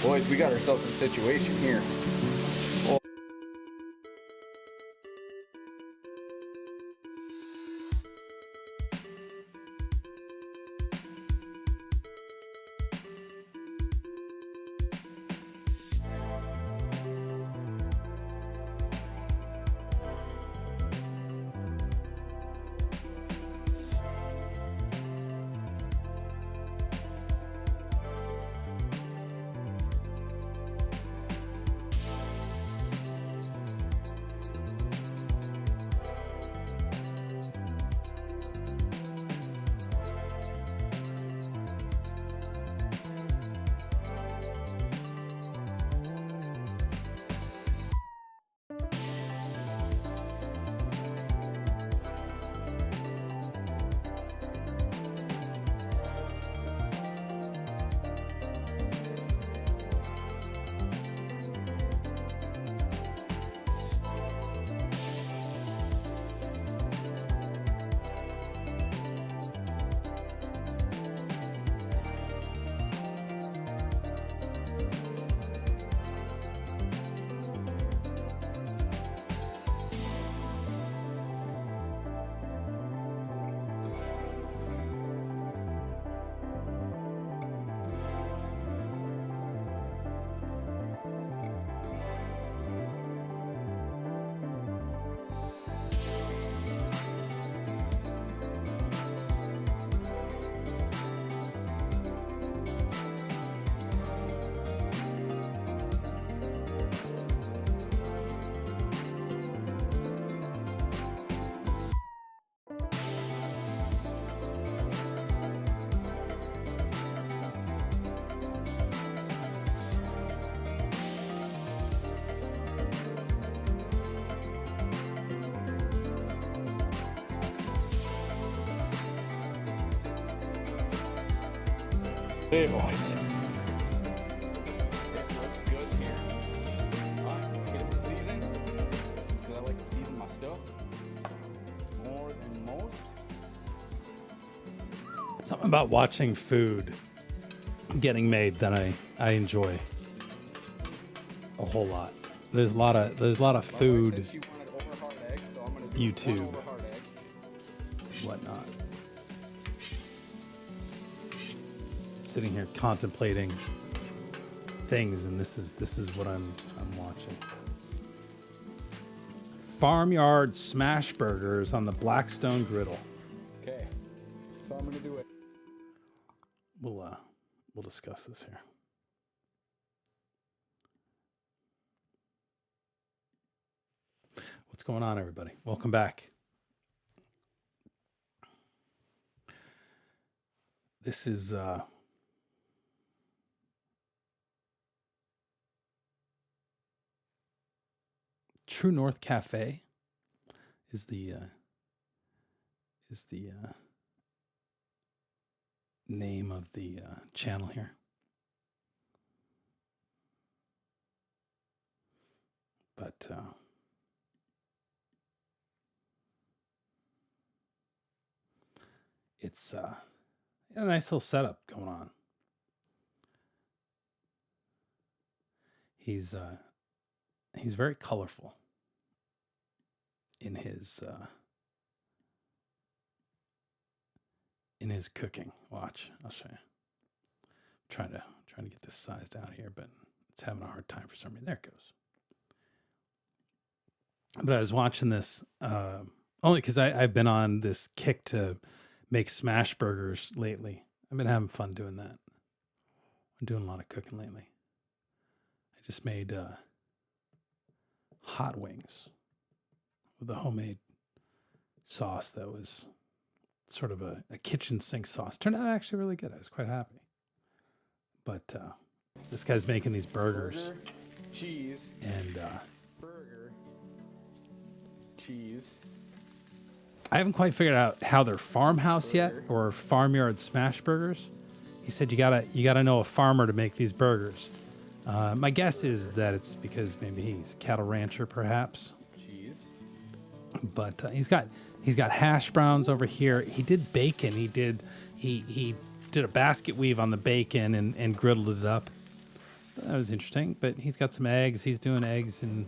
Boys, we got ourselves a situation here. Hey, boys. It looks good here. Get it for season. Just because I like to season my stuff more than most. Something about watching food getting made that I enjoy a whole lot. There's a lot of food She wanted over hard egg, so I'm gonna do YouTube. one over hard egg. whatnot. Sitting here contemplating things, and this is what I'm watching. Farmyard smash burgers on the Blackstone griddle. Okay, so I'm gonna do it. We'll discuss this here. What's going on, everybody? Welcome back. This is True North Cafe is the name of the channel here. But it's a nice little setup going on. He's very colorful in his cooking. Watch, I'll show you. I'm trying to get this sized out here, but it's having a hard time for some reason. There it goes. But I was watching this only because I've been on this kick to make smash burgers lately. I've been having fun doing that. I'm doing a lot of cooking lately. I just made hot wings with a homemade sauce that was sort of a kitchen sink sauce. Turned out actually really good. I was quite happy. But this guy's making these burgers. Burger, cheese, And burger, cheese. I haven't quite figured out how they're farmhouse yet or farmyard smash burgers. He said you gotta know a farmer to make these burgers. My guess is that it's because maybe he's a cattle rancher, perhaps. Cheese. But he's got hash browns over here. He did bacon. He did a basket weave on the bacon and griddled it up. that was interesting. But he's got some eggs. He's doing eggs and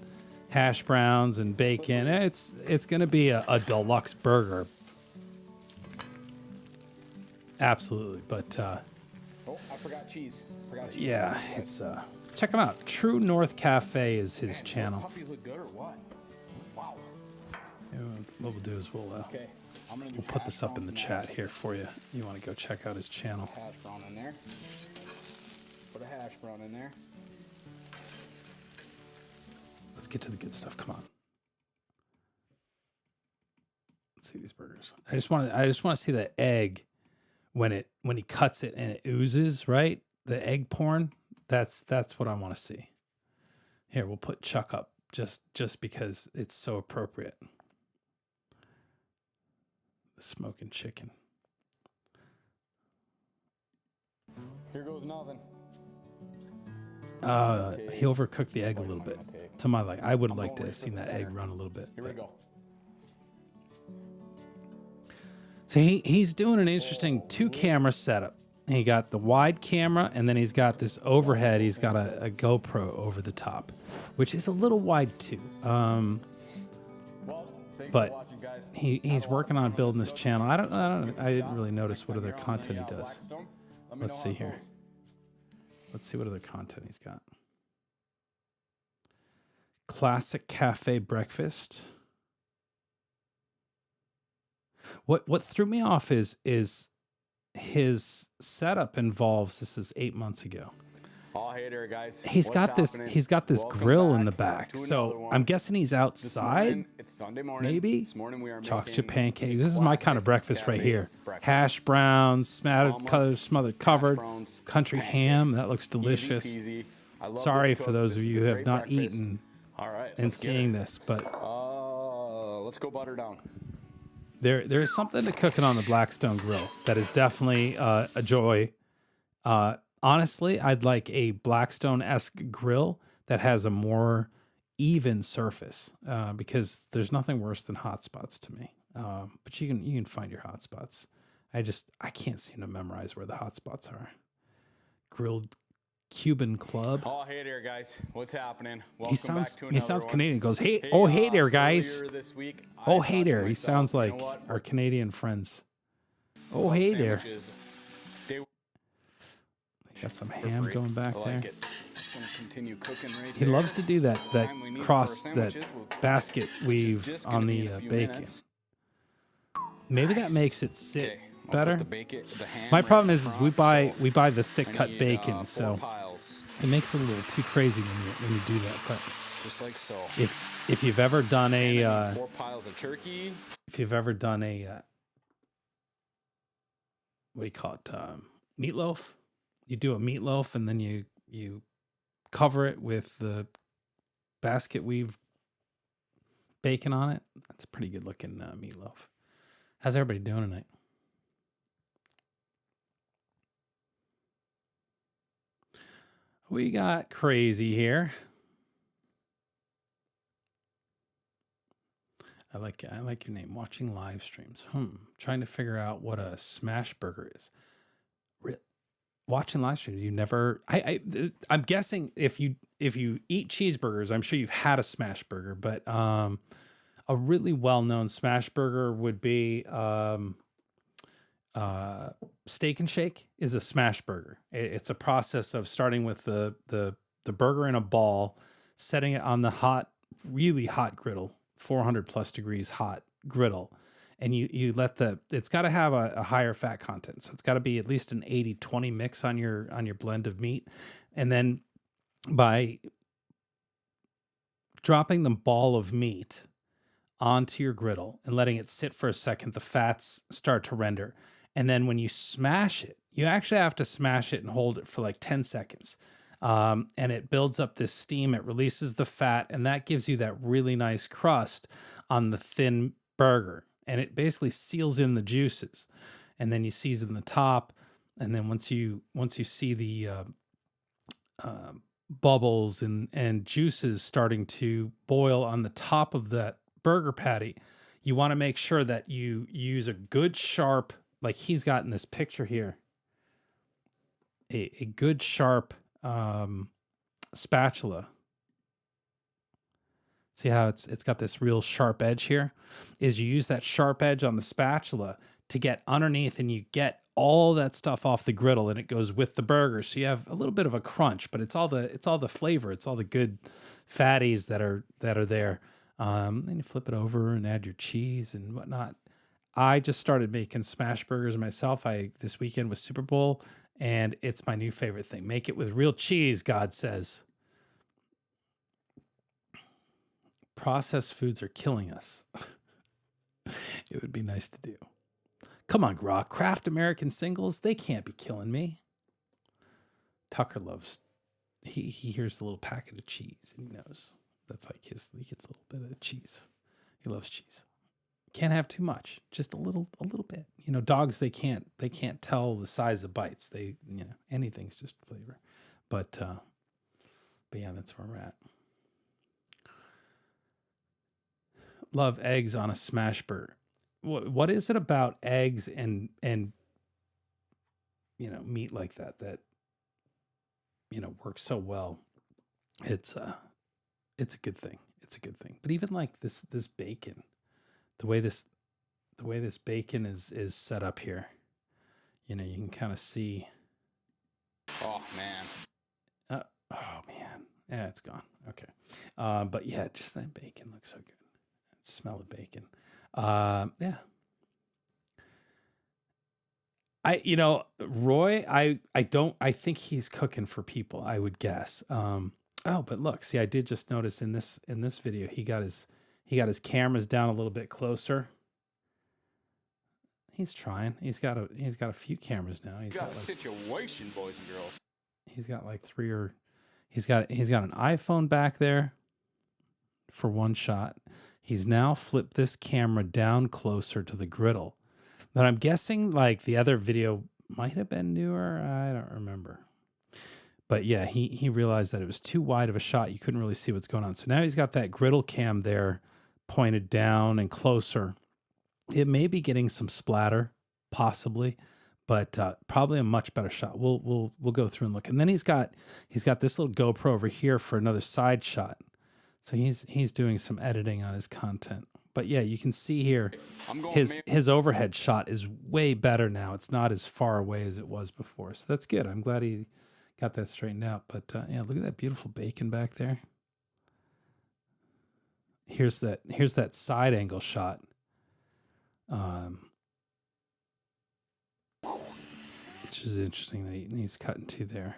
hash browns and bacon. It's gonna be a deluxe burger. Absolutely, but Oh, I forgot cheese. yeah, it's check him out. True North Cafe is his channel. Puppies look good or what? Wow. Yeah, what we'll do is we'll Okay. I'm gonna do put hash this up in the browns chat next. here for you. You want to go check out his channel. Hash brown in there. Put a hash brown in there. Let's get to the good stuff. Come on. Let's see these burgers. I just want to see the egg when he cuts it and it oozes, right? The egg porn. That's what I want to see. Here, we'll put Chuck up just because it's so appropriate. The smoking chicken. Here goes nothing. He overcooked the egg a little bit. To my like, I would have liked to have seen that egg run a little bit. Here we go. So he's doing an interesting 2-camera setup. He got the wide camera, and then he's got this overhead. He's got a GoPro over the top, which is a little wide too. Well, thanks But for watching, guys. he's working on building this channel. I didn't really notice what other content he does. Let's see here. Let's see what other content he's got. Classic cafe breakfast. What threw me off is his setup involves, this is 8 months ago. Oh, hey there, guys. He's got this Welcome grill in the back back. to another So one. I'm guessing he's This outside. morning, it's Sunday morning. Maybe? This morning we are Chocolate making chip pancakes. a This is my kind of classic breakfast right cafe here. breakfast. Hash browns, Omelets, smothered hash covered, browns, country pancakes. ham. That looks Easy delicious. peasy. I love Sorry this for cook. those This of is you a who have great not breakfast. eaten All right, and let's get seeing it. this, but Let's go butter down. there is something to cooking on the Blackstone grill that is definitely a joy. Honestly, I'd like a Blackstone-esque grill that has a more even surface because there's nothing worse than hot spots to me. But you can find your hot spots. I can't seem to memorize where the hot spots are. Grilled Cuban Club. Oh, hey there, guys. What's happening? Welcome He sounds back to another one. Canadian. He goes, hey, oh hey there, guys. Earlier this week, I Oh thought hey to there. He myself, sounds you know like what? our Canadian friends. Oh hey there. Sandwiches, they were Got some for ham free. going back I there. like it. Gonna continue cooking right He there. loves to do that Time we need cross for our that sandwiches, basket which is weave just on gonna the be in a few bacon. minutes. Maybe that Nice. makes it sit Okay, I'll put better. the bacon, the ham My right problem in is we front, so buy the thick I cut need, bacon, 4 so piles, it makes it a little too crazy when you do that. But just like so. if you've ever done And I need a 4 piles of turkey. if you've ever done a what do you call it, meatloaf? You do a meatloaf and then you cover it with the basket weave bacon on it. That's a pretty good looking meatloaf. How's everybody doing tonight? We got crazy here. I like your name. Watching live streams. Trying to figure out what a smash burger is. Watching live streams, you never. I'm guessing if you eat cheeseburgers, I'm sure you've had a smash burger, but a really well known smash burger would be Steak and Shake is a smash burger. It's a process of starting with the burger in a ball, setting it on the really hot griddle, 400 plus degrees hot griddle. And you let it's got to have a higher fat content. So it's got to be at least an 80-20 mix on your blend of meat. And then by dropping the ball of meat onto your griddle and letting it sit for a second, the fats start to render. And then when you smash it, you actually have to smash it and hold it for like 10 seconds. And it builds up this steam. It releases the fat, and that gives you that really nice crust on the thin burger. And it basically seals in the juices. And then you season the top. And then once you see the bubbles and juices starting to boil on the top of that burger patty, you want to make sure that you use a good sharp, like he's got in this picture here, a good sharp spatula, see how it's got this real sharp edge here, is you use that sharp edge on the spatula to get underneath, and you get all that stuff off the griddle, and it goes with the burger. So you have a little bit of a crunch, but it's all the flavor. It's all the good fatties that are there. Then you flip it over and add your cheese and whatnot. I just started making smash burgers myself. This weekend was Super Bowl, and it's my new favorite thing. Make it with real cheese, God says. Processed foods are killing us. It would be nice to do. Come on, Grok. Kraft American singles, they can't be killing me. Tucker loves, he hears the little packet of cheese and he knows. That's like he gets a little bit of cheese. He loves cheese. Can't have too much, just a little bit. You know, dogs, they can't tell the size of bites. They, you know, anything's just flavor. But yeah, that's where we're at. Love eggs on a smash burger. What is it about eggs and you know, meat like that you know, works so well? It's a good thing. It's a good thing. But even like this bacon, the way this bacon is set up here, you know, you can kind of see. Oh man. Oh man. Yeah, it's gone. Okay. But yeah, just that bacon looks so good. Smell of bacon. Yeah. Roy, I think he's cooking for people, I would guess. But look, see, I did just notice in this video, he got his cameras down a little bit closer. He's trying. He's got a few cameras now. He's got a situation, boys and girls. He's got like he's got an iPhone back there for one shot. He's now flipped this camera down closer to the griddle. But I'm guessing like the other video might have been newer. I don't remember. But yeah, he realized that it was too wide of a shot. You couldn't really see what's going on. So now he's got that griddle cam there pointed down and closer. It may be getting some splatter, possibly, but probably a much better shot. We'll go through and look. And then he's got this little GoPro over here for another side shot. So he's doing some editing on his content. But yeah, you can see here his overhead shot is way better now. It's not as far away as it was before. So that's good. I'm glad he got that straightened out. But yeah, look at that beautiful bacon back there. Here's that side angle shot. It's just interesting that he's cutting to there.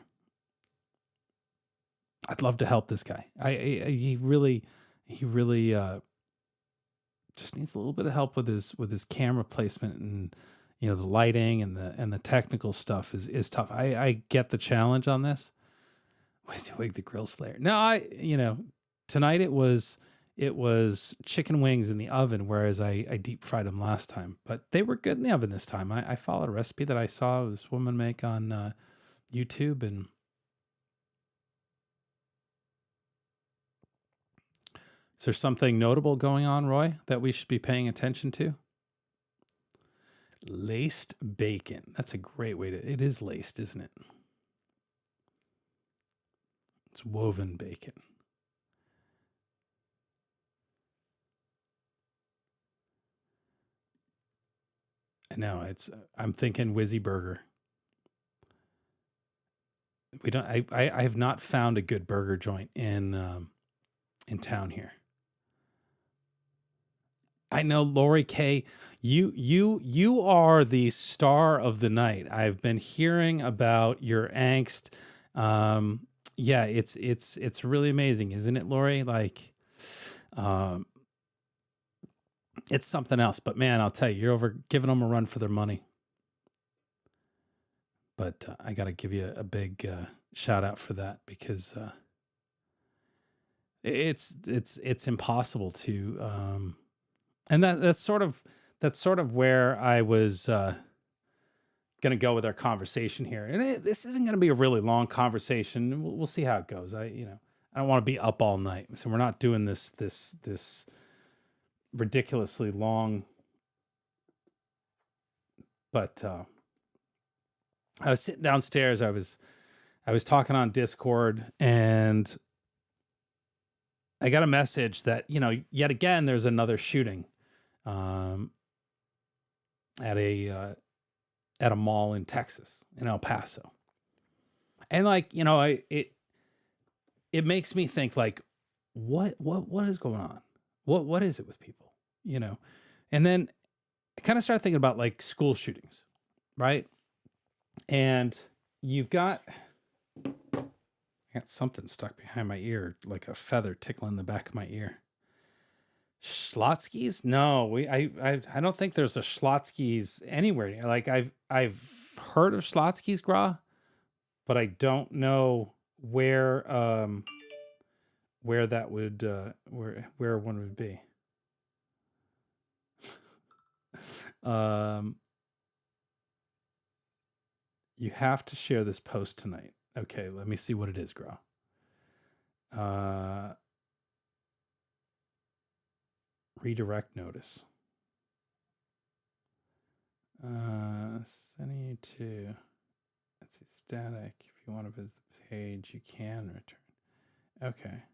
I'd love to help this guy. He really just needs a little bit of help with his camera placement, and you know, the lighting and the technical stuff is tough. I get the challenge on this. WYSIWYG the Grill Slayer. No, tonight it was chicken wings in the oven, whereas I deep fried them last time, but they were good in the oven this time. I followed a recipe that I saw this woman make on YouTube, and is there something notable going on, Roy, that we should be paying attention to? Laced bacon. That's a great way it is laced, isn't it? It's woven bacon. And now I'm thinking Wizzy Burger. I have not found a good burger joint in town here. I know, Lori K, you are the star of the night. I've been hearing about your angst. Yeah, it's really amazing, isn't it, Lori? Like, it's something else. But man, I'll tell you, you're over giving them a run for their money. But I got to give you a big shout out for that, because it's impossible to. And that's sort of where I was going to go with our conversation here. And this isn't going to be a really long conversation. We'll see how it goes. I don't want to be up all night, so we're not doing this ridiculously long. But I was sitting downstairs. I was I was talking on Discord and I got a message that, yet again, there's another shooting at a mall in Texas, in El Paso. And it makes me think like, what is going on? What is it with people, And then I kind of started thinking about like school shootings, right? And you've got something stuck behind my ear, like a feather tickling the back of my ear. Schlotzsky's? No, I don't think there's a Schlotzsky's anywhere. Like I've heard of Schlotzsky's, Gra, but I don't know where that would where one would be. You have to share this post tonight. Okay, let me see what it is, Gra. Redirect notice. Sending you to, let's see, static. If you want to visit the page, you can return. Okay.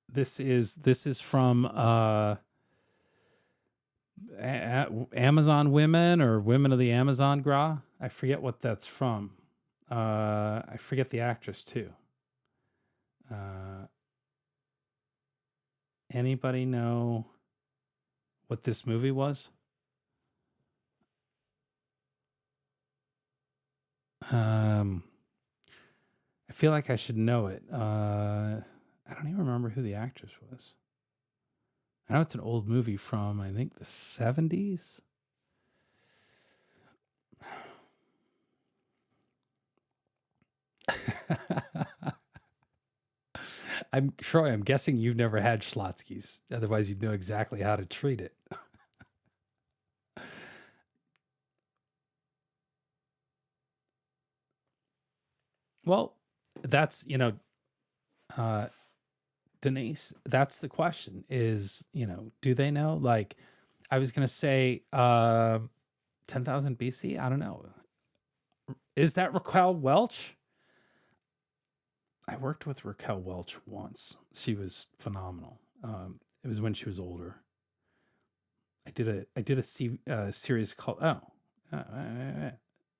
This is from Amazon Women or Women of the Amazon, Gra. I forget what that's from. I forget the actress too. Anybody know what this movie was? I feel like I should know it. I don't even remember who the actress was. I know it's an old movie from, I think, the 70s. I'm guessing you've never had Schlotzsky's. Otherwise, you'd know exactly how to treat it. Well, that's, Denise, that's the question is, do they know? Like, I was going to say 10,000 BC. I don't know. Is that Raquel Welch? I worked with Raquel Welch once. She was phenomenal. It was when she was older. I did a series called,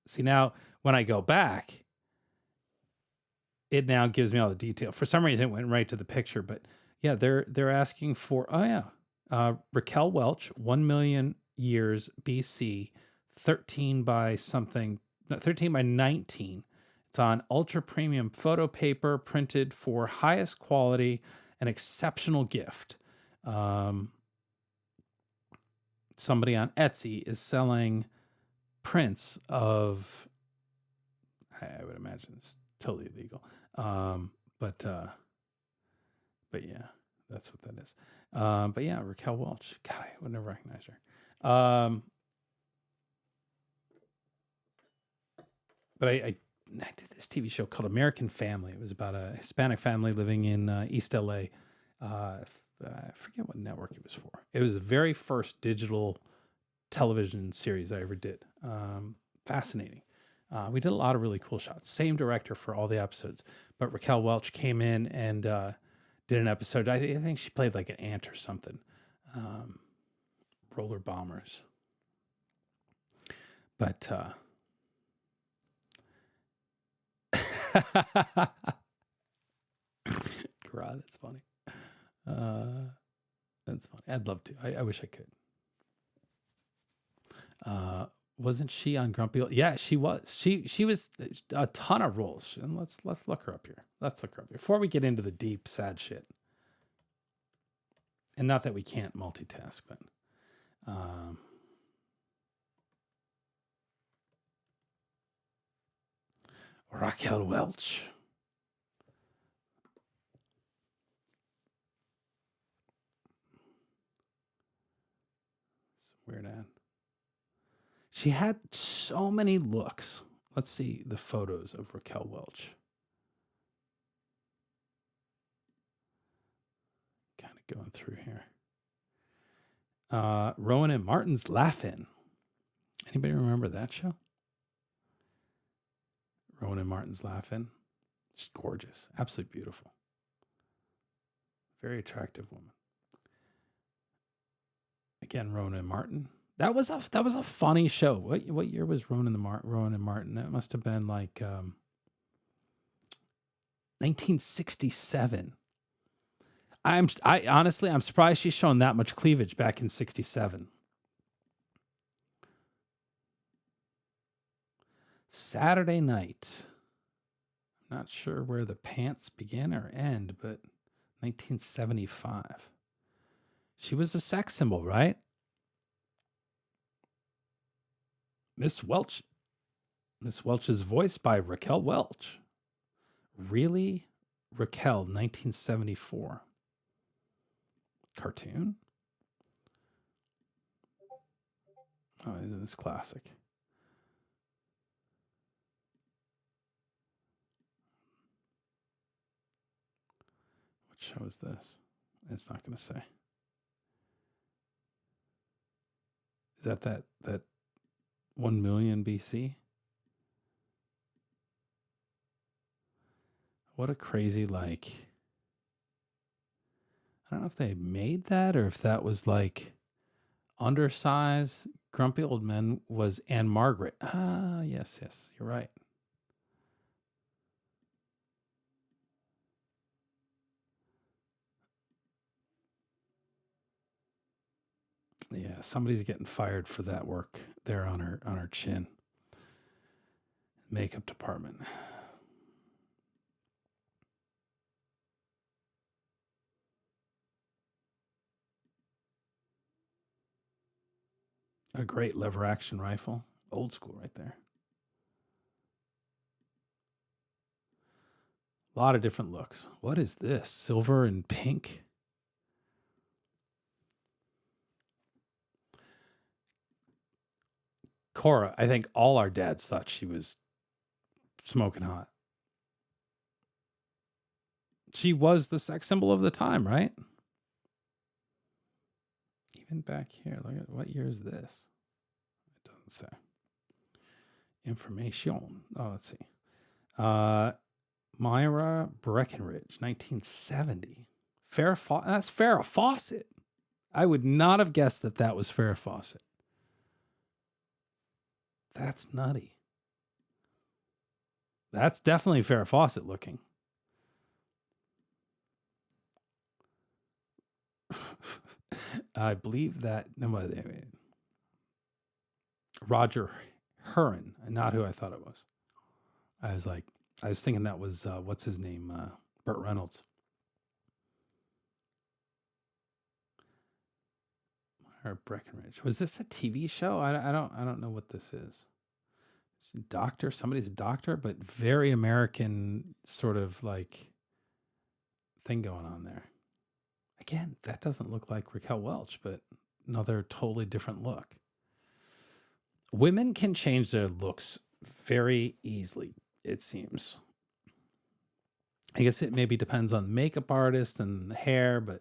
see, now when I go back, it now gives me all the detail. For some reason, it went right to the picture, but yeah, they're asking for, Raquel Welch, 1 million years BC, 13 by 19. It's on ultra premium photo paper printed for highest quality and exceptional gift. Somebody on Etsy is selling prints of, I would imagine it's totally illegal. But yeah, that's what that is. But yeah, Raquel Welch. God, I would never recognize her. But I did this TV show called American Family. It was about a Hispanic family living in East LA. I forget what network it was for. It was the very first digital television series I ever did. Fascinating. We did a lot of really cool shots. Same director for all the episodes. But Raquel Welch came in and did an episode. I think she played like an aunt or something. Roller bombers. But God, that's funny. That's funny. I'd love to. I wish I could. Wasn't she on Grumpy? Yeah, she was. She was a ton of roles. And let's look her up here. Let's look her up here before we get into the deep, sad shit. And not that we can't multitask, but Raquel Welch. Some weird ad. She had so many looks. Let's see the photos of Raquel Welch. Kind of going through here. Rowan and Martin's Laugh-In. Anybody remember that show? Ronan Martin's laughing. She's gorgeous. Absolutely beautiful. Very attractive woman. Again, Ronan Martin. That was a funny show. What year was Ronan Martin? That must have been like 1967. Honestly, I'm surprised she's shown that much cleavage back in 67. Saturday Night. I'm not sure where the pants begin or end, but 1975. She was a sex symbol, right? Miss Welch. Miss Welch is voiced by Raquel Welch. Really? Raquel, 1974. Cartoon? Oh, isn't this classic? What show is this? It's not going to say. Is that 1 million BC? What a crazy, like, I don't know if they made that or if that was like undersized. Grumpy Old Men was Anne Margaret. Ah, yes, you're right. Yeah, somebody's getting fired for that work there on her chin. Makeup department. A great lever action rifle. Old school right there. A lot of different looks. What is this? Silver and pink? Cora, I think all our dads thought she was smoking hot. She was the sex symbol of the time, right? Even back here, look at what year is this? It doesn't say. Information. Oh, let's see. Myra Breckenridge, 1970. That's Farrah Fawcett. I would not have guessed that was Farrah Fawcett. That's nutty. That's definitely Farrah Fawcett looking. I believe that. No, Roger Huron, not who I thought it was. I was thinking that was what's his name, Burt Reynolds. Or Breckenridge. Was this a TV show? I don't know what this is. Doctor, somebody's a doctor, but very American sort of like thing going on there. Again, that doesn't look like Raquel Welch, but another totally different look. Women can change their looks very easily, it seems. I guess it maybe depends on the makeup artist and the hair, but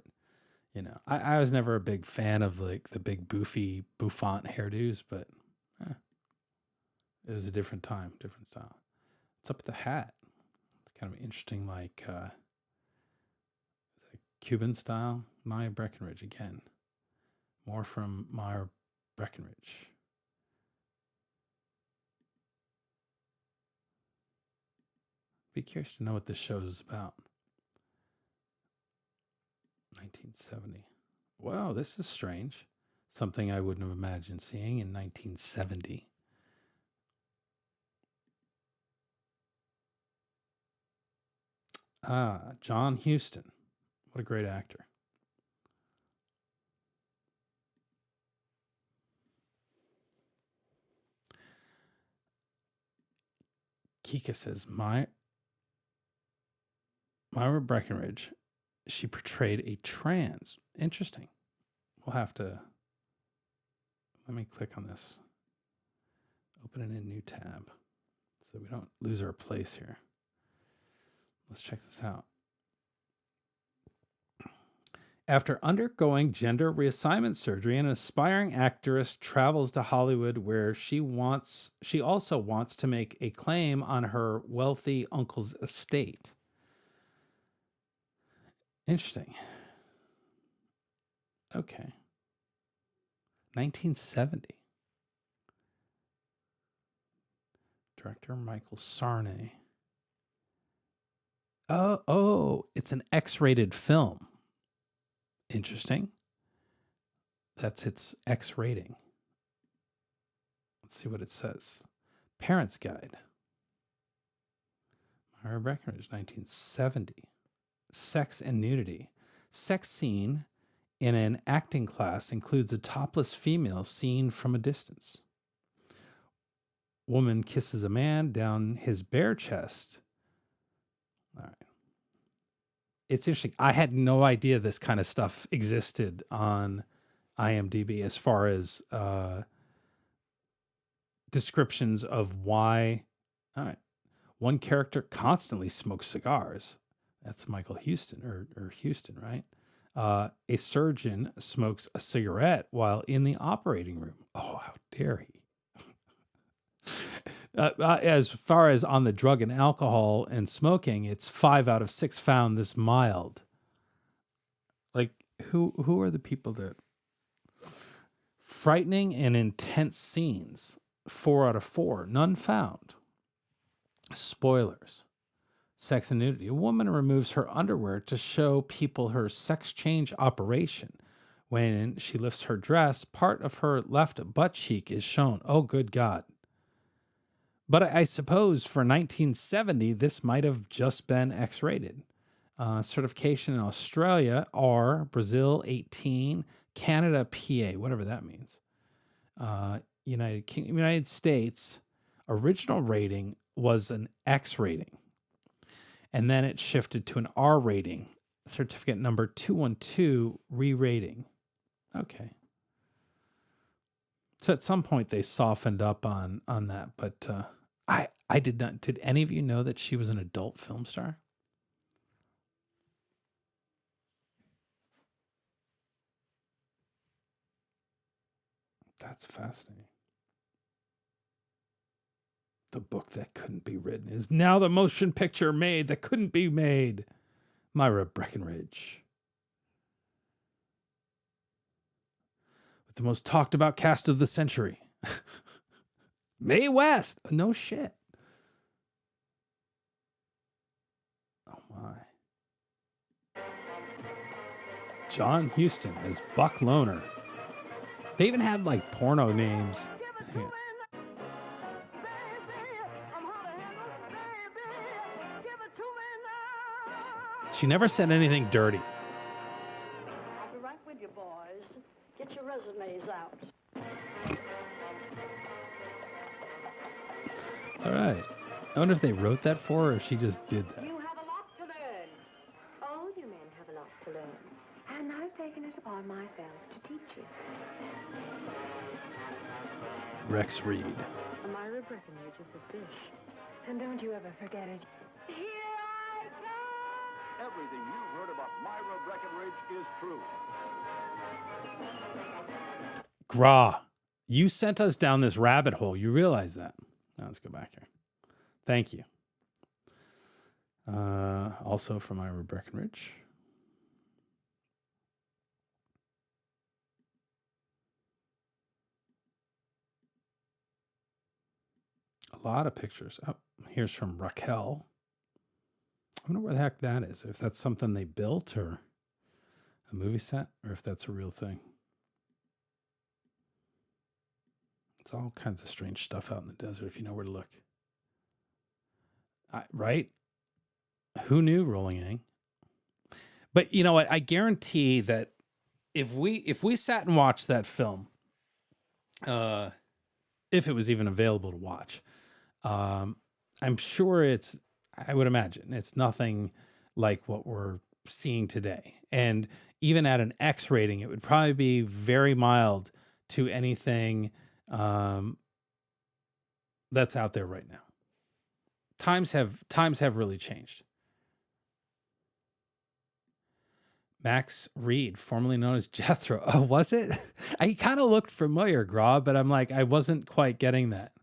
you know, I was never a big fan of like the big bouffant hairdos, but it was a different time, different style. What's up with the hat? It's kind of interesting, like the Cuban style. Maya Breckenridge again. More from Maya Breckenridge. Be curious to know what this show is about. 1970. Wow, this is strange. Something I wouldn't have imagined seeing in 1970. John Huston. What a great actor. Kika says, Myra Breckenridge, she portrayed a trans. Interesting. We'll have to, let me click on this. Open it in a new tab so we don't lose our place here. Let's check this out. After undergoing gender reassignment surgery, an aspiring actress travels to Hollywood where she also wants to make a claim on her wealthy uncle's estate. Interesting. Okay. 1970. Director Michael Sarney. Oh, it's an X-rated film. Interesting. That's its X rating. Let's see what it says. Parents Guide. Myra Breckenridge, 1970. Sex and nudity. Sex scene in an acting class includes a topless female seen from a distance. Woman kisses a man down his bare chest. All right. It's interesting. I had no idea this kind of stuff existed on IMDb as far as descriptions of why. All right. One character constantly smokes cigars. That's Michael Houston or Houston, right? A surgeon smokes a cigarette while in the operating room. Oh, how dare he? As far as on the drug and alcohol and smoking, it's 5 out of 6 found this mild. Like, who are the people that... Frightening and intense scenes, 4 out of 4. None found. Spoilers. Sex and nudity. A woman removes her underwear to show people her sex change operation. When she lifts her dress, part of her left butt cheek is shown. Oh, good God. But I suppose for 1970, this might have just been X-rated. Certification in Australia, R, Brazil, 18, Canada, PA, whatever that means. United States, original rating was an X rating. And then it shifted to an R rating, certificate number 212, re-rating. Okay. So at some point they softened up on that, but I did not. Did any of you know that she was an adult film star? That's fascinating. The book that couldn't be written is now the motion picture made that couldn't be made. Myra Breckenridge. With the most talked about cast of the century. Mae West. No shit. Oh my. John Huston as Buck Loner. They even had like porno names. Yeah. She never said anything dirty. I'll be right with you, boys. Get your resumes out. All right. I wonder if they wrote that for her or if she just did that. You have a lot to learn. All you men have a lot to learn. And I've taken it upon myself to teach you. Rex Reed. A Myra Breckenridge is a dish. And don't you ever forget it. Here I come! Everything you've heard about Myra Breckenridge is true. Gra, you sent us down this rabbit hole. You realize that. Now let's go back here. Thank you. Also from Myra Breckenridge. A lot of pictures. Oh, here's from Raquel. I wonder where the heck that is. If that's something they built or a movie set, or if that's a real thing. It's all kinds of strange stuff out in the desert if you know where to look. Right? Who knew, Rolling Ang? But you know what? I guarantee that if we sat and watched that film, if it was even available to watch, I'm sure I would imagine it's nothing like what we're seeing today. And even at an X rating, it would probably be very mild to anything that's out there right now. Times have really changed. Max Reed, formerly known as Jethro. Oh, was it? He kind of looked familiar, Graw, but I'm like, I wasn't quite getting that.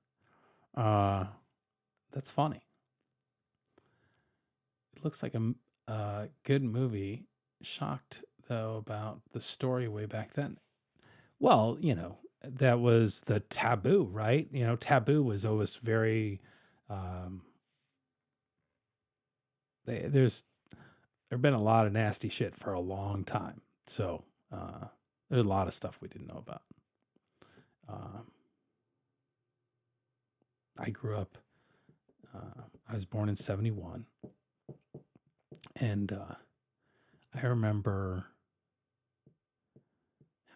That's funny. It looks like a good movie. Shocked, though, about the story way back then. Well, that was the taboo, right? Taboo was always very... there's been a lot of nasty shit for a long time. So there's a lot of stuff we didn't know about. I grew up, I was born in 71. And I remember,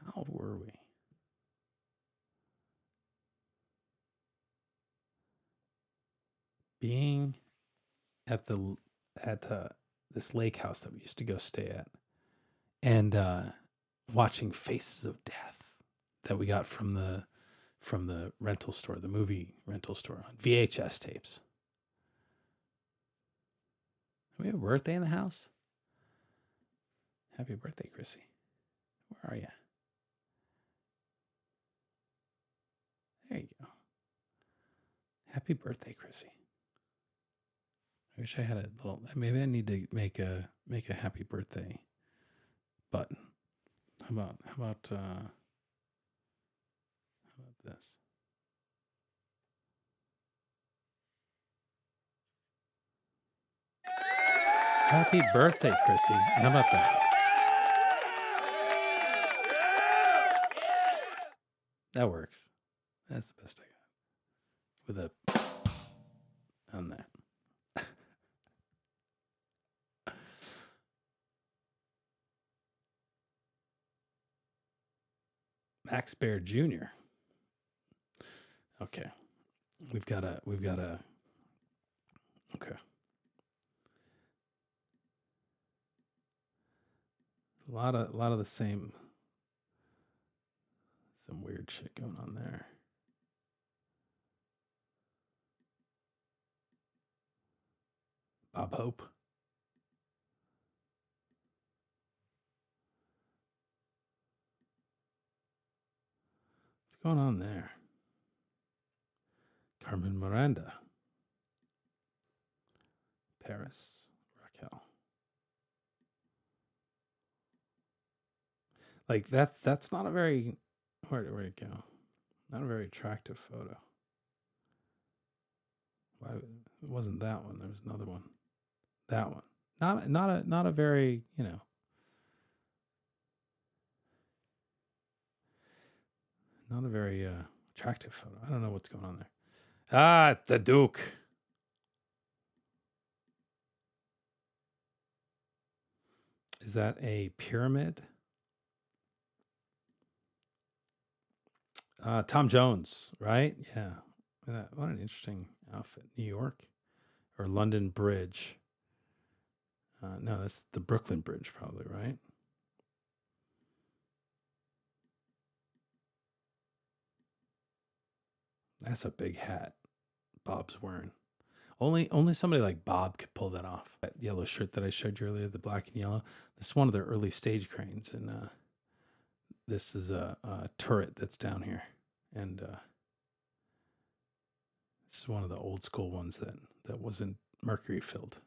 how old were we? Being at this lake house that we used to go stay at, and watching Faces of Death that we got from the rental store, the movie rental store, on VHS tapes. Do we have a birthday in the house? Happy birthday, Chrissy. Where are you? There you go. Happy birthday, Chrissy. I wish I had a little... Maybe I need to make a happy birthday button. How about this? Happy birthday, Chrissy. How about that? That works. That's the best I got. With a... on that. Max Bear Jr. Okay. We've got a okay. A lot of the same, some weird shit going on there. Bob Hope. What's going on there? Carmen Miranda. Paris. Raquel. Like that's not a very... Where'd it go? Not a very attractive photo. Why it wasn't that one? There was another one. That one. Not a very, not a very attractive photo. I don't know what's going on there. Ah, the Duke. Is that a pyramid? Tom Jones, right? Yeah. What an interesting outfit. New York or London Bridge. No, that's the Brooklyn Bridge probably, right? That's a big hat Bob's wearing. Only somebody like Bob could pull that off. That yellow shirt that I showed you earlier, the black and yellow. This is one of their early stage cranes, and this is a turret that's down here, and this is one of the old school ones that wasn't mercury filled.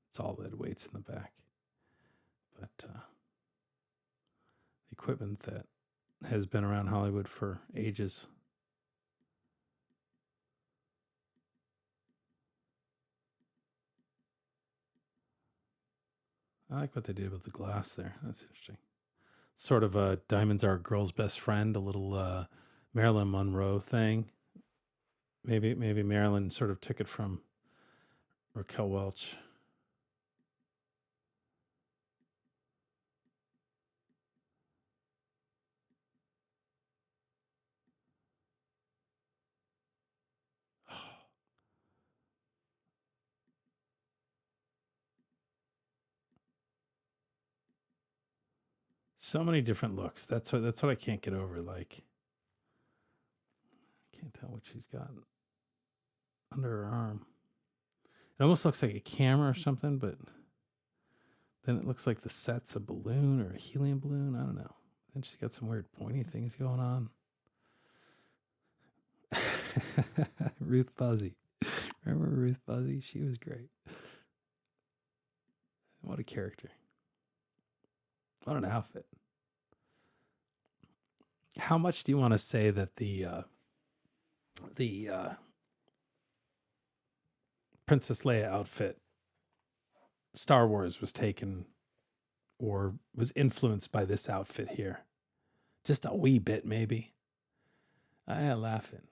It's all lead weights in the back, but the equipment that has been around Hollywood for ages. I like what they did with the glass there. That's interesting. Sort of a diamonds are a girl's best friend, a little Marilyn Monroe thing. Maybe Marilyn sort of took it from Raquel Welch. So many different looks. That's what I can't get over. Like, I can't tell what she's got under her arm. It almost looks like a camera or something, but Then it looks like the set's a balloon or a helium balloon. I don't know. Then she's got some weird pointy things going on. Ruth Fuzzy. Remember Ruth Fuzzy? She was great. What a character. What an outfit. How much do you want to say that the Princess Leia outfit, Star Wars, was taken or was influenced by this outfit here? Just a wee bit, maybe. I laughing.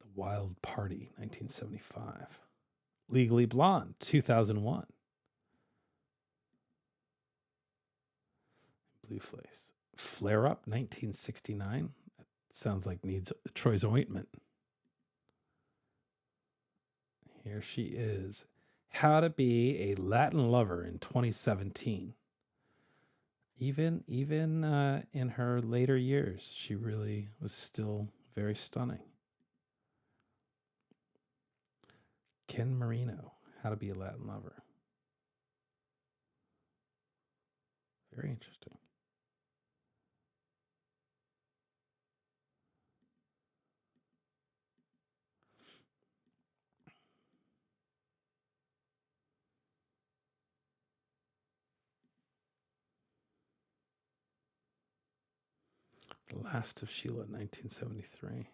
The Wild Party, 1975. Legally Blonde, 2001. Blue Face. Flare Up, 1969. That sounds like needs Troy's ointment. Here she is. How to be a Latin lover in 2017. Even in her later years, she really was still very stunning. Ken Marino, How to Be a Latin Lover. Very interesting. The Last of Sheila, 1973.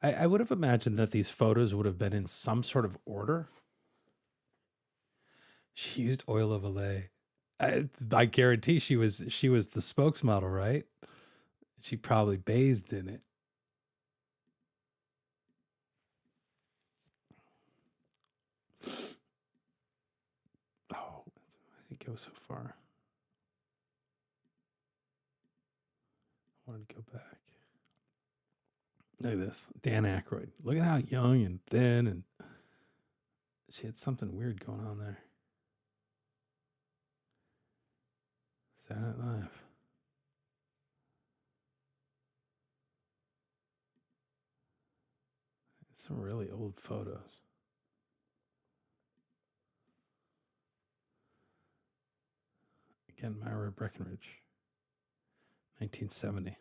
I would have imagined that these photos would have been in some sort of order. She used oil of Olay. I guarantee she was the spokesmodel, right? She probably bathed in it. Oh, I didn't go so far. I wanted to go back. Look at this. Dan Aykroyd. Look at how young and thin, and she had something weird going on there. Saturday Night Live. Some really old photos. Again, Myra Breckenridge. 1970.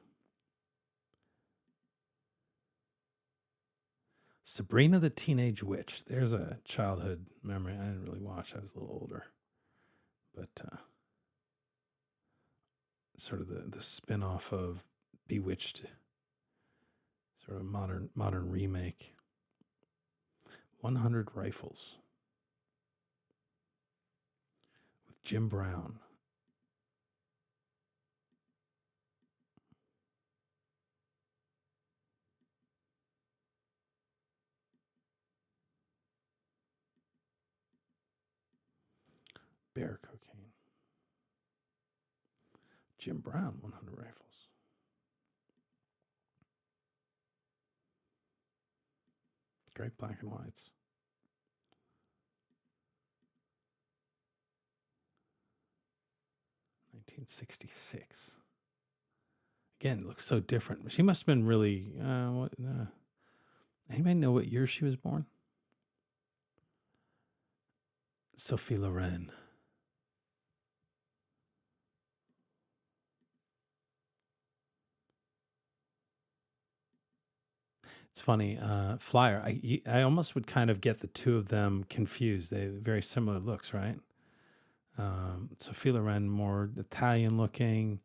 Sabrina the Teenage Witch. There's a childhood memory. I didn't really watch. I was a little older. But sort of the spin-off of Bewitched. Sort of modern remake. 100 Rifles. With Jim Brown. Bear Cocaine. Jim Brown, 100 Rifles. Great black and whites. $1966. Again, it looks so different. She must have been really. Anybody know what year she was born? Sophie Loren. It's funny, Flyer. I almost would kind of get the two of them confused. They have very similar looks, right? Sophie Loren more Italian looking,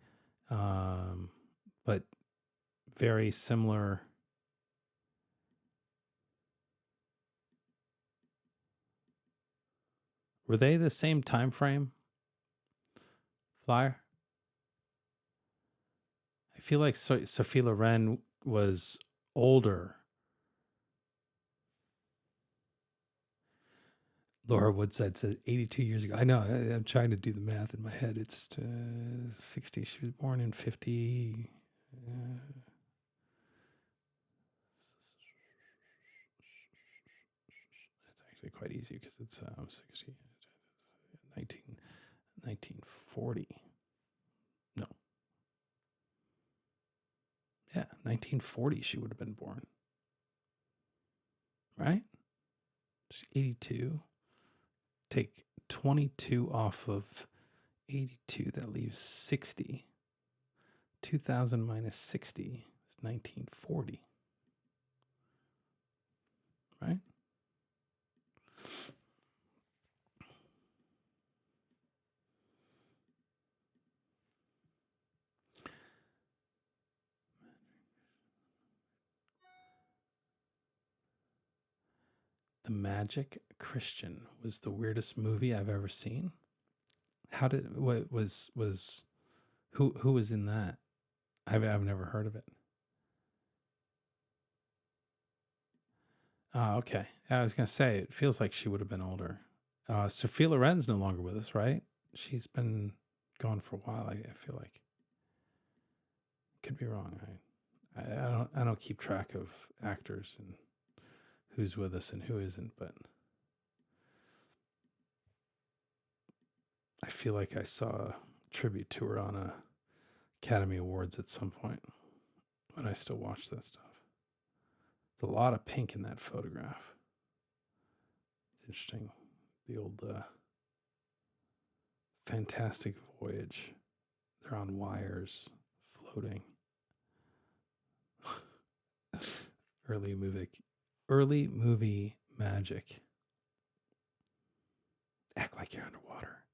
but very similar. Were they the same time frame? Flyer. I feel like Sophie Loren was older. Laura Woodside said 82 years ago. I know. I'm trying to do the math in my head. It's 60. She was born in 50. It's actually quite easy because it's 60. 1940. No. Yeah, 1940 she would have been born. Right? She's 82. Take 22 off of 82. That leaves 60. 2000 minus 60 is 1940. Right? The Magic Christian was the weirdest movie I've ever seen. What was who was in that? I've never heard of it. Oh, okay. I was gonna say it feels like she would have been older. Sophia Loren's no longer with us, right? She's been gone for a while. I feel like. Could be wrong. I don't keep track of actors and who's with us and who isn't, but I feel like I saw a tribute to her on a Academy Awards at some point when I still watched that stuff. There's a lot of pink in that photograph. It's interesting. The old Fantastic Voyage. They're on wires floating. Early movie magic. Act like you're underwater.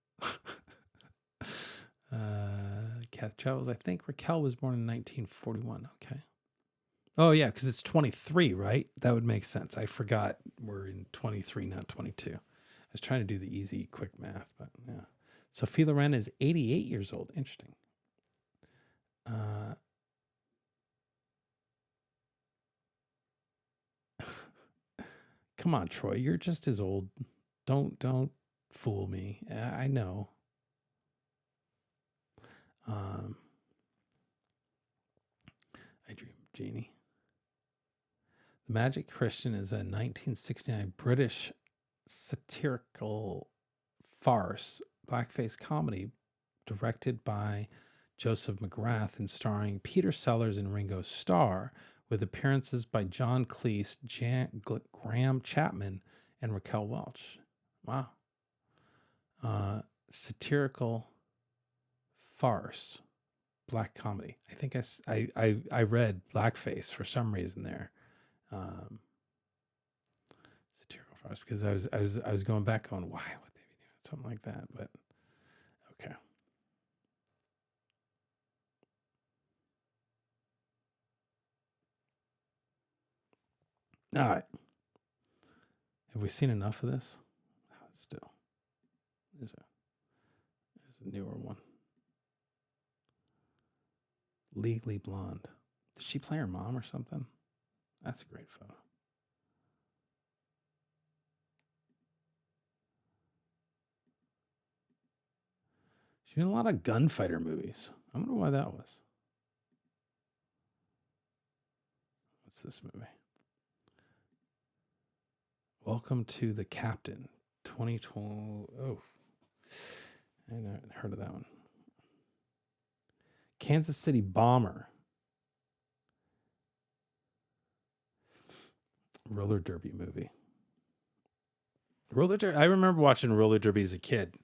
Kath Travels. I think Raquel was born in 1941. Okay. Oh yeah, because it's 23, right? That would make sense. I forgot we're in 23, not 22. I was trying to do the easy, quick math, but yeah. Sophie Loren is 88 years old. Interesting. Come on, Troy. You're just as old. Don't fool me. I know. I Dream of Jeannie. The Magic Christian is a 1969 British satirical farce, blackface comedy directed by Joseph McGrath and starring Peter Sellers and Ringo Starr, with appearances by John Cleese, Graham Chapman, and Raquel Welch. Wow. Satirical farce, black comedy. I think I read blackface for some reason there. Satirical farce, because I was going back on why would they be doing something like that, but okay. All right. Have we seen enough of this? Still, there's a newer one. Legally Blonde. Did she play her mom or something? That's a great photo. She's in a lot of gunfighter movies. I wonder why that was. What's this movie? Welcome to the Captain, 2020. Oh, I never heard of that one. Kansas City Bomber. Roller derby movie. I remember watching roller derby as a kid.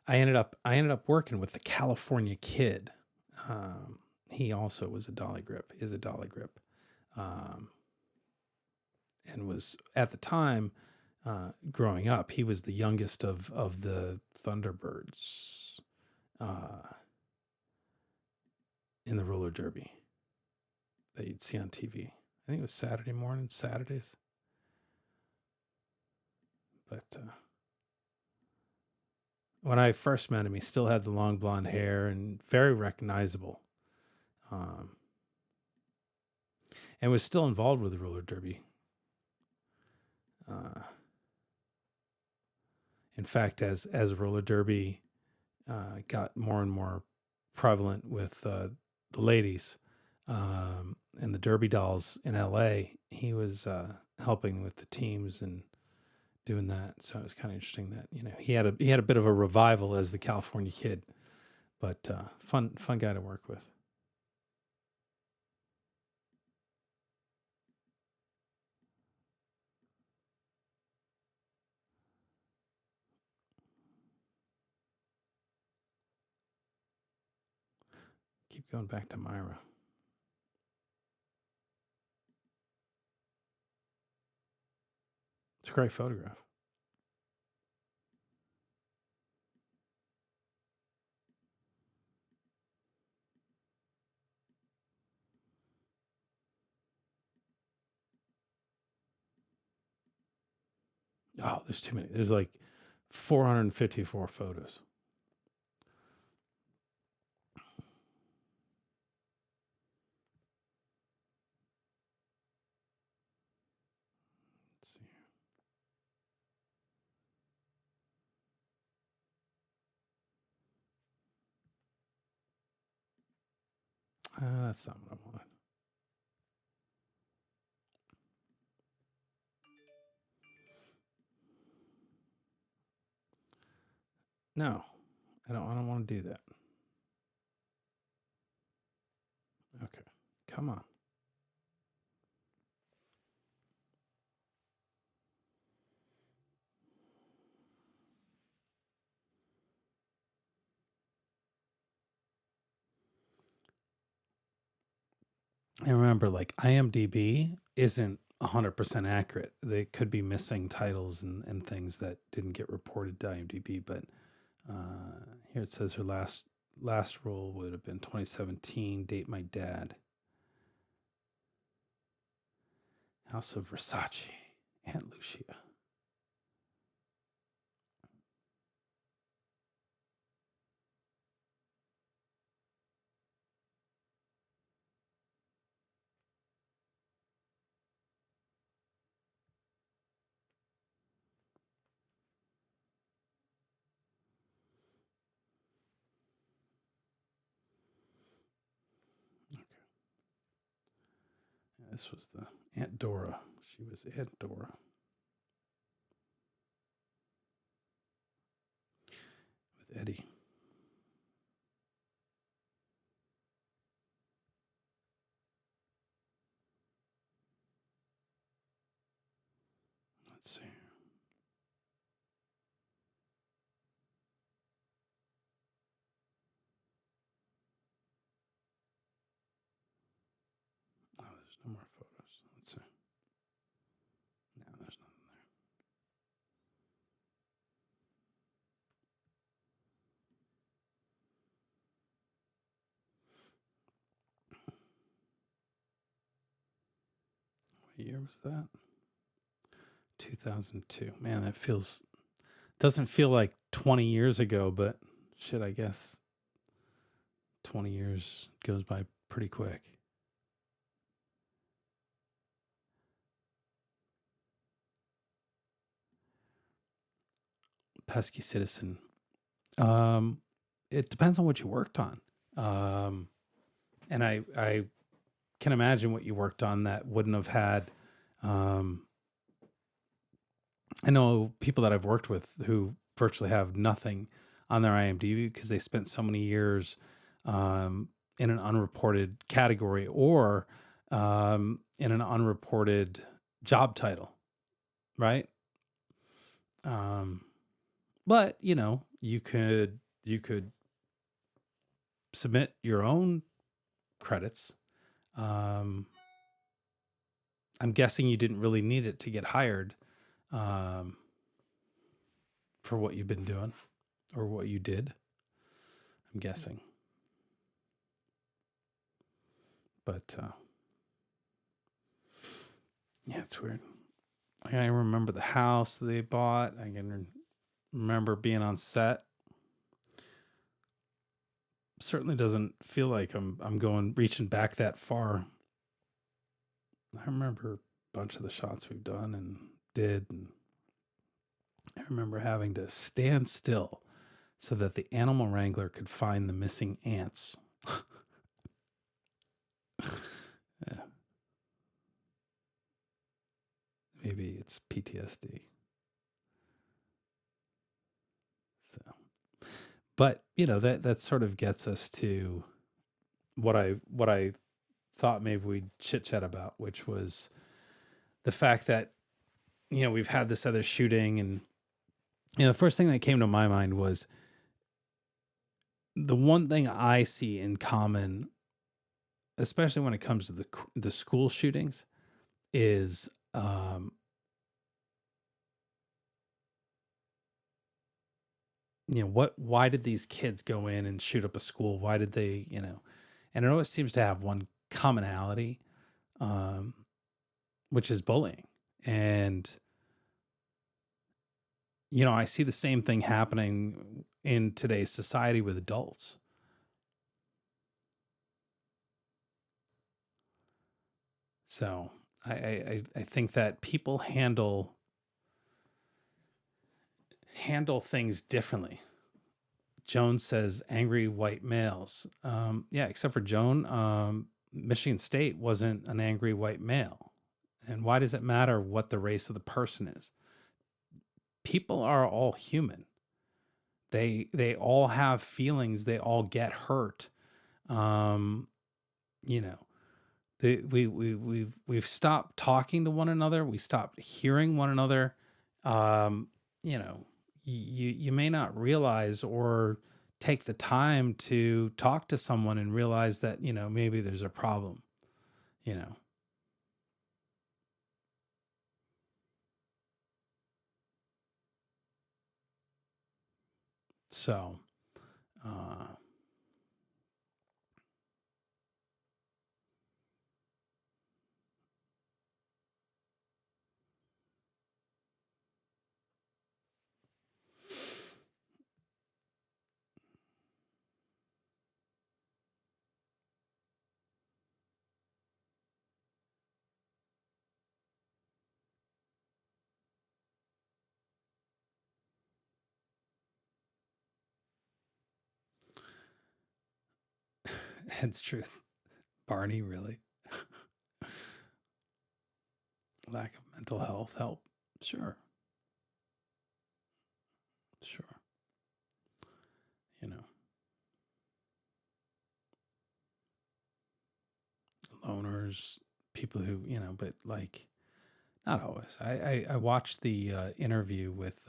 I ended up working with the California Kid. He also was a dolly grip, is a dolly grip. And was at the time, growing up, he was the youngest of the Thunderbirds in the roller derby that you'd see on TV. I think it was Saturdays. But when I first met him, he still had the long blonde hair and very recognizable. And was still involved with the roller derby. In fact, as roller derby got more and more prevalent with the ladies and the derby dolls in LA, he was helping with the teams and doing that. So it was kind of interesting that, you know, he had a bit of a revival as the California Kid, but fun guy to work with. Keep going back to Myra. It's a great photograph. Oh, there's too many. There's like 454 photos. Let's see. That's not what I wanted. No, I don't want to do that. Okay, come on. And remember, like IMDb isn't 100% accurate. They could be missing titles and things that didn't get reported to IMDb. But here it says her last role would have been 2017. Date My Dad. House of Versace. Aunt Lucia. This was the Aunt Dora. She was Aunt Dora. With Eddie. Let's see. Oh, there's no more photos. Let's see. No, there's nothing there. What year was that? 2002. Man, that doesn't feel like 20 years ago, but shit, I guess 20 years goes by pretty quick. Pesky Citizen. It depends on what you worked on. And I can imagine what you worked on that wouldn't have had. I know people that I've worked with who virtually have nothing on their IMDb because they spent so many years in an unreported category or in an unreported job title, right? But you could submit your own credits. I'm guessing you didn't really need it to get hired for what you've been doing or what you did. I'm guessing. But yeah, it's weird. I remember the house they bought. I can remember being on set. Certainly doesn't feel like I'm reaching back that far. I remember a bunch of the shots we've done and did, and I remember having to stand still so that the animal wrangler could find the missing ants. Yeah. Maybe it's PTSD. So, but that sort of gets us to what I thought maybe we'd chit chat about, which was the fact that we've had this other shooting, and the first thing that came to my mind was the one thing I see in common, especially when it comes to the school shootings, is why did these kids go in and shoot up a school? Why did they, and it always seems to have one commonality, um, which is bullying. And, I see the same thing happening in today's society with adults. So I think that people handle things differently. Joan says angry white males. Yeah, except for Joan, Michigan State wasn't an angry white male. And why does it matter what the race of the person is? People are all human. They all have feelings. They all get hurt. You know, we've stopped talking to one another. We stopped hearing one another. You know, you may not realize or take the time to talk to someone and realize that, maybe there's a problem, you know. So, it's truth. Barney, really? Lack of mental health help. Sure. Sure. You know, loners, people who, but like, not always. I watched the interview with,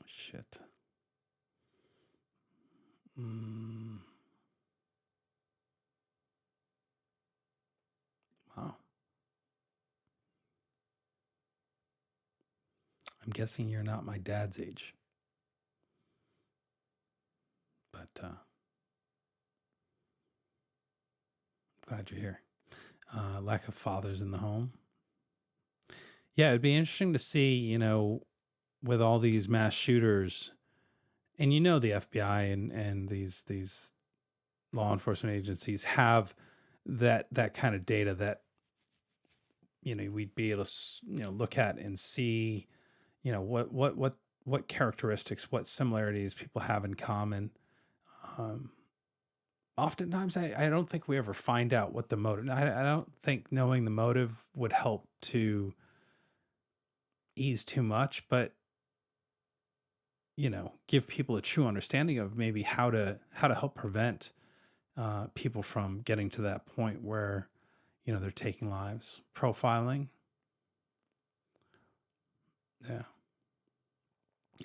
shit. Wow. I'm guessing you're not my dad's age. But glad you're here. Lack of fathers in the home. Yeah, it'd be interesting to see, with all these mass shooters, and the FBI and these law enforcement agencies have that kind of data that we'd be able to look at and see what characteristics, what similarities people have in common. Oftentimes I don't think we ever find out what the motive. I don't think knowing the motive would help to ease too much, but give people a true understanding of maybe how to help prevent people from getting to that point where they're taking lives. Profiling. Yeah.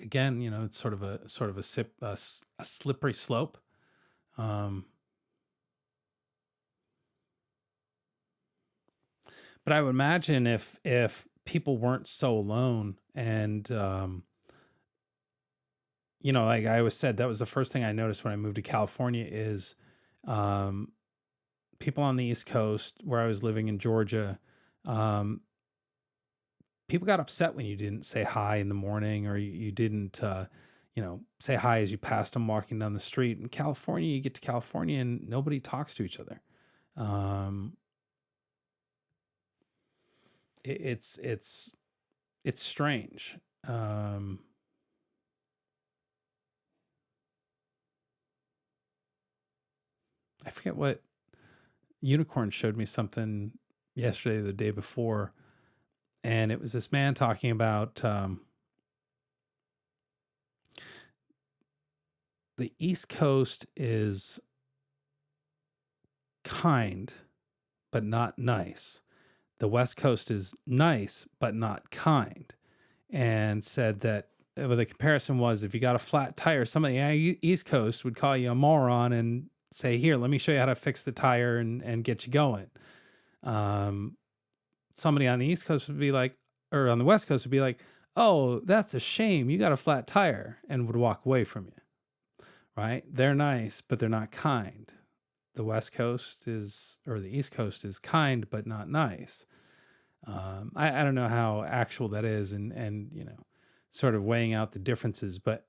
Again, it's sort of a slippery slope. But I would imagine if people weren't so alone and like I always said, that was the first thing I noticed when I moved to California is people on the East Coast where I was living in Georgia, people got upset when you didn't say hi in the morning or you didn't, say hi as you passed them walking down the street. In California, you get to California and nobody talks to each other. It's strange. I forget what Unicorn showed me something yesterday, the day before, and it was this man talking about the East Coast is kind, but not nice. The West Coast is nice, but not kind, and said that well, the comparison was if you got a flat tire, somebody on the East Coast would call you a moron and say, "Here, let me show you how to fix the tire and get you going." Um, Somebody on the East Coast would be like, or on the West Coast would be like, "Oh, that's a shame. You got a flat tire," and would walk away from you. Right? They're nice, but they're not kind. The West Coast is, or the East Coast is kind, but not nice. I don't know how actual that is, and sort of weighing out the differences, but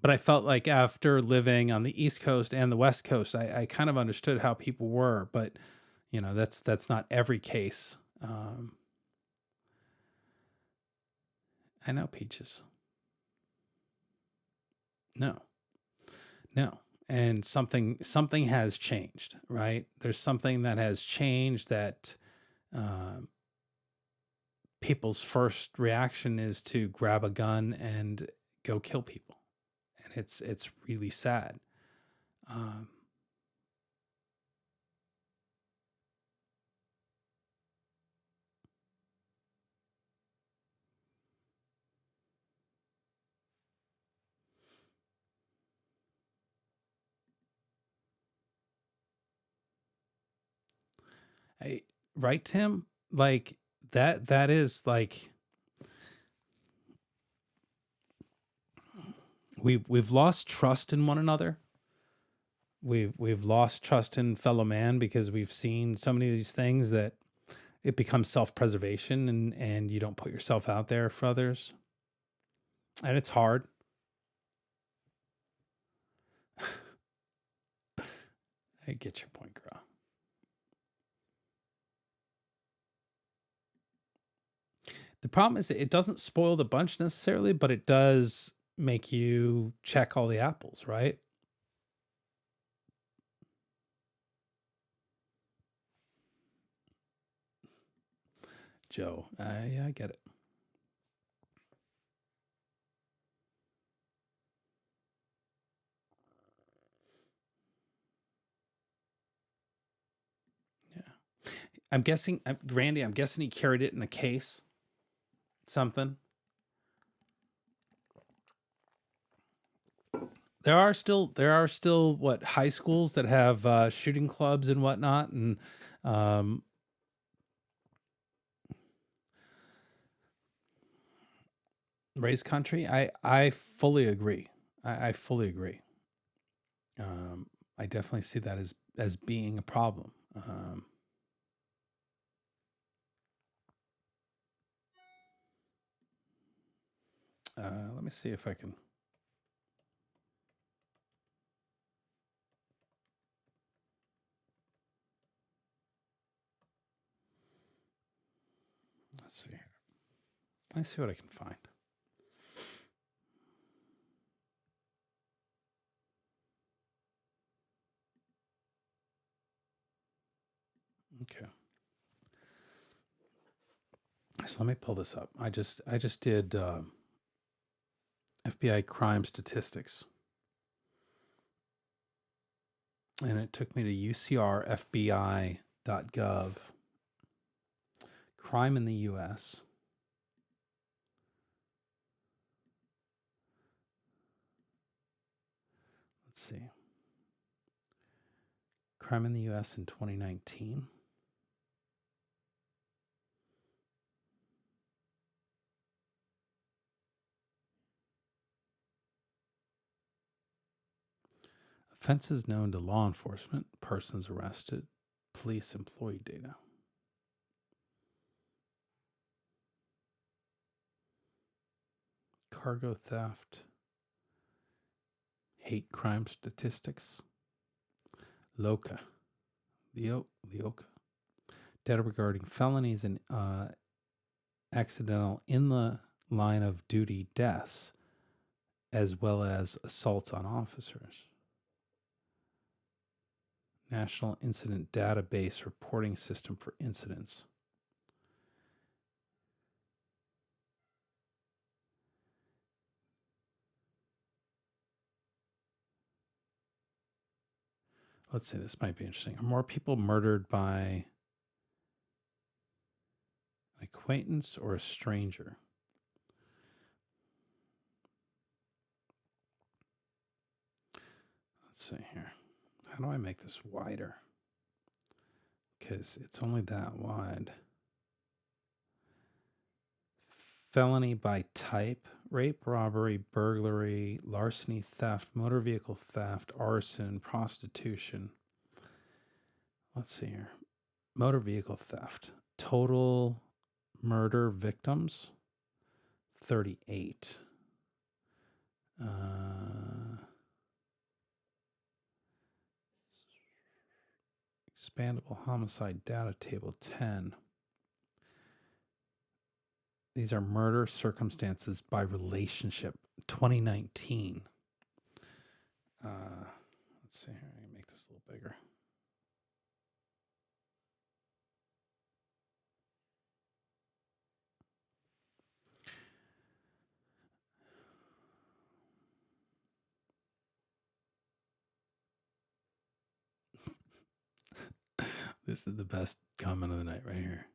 I felt like after living on the East Coast and the West Coast, I kind of understood how people were, but that's not every case. I know, Peaches. No, no. And something has changed, right? There's something that has changed that people's first reaction is to grab a gun and go kill people. And it's really sad. Um, right, Tim? Like that is like we've lost trust in one another. We've lost trust in fellow man because we've seen so many of these things that it becomes self-preservation, and you don't put yourself out there for others. And it's hard. I get your point, girl. The problem is that it doesn't spoil the bunch necessarily, but it does make you check all the apples, right? Joe, yeah, I get it. Yeah. I'm guessing, Randy, I'm guessing he carried it in a case. Something. There are still what, high schools that have shooting clubs and whatnot, and raise country. I fully agree. I fully agree. I definitely see that as being a problem. Let me see if I can. Let's see here. Let me see what I can find. Okay. So let me pull this up. I just did FBI crime statistics, and it took me to UCRFBI.gov. Crime in the U.S. Let's see. Crime in the U.S. in 2019. Offenses known to law enforcement, persons arrested, police employee data. Cargo theft, hate crime statistics, LOCA, LEOCA, data regarding felonies and accidental in the line of duty deaths, as well as assaults on officers. National Incident Database Reporting System for Incidents. Let's see, this might be interesting. Are more people murdered by an acquaintance or a stranger? Let's see here. How do I make this wider? Because it's only that wide. Felony by type: rape, robbery, burglary, larceny, theft, motor vehicle theft, arson, prostitution. Let's see here. Motor vehicle theft. Total murder victims, 38. Expandable homicide data table 10. These are murder circumstances by relationship, 2019. Let's see here. I can make this a little bigger. This is the best comment of the night right here.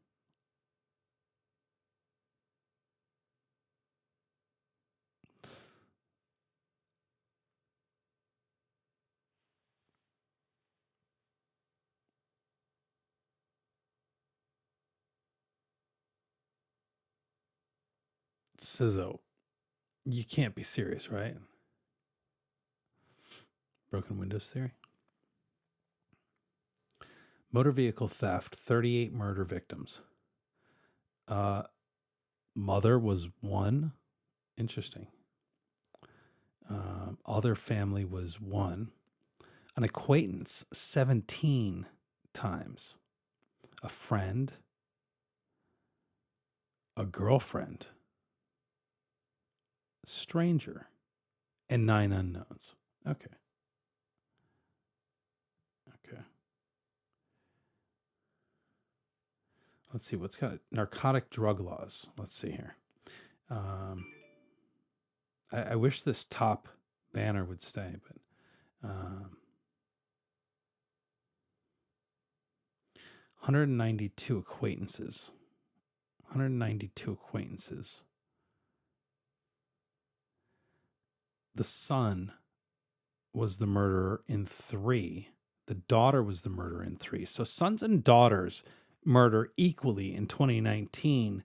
Sizzo, you can't be serious, right? Broken windows theory. Motor vehicle theft, 38 murder victims. Mother was 1. Interesting. Other family was 1. An acquaintance, 17 times. A friend. A girlfriend. Stranger. And 9 unknowns. Okay. Let's see what's got it. Narcotic drug laws. Let's see here. I wish this top banner would stay, but 192 acquaintances. 192 acquaintances. The son was the murderer in 3. The daughter was the murderer in 3. So sons and daughters murder equally in 2019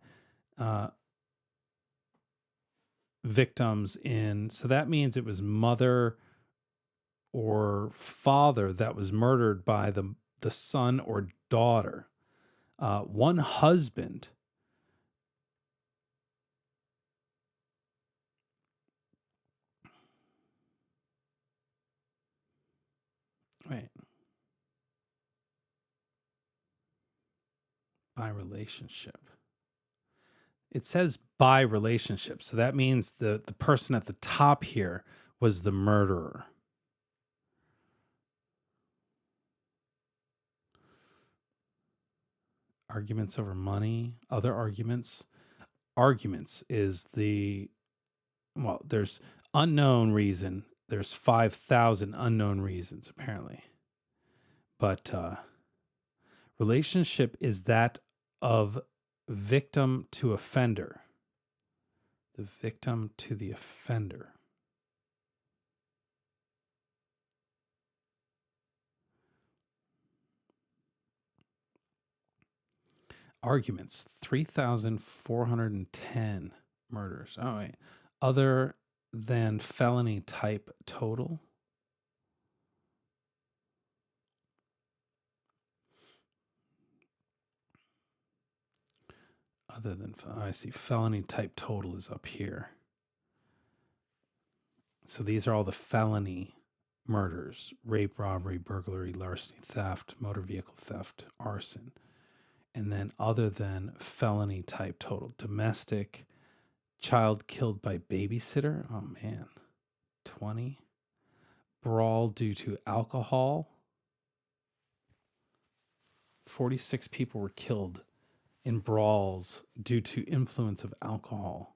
victims in, so that means it was mother or father that was murdered by the son or daughter. One husband by relationship. It says by relationship. So that means the person at the top here was the murderer. Arguments over money, other arguments. Arguments is there's unknown reason. There's 5,000 unknown reasons, apparently. But relationship is that of victim to offender. The victim to the offender. Arguments, 3,410 murders. Oh, wait. Other than felony type total. Other than, I see felony type total is up here. So these are all the felony murders: rape, robbery, burglary, larceny, theft, motor vehicle theft, arson. And then other than felony type total: domestic, child killed by babysitter. Oh man, 20. Brawl due to alcohol. 46 people were killed in brawls due to influence of alcohol.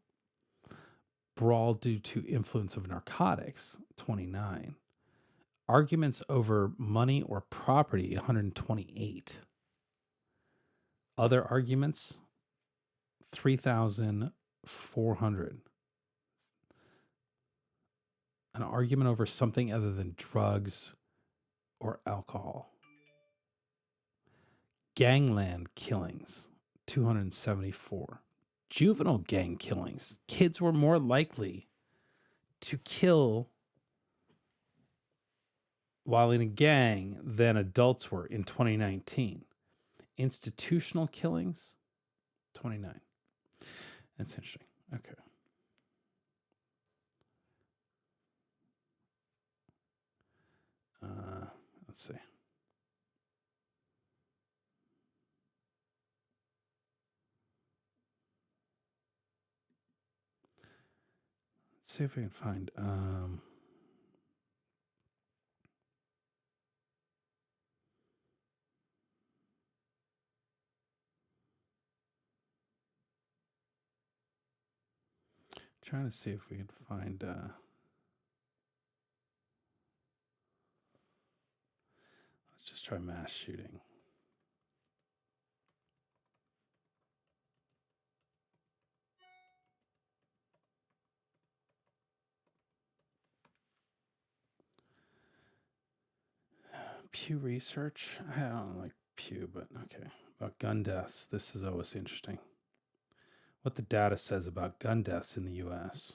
Brawl due to influence of narcotics, 29. Arguments over money or property, 128. Other arguments, 3,400. An argument over something other than drugs or alcohol. Gangland killings, 274. Juvenile gang killings. Kids were more likely to kill while in a gang than adults were in 2019. Institutional killings, 29. That's interesting. Okay. Let's see. Let's see if we can find. Trying to see if we can find. Let's just try mass shooting. Pew Research. I don't like Pew, but okay. About gun deaths. This is always interesting. What the data says about gun deaths in the U.S.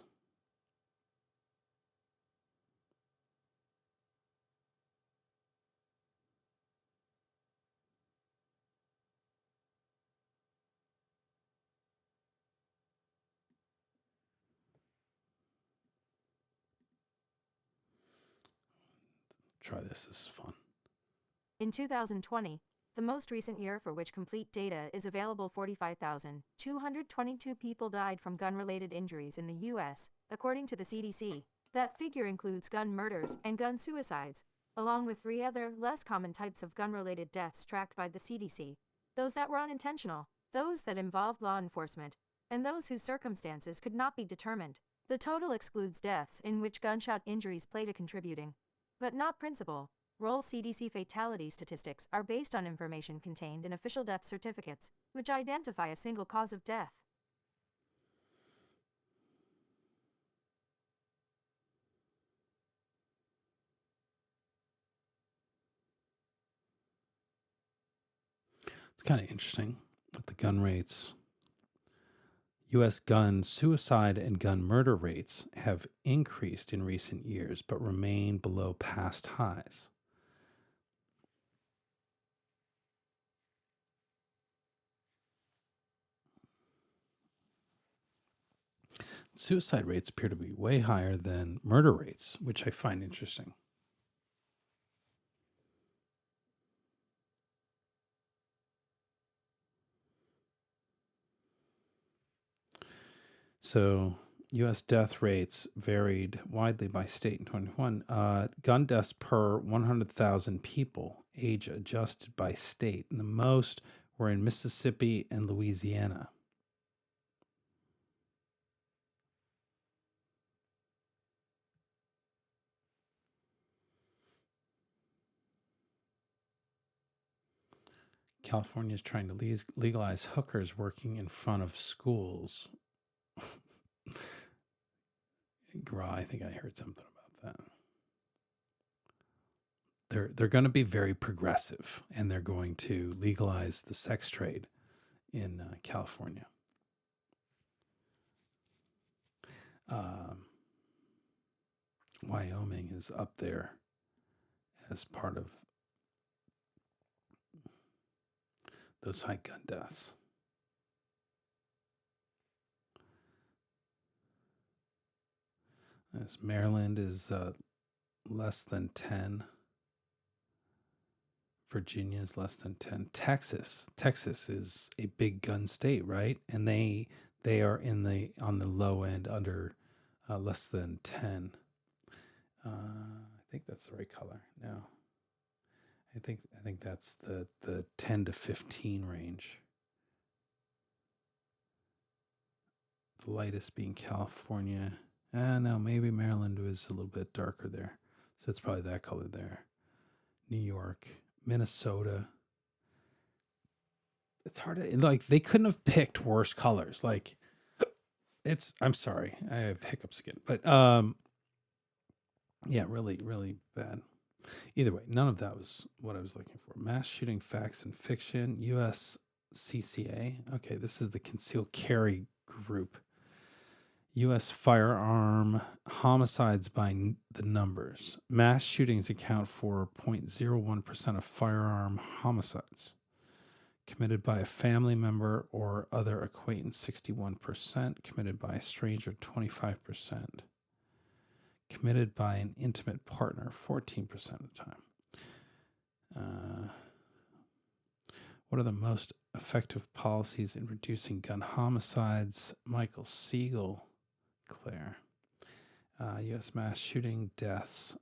Try this. This is fun. In 2020, the most recent year for which complete data is available, 45,222 people died from gun-related injuries in the U.S., according to the CDC. That figure includes gun murders and gun suicides, along with 3 other, less common types of gun-related deaths tracked by the CDC. Those that were unintentional, those that involved law enforcement, and those whose circumstances could not be determined. The total excludes deaths in which gunshot injuries played a contributing, but not principal, role. CDC fatality statistics are based on information contained in official death certificates, which identify a single cause of death. It's kind of interesting that the gun rates, U.S. gun suicide and gun murder rates have increased in recent years, but remain below past highs. Suicide rates appear to be way higher than murder rates, which I find interesting. So, U.S. death rates varied widely by state in 2021. Gun deaths per 100,000 people, age adjusted by state. And the most were in Mississippi and Louisiana. California is trying to legalize hookers working in front of schools. I think I heard something about that. They're going to be very progressive, and they're going to legalize the sex trade in California. Wyoming is up there as part of those high gun deaths. As Maryland is less than 10. Virginia is less than 10. Texas is a big gun state, right? And they are on the low end, under less than 10. I think that's the right color. No. I think that's the 10 to 15 range. The lightest being California. No, maybe Maryland was a little bit darker there. So it's probably that color there. New York, Minnesota. It's hard to, they couldn't have picked worse colors. I'm sorry, I have hiccups again. But Yeah, really, really bad. Either way, none of that was what I was looking for. Mass shooting facts and fiction, USCCA. Okay, this is the concealed carry group. U.S. firearm homicides by the numbers. Mass shootings account for 0.01% of firearm homicides. Committed by a family member or other acquaintance, 61%. Committed by a stranger, 25%. Committed by an intimate partner, 14% of the time. What are the most effective policies in reducing gun homicides? Michael Siegel, Claire. U.S. mass shooting deaths,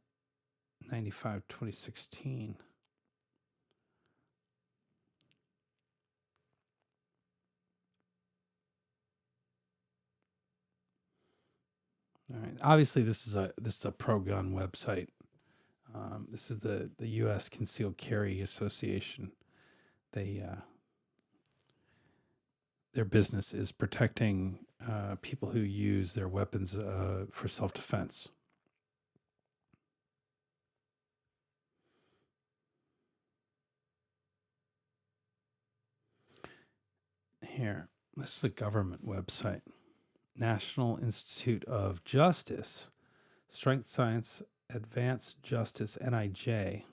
95, 2016. All right. Obviously, this is a pro-gun website. This is the U.S. Concealed Carry Association. Their business is protecting people who use their weapons for self-defense. Here, this is a government website. National Institute of Justice, Strength Science, Advanced Justice, NIJ.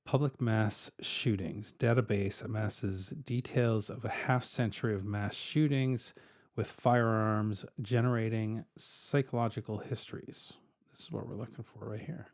Public mass shootings database amasses details of a half century of mass shootings with firearms, generating psychological histories. This is what we're looking for right here.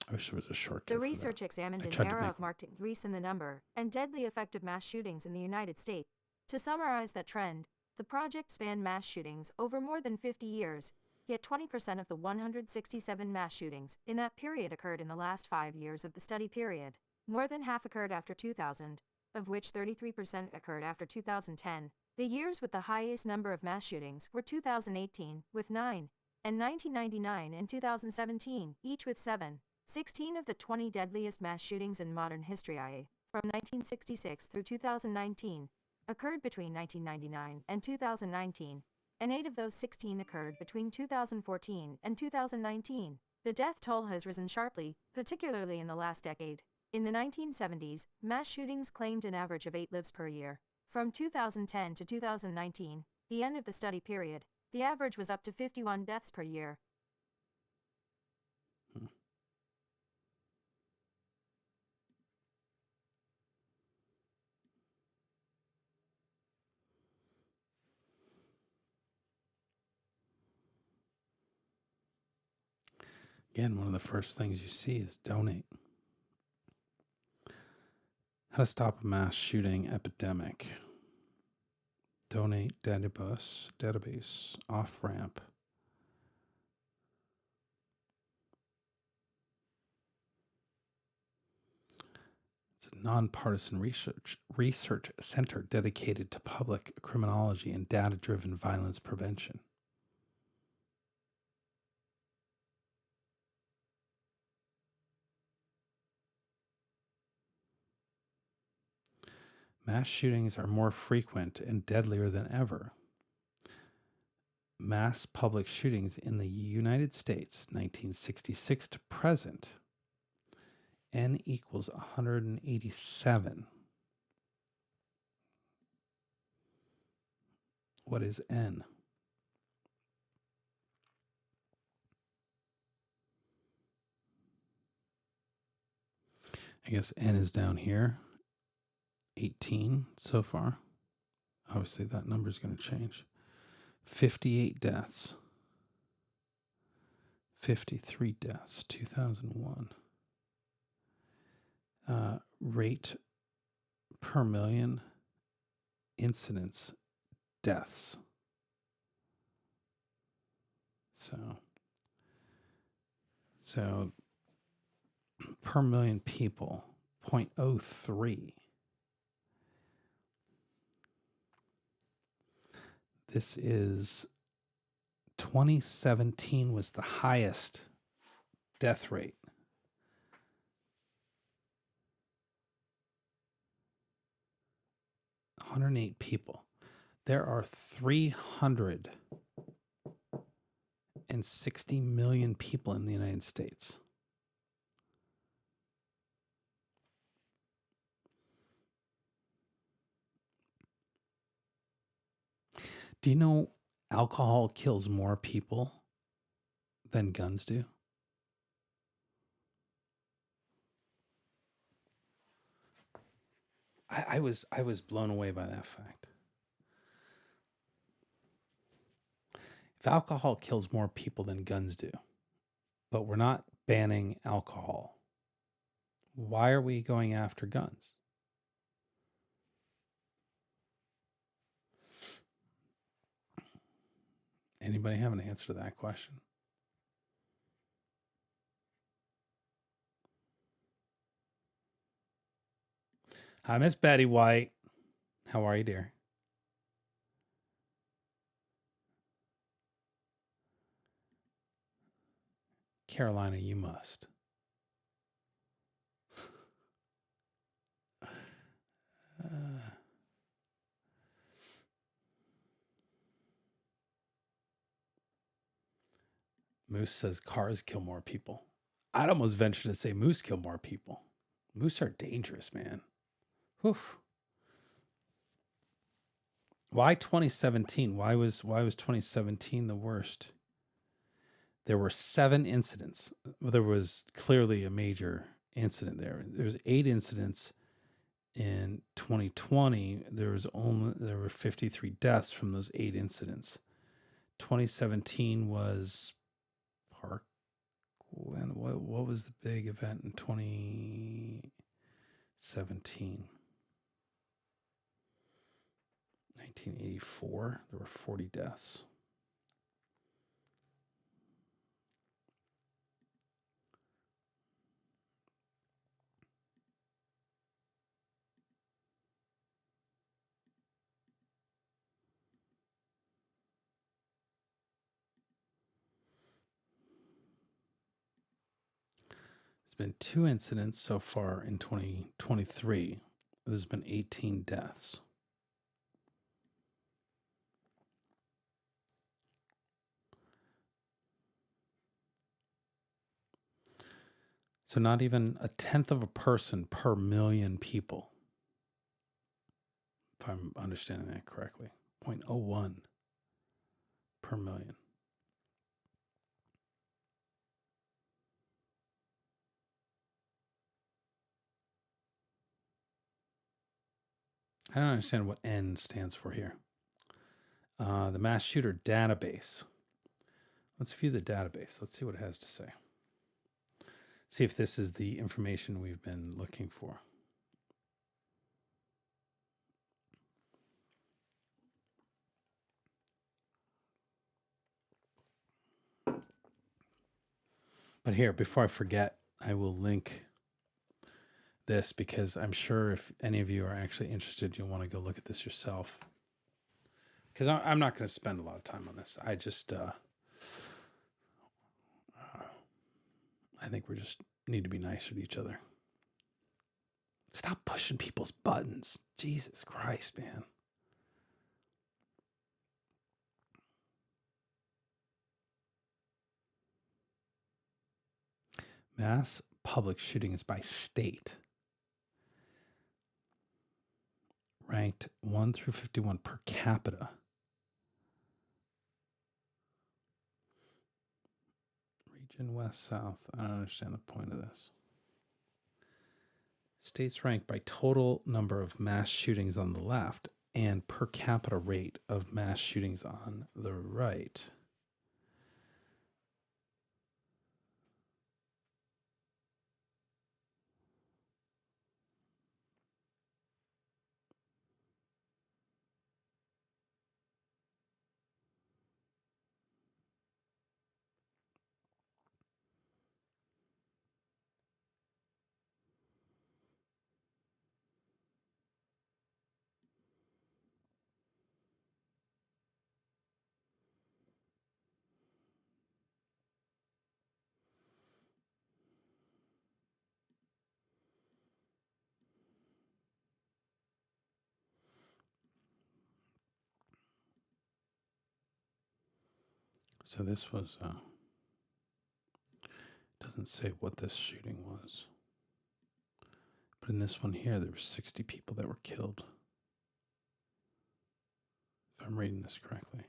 I wish there was a shortcut. The research examined an era of marked increase in the number and deadly effect of mass shootings in the United States. To summarize that trend, the project spanned mass shootings over more than 50 years, yet 20% of the 167 mass shootings in that period occurred in the last 5 years of the study period. More than half occurred after 2000, of which 33% occurred after 2010. The years with the highest number of mass shootings were 2018, with 9, and 1999 and 2017, each with 7. 16 of the 20 deadliest mass shootings in modern history, from 1966 through 2019, occurred between 1999 and 2019, and 8 of those 16 occurred between 2014 and 2019. The death toll has risen sharply, particularly in the last decade. In the 1970s, mass shootings claimed an average of 8 lives per year. From 2010 to 2019, the end of the study period, the average was up to 51 deaths per year. Again, one of the first things you see is donate. How to stop a mass shooting epidemic. Donate database, off-ramp. It's a nonpartisan research center dedicated to public criminology and data-driven violence prevention. Mass shootings are more frequent and deadlier than ever. Mass public shootings in the United States, 1966 to present, N equals 187. What is N? I guess N is down here. 18 so far. Obviously, that number is going to change. 58 deaths. 53 deaths, 2001. Rate per million incidents, deaths. So per million people, 0.03. This is 2017 was the highest death rate. $108 people. There are 360 million people in the United States. Do you know alcohol kills more people than guns do? I was blown away by that fact. If alcohol kills more people than guns do, but we're not banning alcohol, why are we going after guns? Anybody have an answer to that question? Hi, Miss Betty White. How are you, dear? Carolina, you must. Moose says cars kill more people. I'd almost venture to say moose kill more people. Moose are dangerous, man. Whew. Why 2017? Why was 2017 the worst? There were 7 incidents. Well, there was clearly a major incident there. There was 8 incidents in 2020. There were 53 deaths from those 8 incidents. 2017 was Parkland. What was the big event in 2017? 1984. There were 40 deaths. There's been 2 incidents so far in 2023. There's been 18 deaths. So not even a tenth of a person per million people, if I'm understanding that correctly. 0.01 per million. I don't understand what N stands for here. The mass shooter database. Let's view the database. Let's see what it has to say. See if this is the information we've been looking for. But here, before I forget, I will link this because I'm sure if any of you are actually interested, you'll want to go look at this yourself. Because I'm not going to spend a lot of time on this. I just, I think we just need to be nicer to each other. Stop pushing people's buttons. Jesus Christ, man. Mass public shootings by state. Ranked 1 through 51 per capita. Region West, South. I don't understand the point of this. States ranked by total number of mass shootings on the left and per capita rate of mass shootings on the right. So this was, doesn't say what this shooting was. But in this one here, there were 60 people that were killed. If I'm reading this correctly.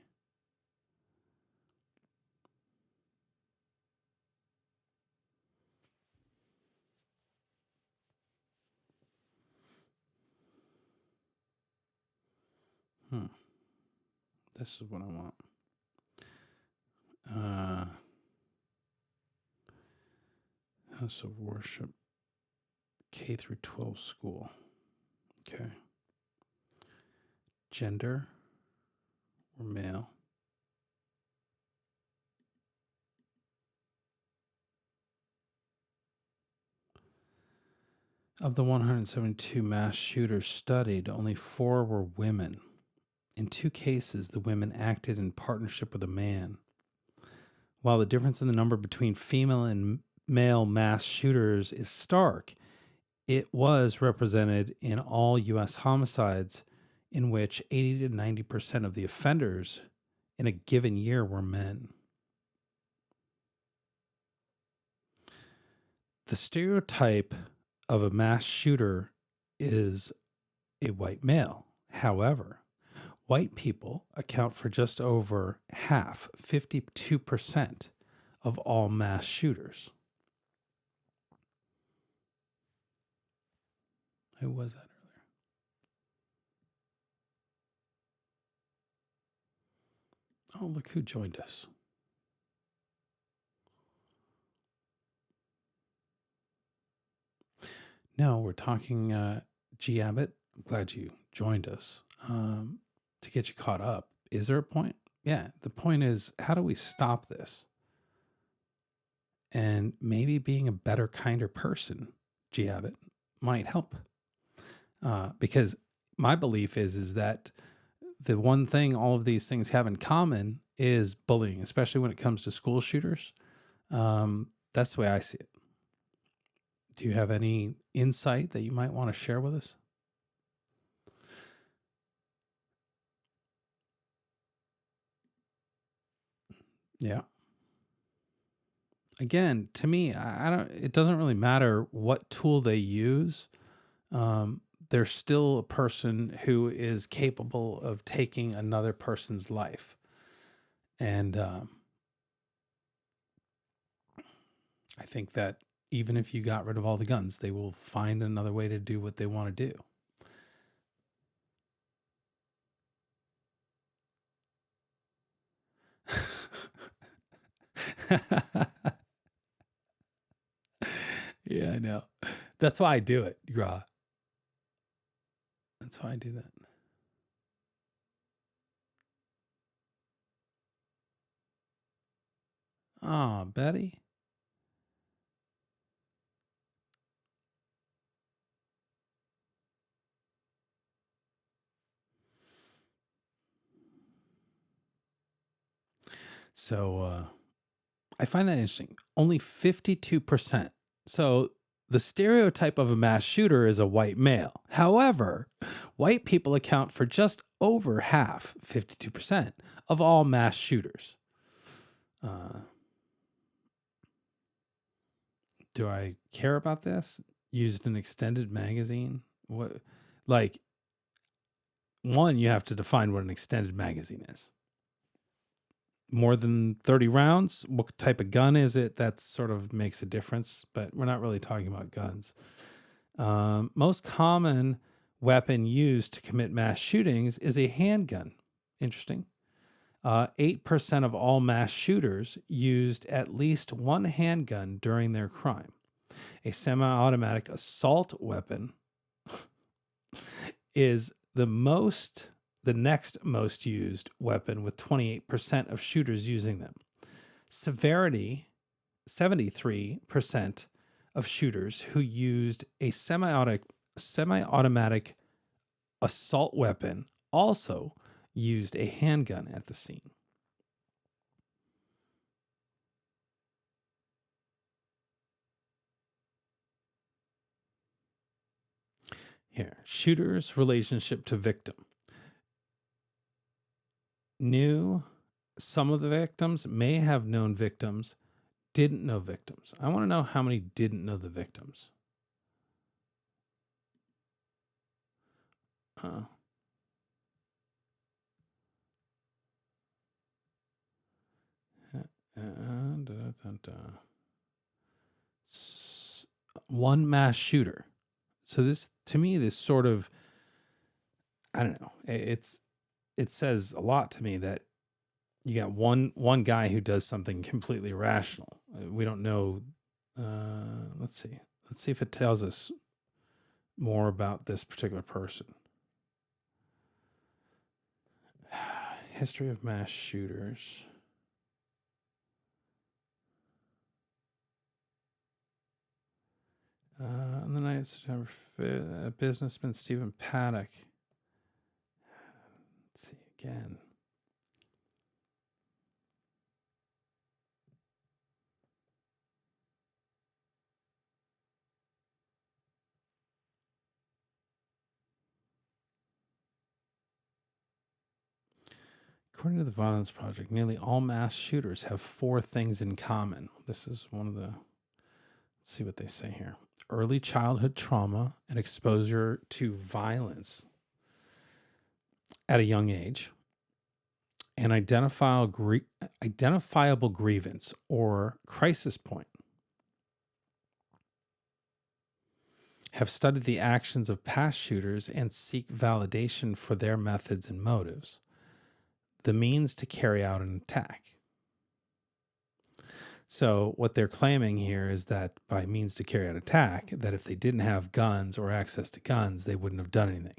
This is what I want. House of Worship, K through 12 school. Okay. Gender or male. Of the 172 mass shooters studied, only 4 were women. In 2 cases, the women acted in partnership with a man. While the difference in the number between female and male mass shooters is stark, it was represented in all U.S. homicides in which 80 to 90% of the offenders in a given year were men. The stereotype of a mass shooter is a white male. However, white people account for just over half, 52%, of all mass shooters. Who was that earlier? Oh, look who joined us. No, we're talking G. Abbott. I'm glad you joined us. To get you caught up. Is there a point? Yeah, the point is, how do we stop this? And maybe being a better, kinder person, G. Abbott, might help. Because my belief is that the one thing all of these things have in common is bullying, especially when it comes to school shooters. That's the way I see it. Do you have any insight that you might want to share with us? Yeah. Again, to me, I don't. It doesn't really matter what tool they use. They're still a person who is capable of taking another person's life, and I think that even if you got rid of all the guns, they will find another way to do what they want to do. Yeah, I know. That's why I do it, Gra. That's why I do that. Oh, Betty. So I find that interesting. Only 52%. So the stereotype of a mass shooter is a white male. However, white people account for just over half, 52%, of all mass shooters. Do I care about this? Used an extended magazine? What? Like, one, you have to define what an extended magazine is. More than 30 rounds? What type of gun is it? That sort of makes a difference, but we're not really talking about guns. Most common weapon used to commit mass shootings is a handgun. Interesting. 8% of all mass shooters used at least one handgun during their crime. A semi-automatic assault weapon is the next most used weapon, with 28% of shooters using them. Severity, 73% of shooters who used a semi-automatic assault weapon also used a handgun at the scene. Here, shooter's relationship to victim. New some of the victims may have known victims, didn't know victims. I want to know how many didn't know the victims. One mass shooter. So this, to me, this sort of, I don't know. It says a lot to me that you got one guy who does something completely irrational. We don't know. Let's see. Let's see if it tells us more about this particular person. History of mass shooters. On the night of September 5th, businessman Stephen Paddock. Let's see again. According to the Violence Project, nearly all mass shooters have 4 things in common. This is one of the, let's see what they say here. Early childhood trauma and exposure to violence at a young age, an identifiable grievance or crisis point, have studied the actions of past shooters and seek validation for their methods and motives, the means to carry out an attack. So what they're claiming here is that by means to carry out attack, that if they didn't have guns or access to guns, they wouldn't have done anything.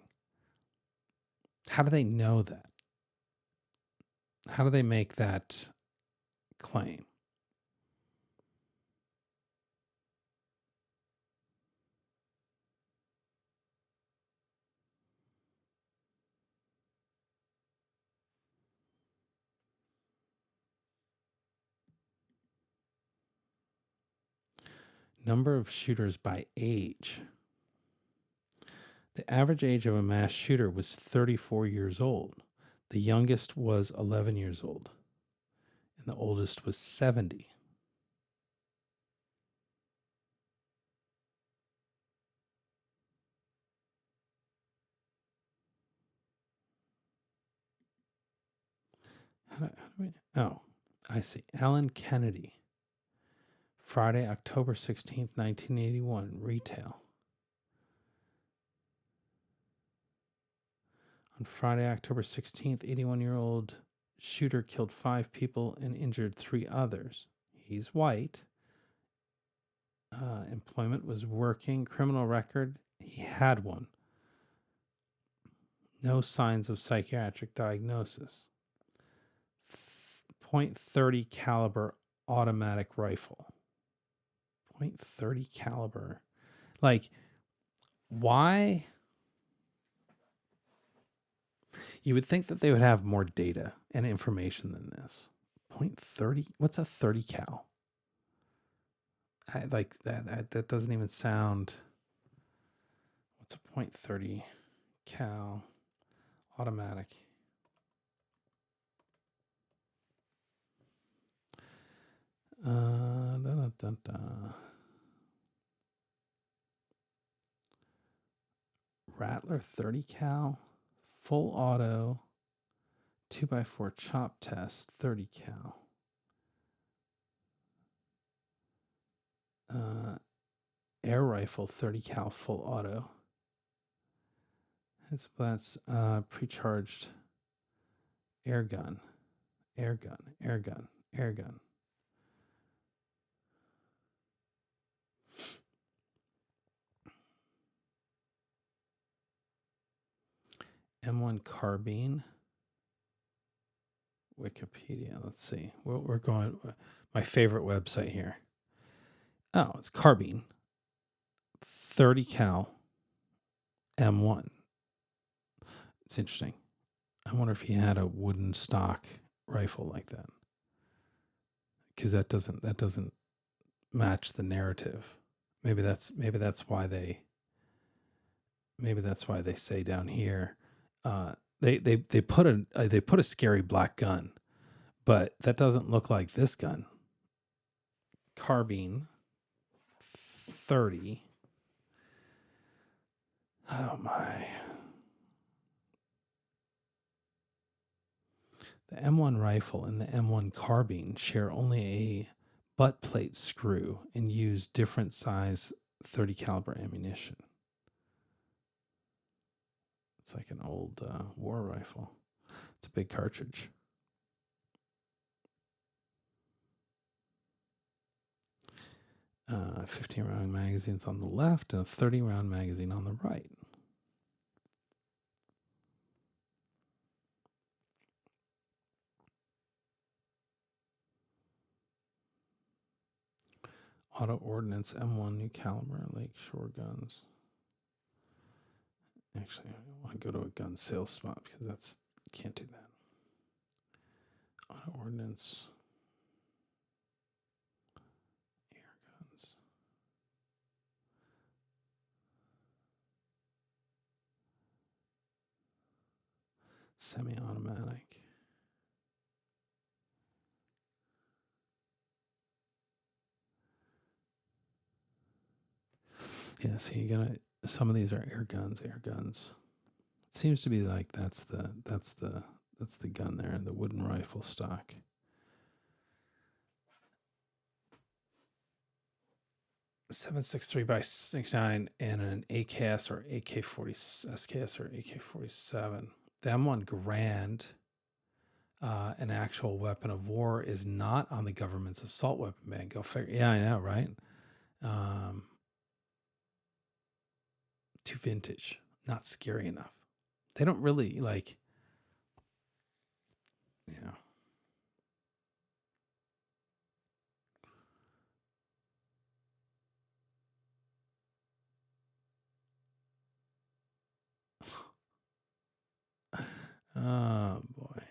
How do they know that? How do they make that claim? Number of shooters by age. The average age of a mass shooter was 34 years old. The youngest was 11 years old. And the oldest was 70. How do we, oh, I see. Alan Kennedy. Friday, October 16th, 1981, retail. On Friday, October 16th, 81-year-old shooter killed 5 people and injured 3 others. He's white. Employment was working. Criminal record, he had one. No signs of psychiatric diagnosis. .30 caliber automatic rifle. .30 caliber. Like, why? You would think that they would have more data and information than this. .30? What's a 30 cal? Like that doesn't even sound. What's a .30 cal automatic? Rattler 30 cal, full auto, 2x4 chop test 30 cal. Air rifle 30 cal, full auto. That's pre-charged air gun. M1 carbine. Wikipedia. Let's see. We're going. My favorite website here. Oh, it's carbine. 30 cal. M1. It's interesting. I wonder if he had a wooden stock rifle like that. Because that doesn't match the narrative. Maybe that's why they say down here. They put a scary black gun, But that doesn't look like this gun. Carbine 30. Oh my. The M1 rifle and the M1 carbine share only a butt plate screw and use different size 30 caliber ammunition. It's like an old war rifle. It's a big cartridge. Uh, 15 round magazines on the left and a 30 round magazine on the right. Auto Ordnance M1 new caliber Lakeshore guns. Actually, I want to go to a gun sales spot because that's can't do that. Auto Ordnance air guns. Semi-automatic. Yeah, so you gotta. Some of these are air guns. Air guns. It seems to be like that's the gun there. The wooden rifle stock. .763 by 69 and an AKS or AK-40 SKS or AK-47. The M1 Grand, an actual weapon of war, is not on the government's assault weapon ban. Go figure. Yeah, I know, right? Too vintage, not scary enough. They don't really like, yeah. Oh boy.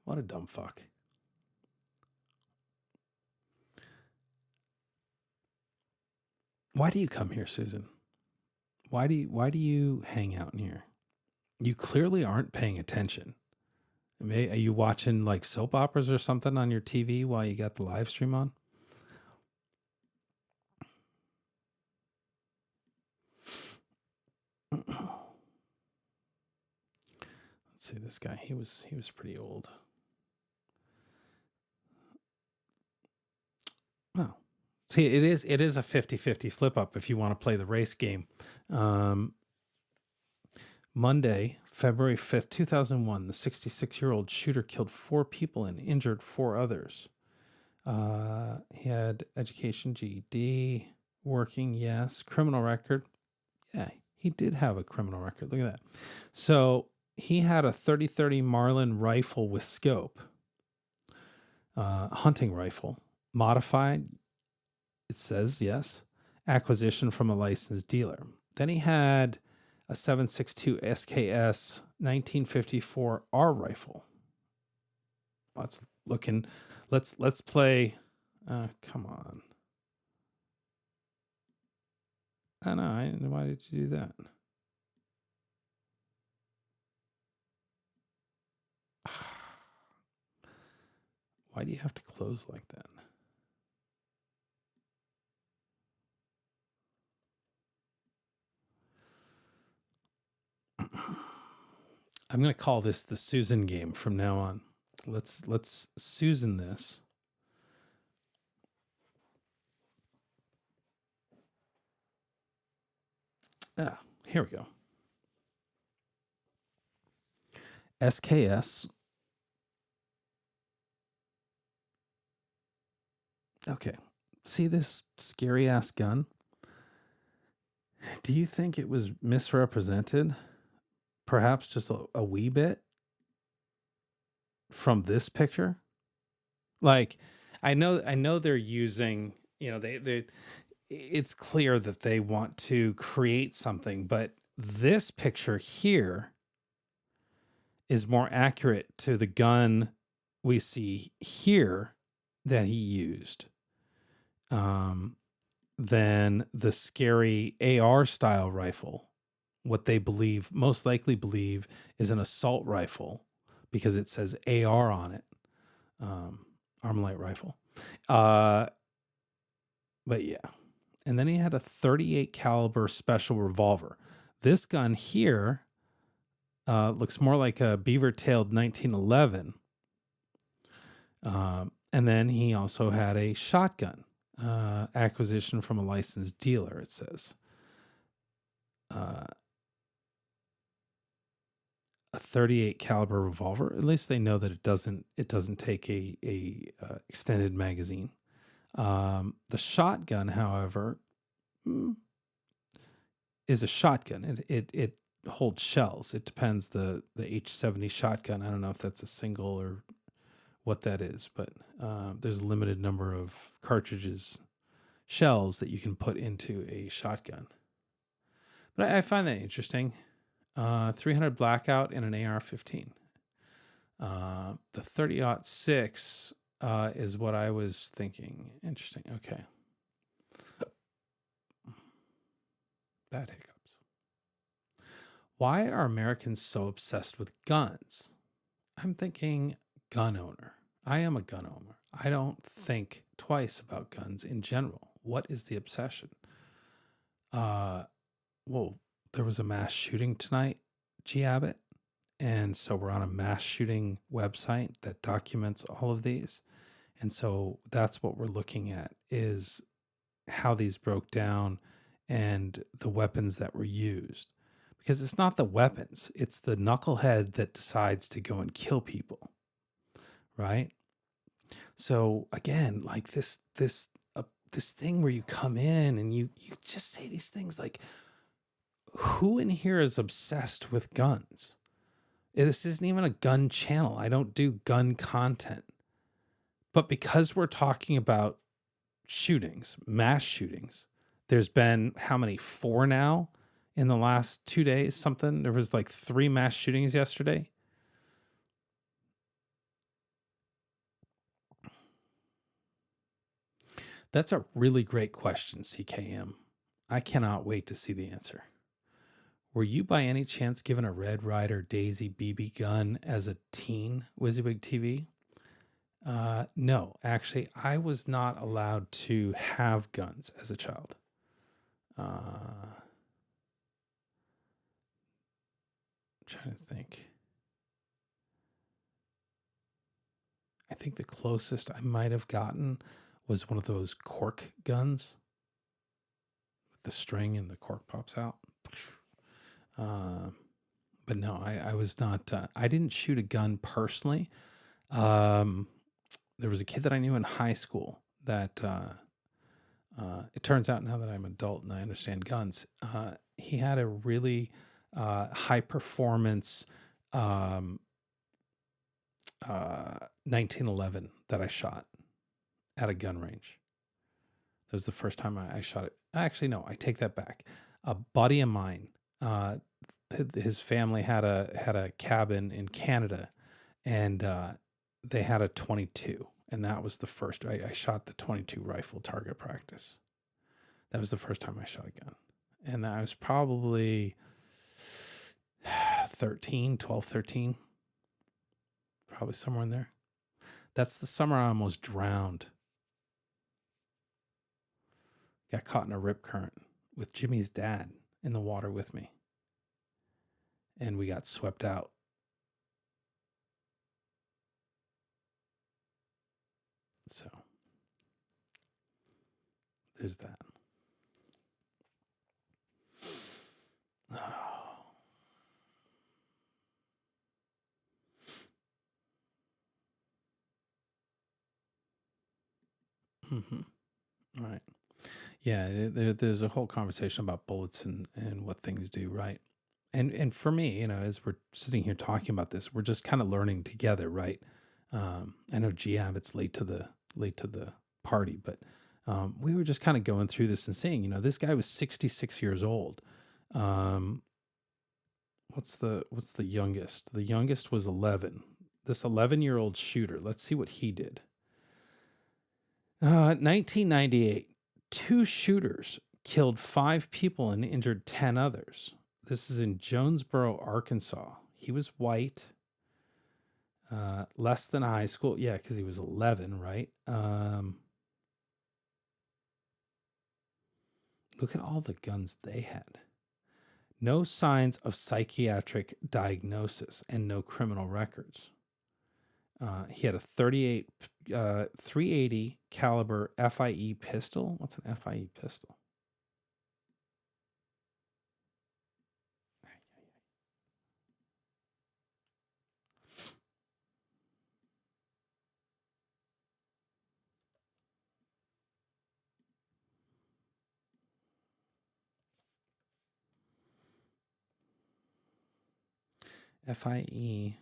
What a dumb fuck. Why do you come here, Susan? Why do you hang out in here? You clearly aren't paying attention. Are you watching like soap operas or something on your TV while you got the live stream on? Let's see this guy. He was pretty old. Oh. See, it is a 50-50 flip up if you want to play the race game. Monday, February 5th, 2001, the 66-year-old shooter killed 4 people and injured 4 others. He had education, GED, working, yes, criminal record. Yeah, he did have a criminal record. Look at that. So he had a 30-30 Marlin rifle with scope, hunting rifle, modified. It says, yes, acquisition from a licensed dealer. Then he had a 7.62 SKS 1954 R rifle. Let's play. Come on. I know. Why did you do that? Why do you have to close like that? I'm going to call this the Susan game from now on. Let's Susan this. Ah, here we go. SKS. Okay. See this scary ass gun? Do you think it was misrepresented? Perhaps just a wee bit from this picture? Like, I know they're using, it's clear that they want to create something, but this picture here is more accurate to the gun we see here that he used than the scary AR style rifle what they most likely believe is an assault rifle because it says AR on it, Armalite rifle. But yeah. And then he had a 38 caliber special revolver. This gun here looks more like a beaver-tailed 1911. And then he also had a shotgun acquisition from a licensed dealer, it says. A 38 caliber revolver. At least they know that it doesn't take a extended magazine. The shotgun, however, is a shotgun. It holds shells. It depends. The H70 shotgun, I don't know if that's a single or what that is, but there's a limited number of shells that you can put into a shotgun. But I find that interesting. 300 blackout in an AR-15. The 30-06 is what I was thinking. Interesting. Okay. Bad hiccups. Why are Americans so obsessed with guns? I'm thinking gun owner. I am a gun owner. I don't think twice about guns in general. What is the obsession? Well, there was a mass shooting tonight, G. Abbott. And so we're on a mass shooting website that documents all of these. And so that's what we're looking at, is how these broke down and the weapons that were used. Because it's not the weapons, it's the knucklehead that decides to go and kill people, right? So again, like this thing where you come in and you just say these things like, who in here is obsessed with guns? This isn't even a gun channel. I don't do gun content. But because we're talking about shootings, mass shootings, there's been how many? 4 now in the last 2 days, something? There was like 3 mass shootings yesterday. That's a really great question, CKM. I cannot wait to see the answer. Were you by any chance given a Red Ryder Daisy BB gun as a teen, WYSIWYG TV? No, actually, I was not allowed to have guns as a child. I'm trying to think. I think the closest I might have gotten was one of those cork guns with the string and the cork pops out. But no, I was not, I didn't shoot a gun personally. There was a kid that I knew in high school that, it turns out now that I'm an adult and I understand guns, he had a really, high performance, 1911 that I shot at a gun range. That was the first time I shot it. Actually, no, I take that back. A buddy of mine, his family had a cabin in Canada, and they had a 22, and that was the first. I shot the 22 rifle target practice. That was the first time I shot a gun, and I was probably 13, probably somewhere in there. That's the summer I almost drowned. Got caught in a rip current with Jimmy's dad in the water with me. And we got swept out. So there's that. Oh. Mm-hmm. All right. Yeah, there's a whole conversation about bullets and what things do, right? And for me, as we're sitting here talking about this, we're just kind of learning together, right? I know G Abbott's late to the party, but we were just kind of going through this and saying, this guy was 66 years old. What's the youngest? The youngest was 11. This 11-year-old shooter. Let's see what he did. 1998. 2 shooters killed 5 people and injured 10 others. This is in Jonesboro, Arkansas. He was white, less than high school. Yeah, because he was 11, right? Look at all the guns they had. No signs of psychiatric diagnosis and no criminal records. He had a 380 caliber FIE pistol. What's an FIE pistol? FIE.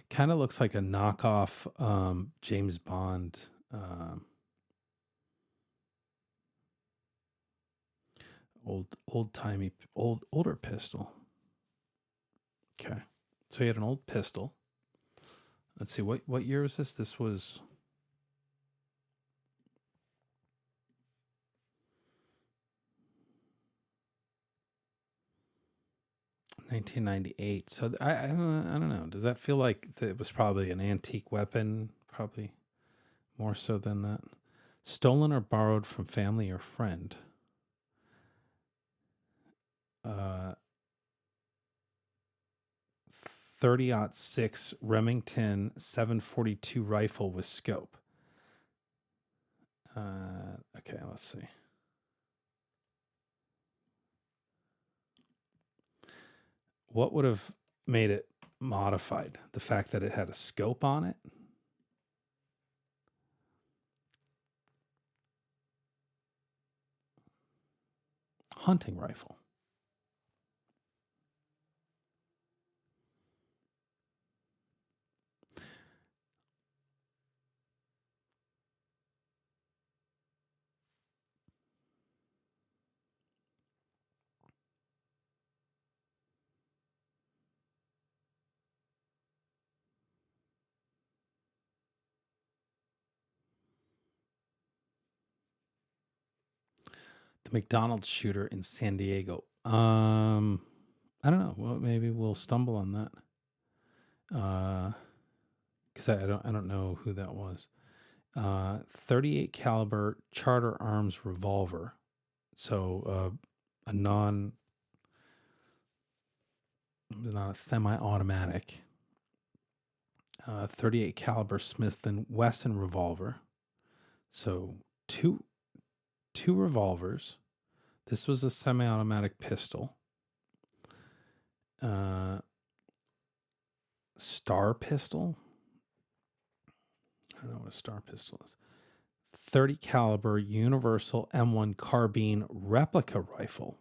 Kind of looks like a knockoff James Bond. Older pistol. Okay, so he had an old pistol. Let's see, what year was this? This was 1998. So I don't know. Does that feel like it was probably an antique weapon? Probably more so than that. Stolen or borrowed from family or friend. 30-06 Remington 742 rifle with scope. Okay, let's see. What would have made it modified? The fact that it had a scope on it? Hunting rifle. The McDonald's shooter in San Diego. I don't know. Well, maybe we'll stumble on that. Because I don't know who that was. 38 caliber Charter Arms revolver. So not a semi-automatic. 38 caliber Smith & Wesson revolver. So two revolvers. This was a semi-automatic pistol. Star pistol. I don't know what a star pistol is. 30 caliber universal M1 carbine replica rifle.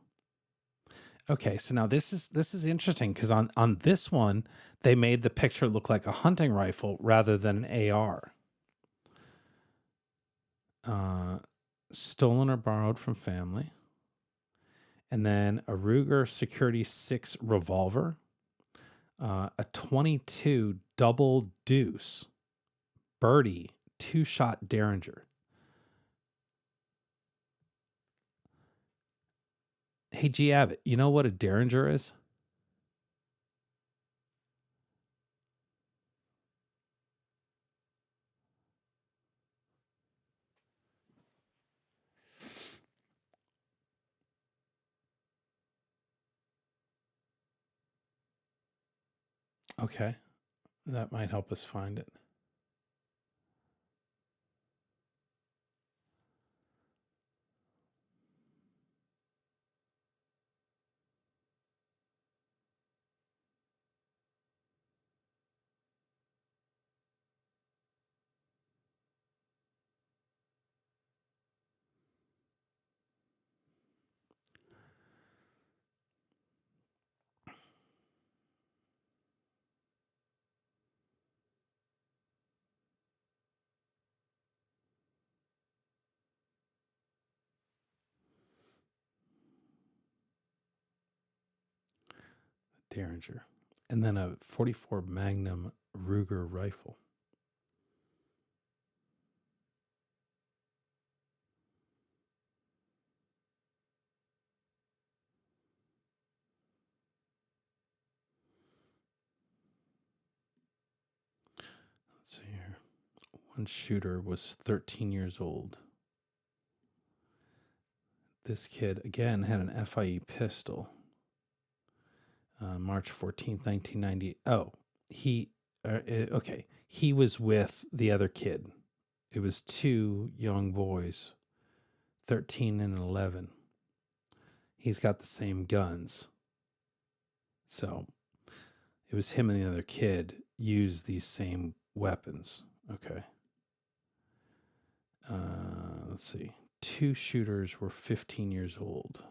Okay, so now this is interesting because on this one they made the picture look like a hunting rifle rather than an AR. Stolen or borrowed from family. And then a Ruger Security 6 revolver. A 22 double deuce Birdie 2-shot Derringer. Hey, G. Abbott, you know what a Derringer is? Okay, that might help us find it. Derringer. And then a 44 Magnum Ruger rifle. One shooter was 13 years old. This kid, again, had an FIE pistol. March 14th, 1990. Oh, okay. He was with the other kid. It was two young boys, 13 and 11. He's got the same guns. So it was him and the other kid used these same weapons. Okay. Let's see. Two shooters were 15 years old.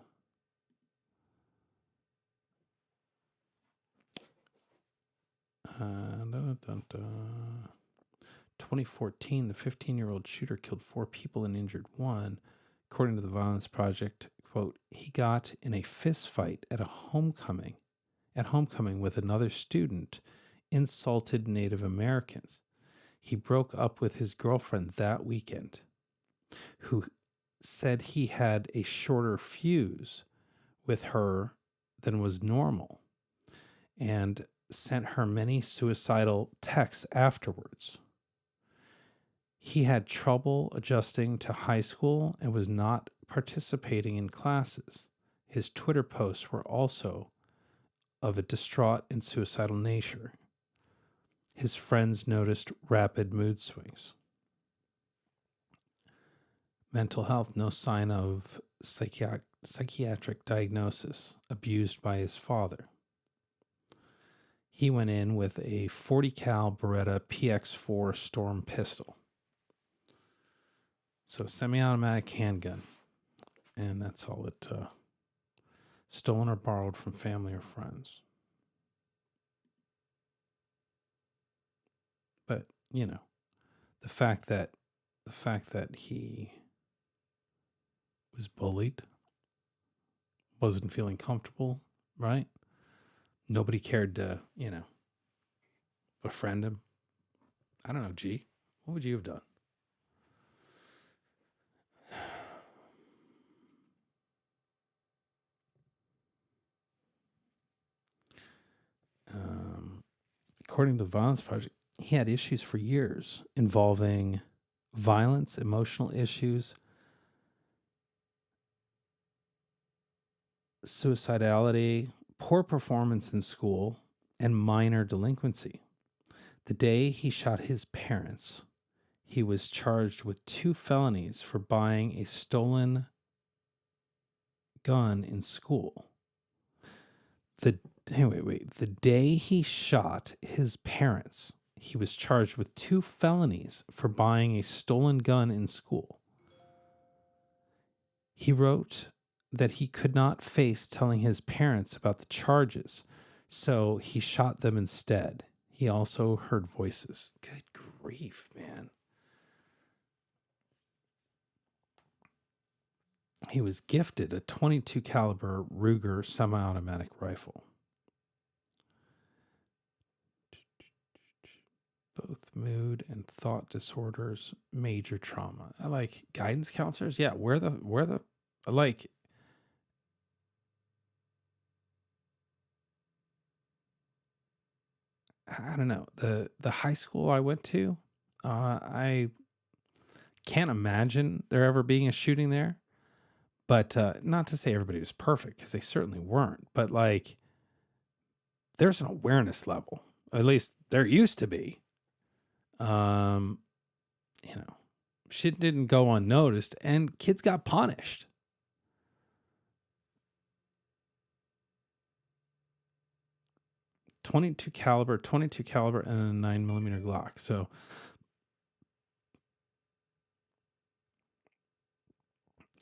2014, the 15-year-old shooter killed 4 people and injured 1. According to the Violence Project, quote, he got in a fist fight at homecoming with another student, insulted Native Americans. He broke up with his girlfriend that weekend, who said he had a shorter fuse with her than was normal, and sent her many suicidal texts afterwards. He had trouble adjusting to high school and was not participating in classes. His Twitter posts were also of a distraught and suicidal nature. His friends noticed rapid mood swings. Mental health, no sign of psychiatric diagnosis, abused by his father. He went in with a 40 cal Beretta PX4 Storm pistol. So semi-automatic handgun. And that's all it stolen or borrowed from family or friends. But, you know, the fact that he was bullied, wasn't feeling comfortable, right? Nobody cared to, befriend him. I don't know, G. What would you have done? According to the Violence Project, he had issues for years involving violence, emotional issues, suicidality, poor performance in school, and minor delinquency. The day he shot his parents, he was charged with 2 felonies for buying a stolen gun in school. The day he shot his parents, he was charged with 2 felonies for buying a stolen gun in school. He wrote that he could not face telling his parents about the charges, so he shot them instead. He also heard voices. Good grief, man. He was gifted a .22 caliber Ruger semi-automatic rifle. Both mood and thought disorders, major trauma. I like guidance counselors. Yeah, where the like. I don't know. The high school I went to, I can't imagine there ever being a shooting there. But not to say everybody was perfect, because they certainly weren't. But like, there's an awareness level. At least there used to be. Shit didn't go unnoticed, and kids got punished. .22 caliber, and a 9mm Glock. So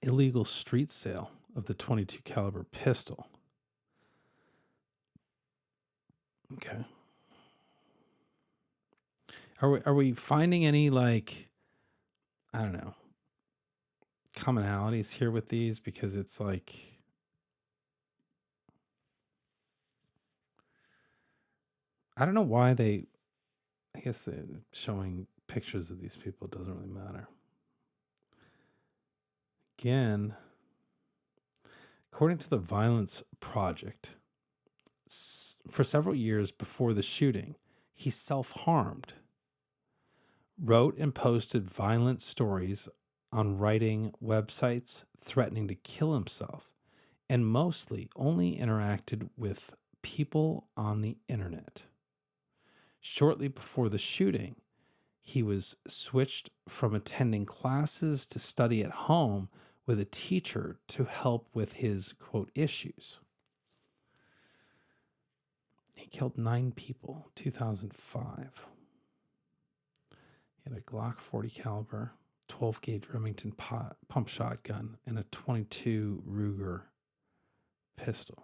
illegal street sale of the .22 caliber pistol. Okay. Are we finding any, like, I don't know, commonalities here with these? Because it's like, I don't know why I guess showing pictures of these people doesn't really matter. Again, according to the Violence Project, for several years before the shooting, he self-harmed, wrote and posted violent stories on writing websites, threatening to kill himself, and mostly only interacted with people on the internet. Shortly before the shooting, he was switched from attending classes to study at home with a teacher to help with his, quote, issues. He killed 9 people, 2005. He had a Glock 40 caliber, 12 gauge Remington pump shotgun, and a 22 Ruger pistol.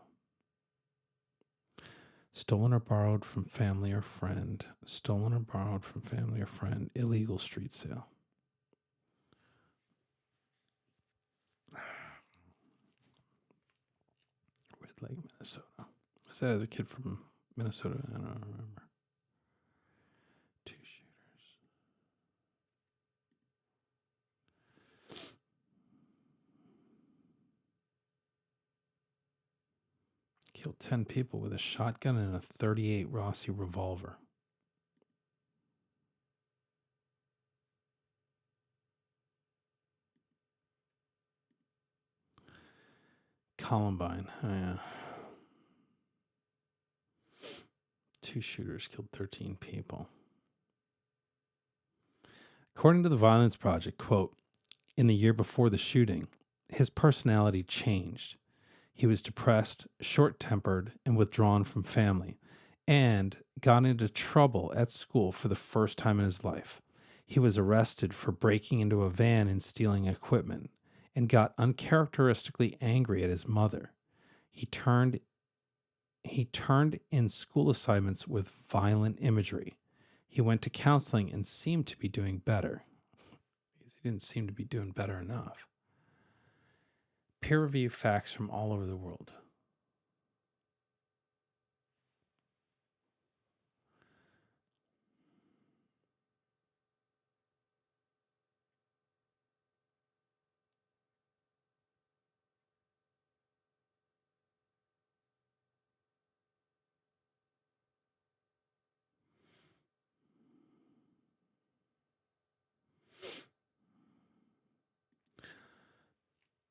Stolen or borrowed from family or friend. Stolen or borrowed from family or friend. Illegal street sale. Red Lake, Minnesota. Was that other kid from Minnesota? I don't remember. 2 shooters. Killed 10 people with a shotgun and a .38 Rossi revolver. Columbine. Oh, yeah. 2 shooters killed 13 people. According to the Violence Project, quote, in the year before the shooting, his personality changed. He was depressed, short-tempered, and withdrawn from family, and got into trouble at school for the first time in his life. He was arrested for breaking into a van and stealing equipment, and got uncharacteristically angry at his mother. He turned in school assignments with violent imagery. He went to counseling and seemed to be doing better. Because he didn't seem to be doing better enough. Peer review facts from all over the world.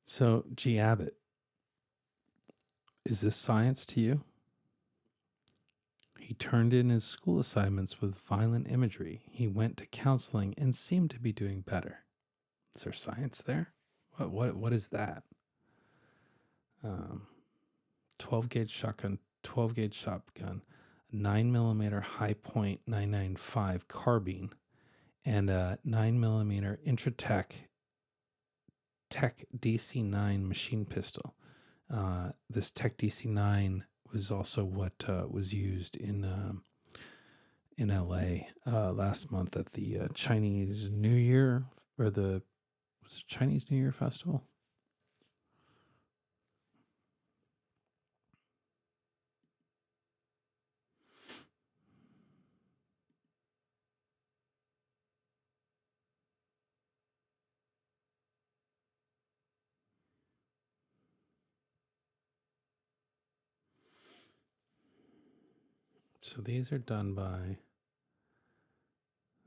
So, G. Abbott, is this science to you? He turned in his school assignments with violent imagery. He went to counseling and seemed to be doing better. Is there science there? What is that? 12 gauge shotgun, 12 gauge shotgun, 9mm high point 995 carbine, and a 9mm Intratec Tech DC-9 machine pistol. This Tech DC-9 was also what was used in LA last month at the Chinese New Year, or was it Chinese New Year festival? So these are done by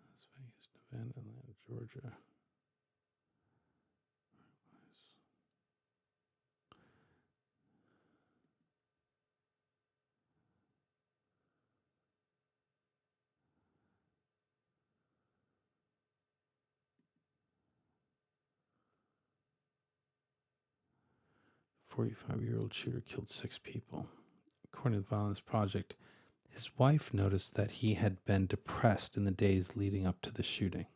Las Vegas, Nevada, Atlanta, Georgia. 45-year-old shooter killed 6 people. According to the Violence Project, his wife noticed that he had been depressed in the days leading up to the shooting.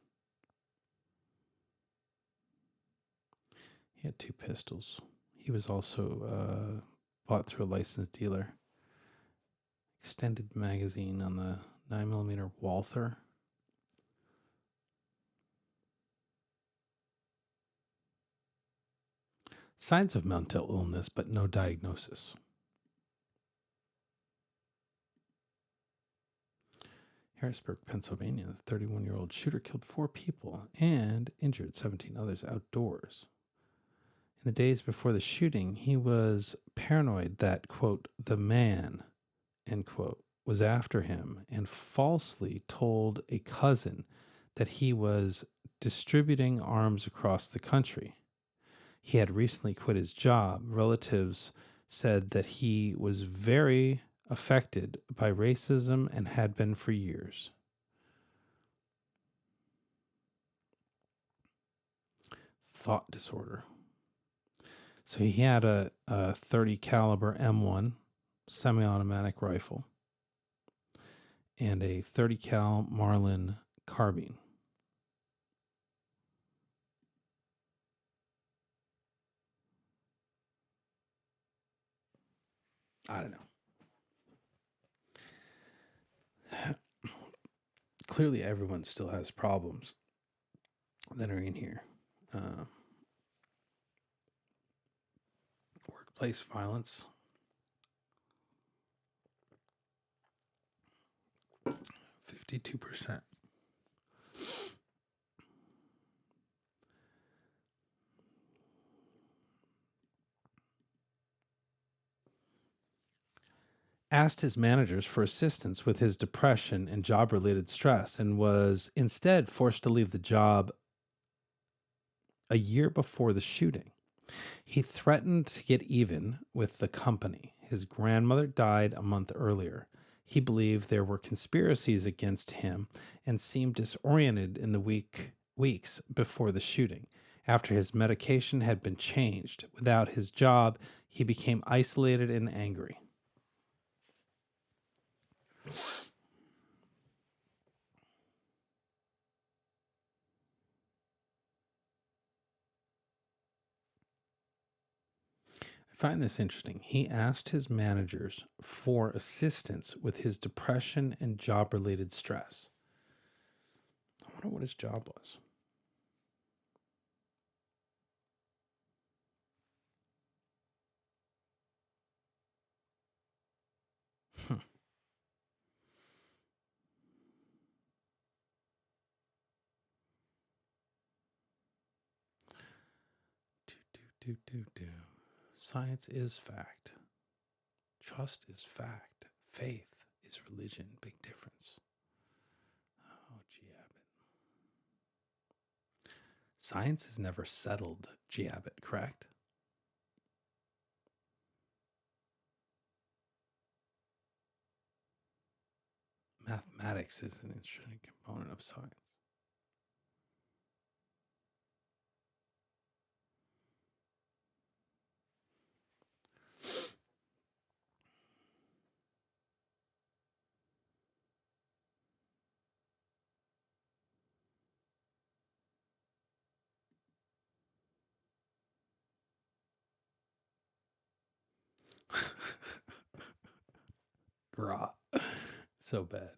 He had 2 pistols. He was also bought through a licensed dealer. Extended magazine on the 9mm Walther. Signs of mental illness, but no diagnosis. Harrisburg, Pennsylvania, the 31-year-old shooter killed 4 people and injured 17 others outdoors. In the days before the shooting, he was paranoid that, quote, the man, end quote, was after him, and falsely told a cousin that he was distributing arms across the country. He had recently quit his job. Relatives said that he was very affected by racism and had been for years. Thought disorder. So he had a 30 caliber M1 semi-automatic rifle and a 30 cal Marlin carbine. I don't know. Clearly, everyone still has problems that are in here. Workplace violence. 52%. Asked his managers for assistance with his depression and job-related stress and was instead forced to leave the job a year before the shooting. He threatened to get even with the company. His grandmother died a month earlier. He believed there were conspiracies against him and seemed disoriented in the weeks before the shooting. After his medication had been changed, without his job, he became isolated and angry. I find this interesting. He asked his managers for assistance with his depression and job-related stress. I wonder what his job was. Science is fact. Trust is fact. Faith is religion. Big difference. Oh, G. Abbott. Science has never settled G. Abbott, correct? Mathematics is an interesting component of science. Grah. So bad.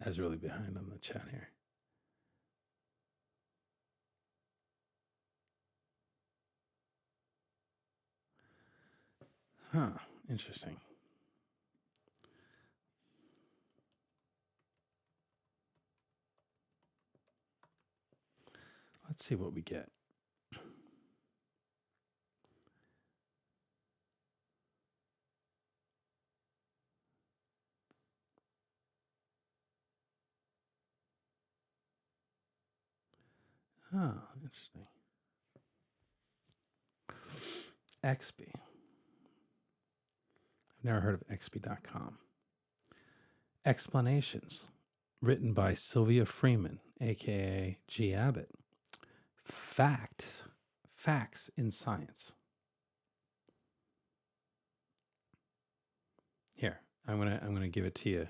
I was really behind on the chat here. Huh, interesting. Let's see what we get. Oh, interesting. XP. I've never heard of XP.com. Explanations. Written by Sylvia Freeman, aka G. Abbott. Facts in science. Here, I'm gonna give it to you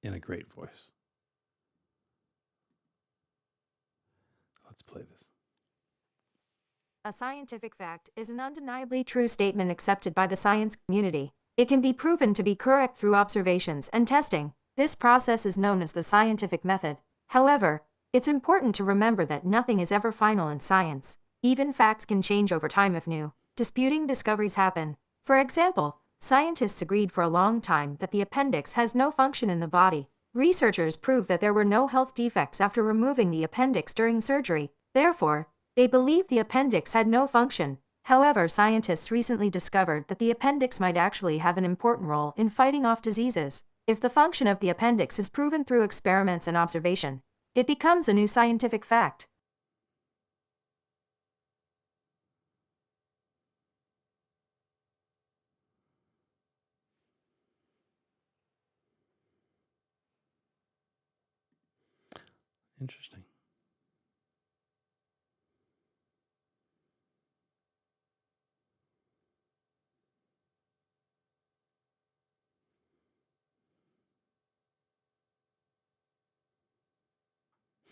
in a great voice. Let's play this. A scientific fact is an undeniably true statement accepted by the science community. It can be proven to be correct through observations and testing. This process is known as the scientific method. However, it's important to remember that nothing is ever final in science. Even facts can change over time if new, disputing discoveries happen. For example, scientists agreed for a long time that the appendix has no function in the body. Researchers proved that there were no health defects after removing the appendix during surgery. Therefore, they believed the appendix had no function. However, scientists recently discovered that the appendix might actually have an important role in fighting off diseases. If the function of the appendix is proven through experiments and observation, it becomes a new scientific fact. Interesting.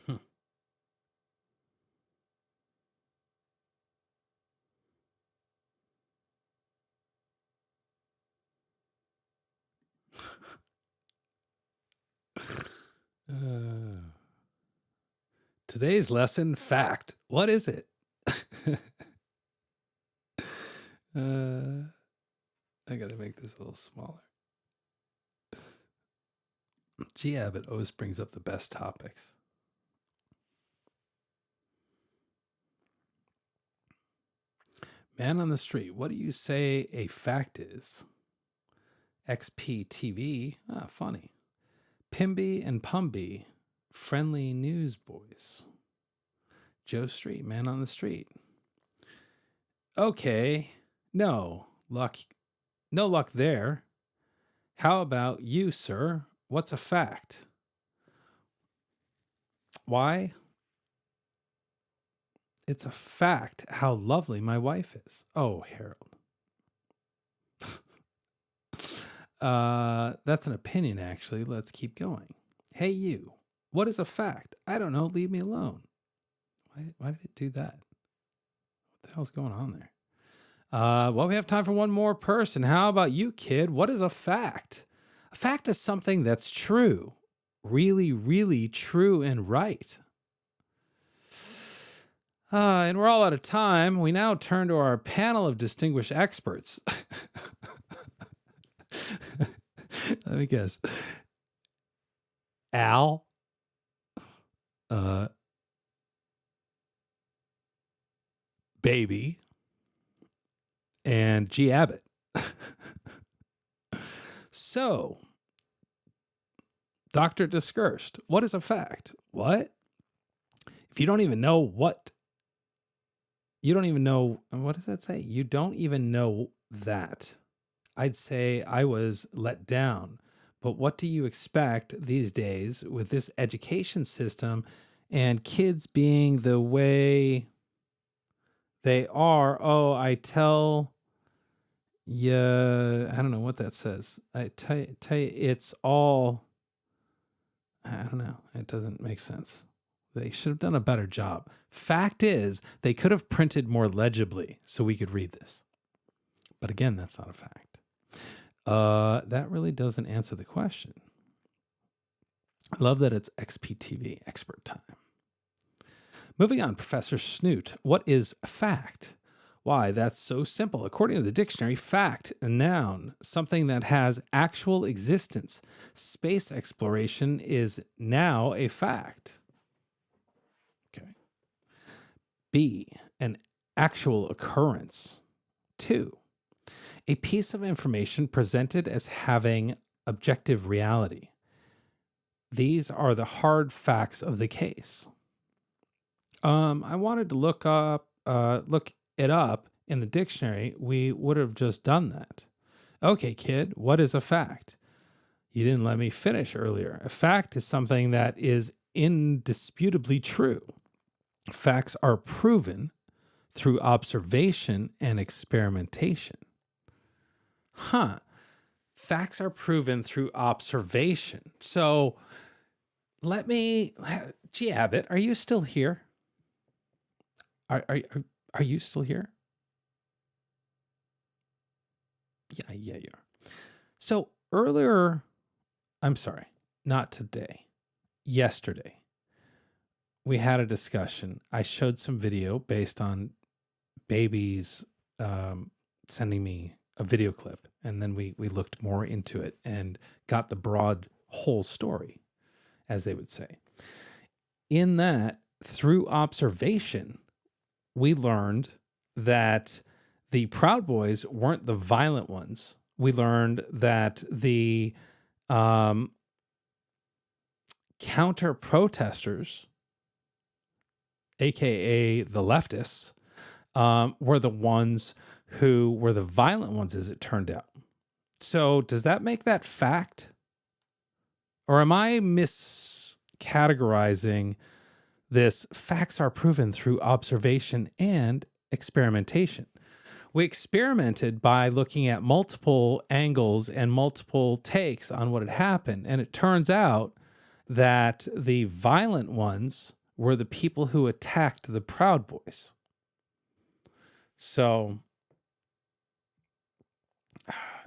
Hmm. Today's lesson, fact. What is it? I gotta make this a little smaller. G. Abbott always brings up the best topics. Man on the street, what do you say a fact is? XPTV, funny. Pimby and Pumby, friendly newsboys. Joe Street, man on the street. Okay, no luck there. How about you, sir? What's a fact? Why? It's a fact how lovely my wife is. Oh, Harold. That's an opinion, actually. Let's keep going. Hey, you. What is a fact? I don't know. Leave me alone. Why did it do that? What the hell's going on there? Well, we have time for one more person. How about you, kid? What is a fact? A fact is something that's true. Really, really true and right. And we're all out of time. We now turn to our panel of distinguished experts. Let me guess. Al. Baby. And G. Abbott. So, Dr. Discursed, what is a fact? What? If you don't even know what does that say? You don't even know that. I'd say I was let down. But what do you expect these days with this education system and kids being the way they are? Oh, I tell you, I don't know what that says. I tell you, it's all, I don't know. It doesn't make sense. They should have done a better job. Fact is, they could have printed more legibly so we could read this. But again, that's not a fact. That really doesn't answer the question. I love that it's XPTV, expert time. Moving on, Professor Snoot. What is a fact? Why, that's so simple. According to the dictionary, fact, a noun, something that has actual existence. Space exploration is now a fact. Okay. B, an actual occurrence. 2, a piece of information presented as having objective reality. These are the hard facts of the case. I wanted to look it up in the dictionary. We would have just done that. Okay, kid, what is a fact? You didn't let me finish earlier. A fact is something that is indisputably true. Facts are proven through observation and experimentation. Facts are proven through observation. So G. Abbott, are you still here? Are you still here? Yeah, you are. So earlier, I'm sorry, not today, yesterday, we had a discussion. I showed some video based on babies sending me a video clip, and then we looked more into it and got the broad whole story, as they would say. In that, through observation, we learned that the Proud Boys weren't the violent ones. We learned that the counter protesters, aka the leftists, were the ones who were the violent ones, as it turned out. So does that make that fact? Or am I miscategorizing this? Facts are proven through observation and experimentation. We experimented by looking at multiple angles and multiple takes on what had happened. And it turns out that the violent ones were the people who attacked the Proud Boys. So,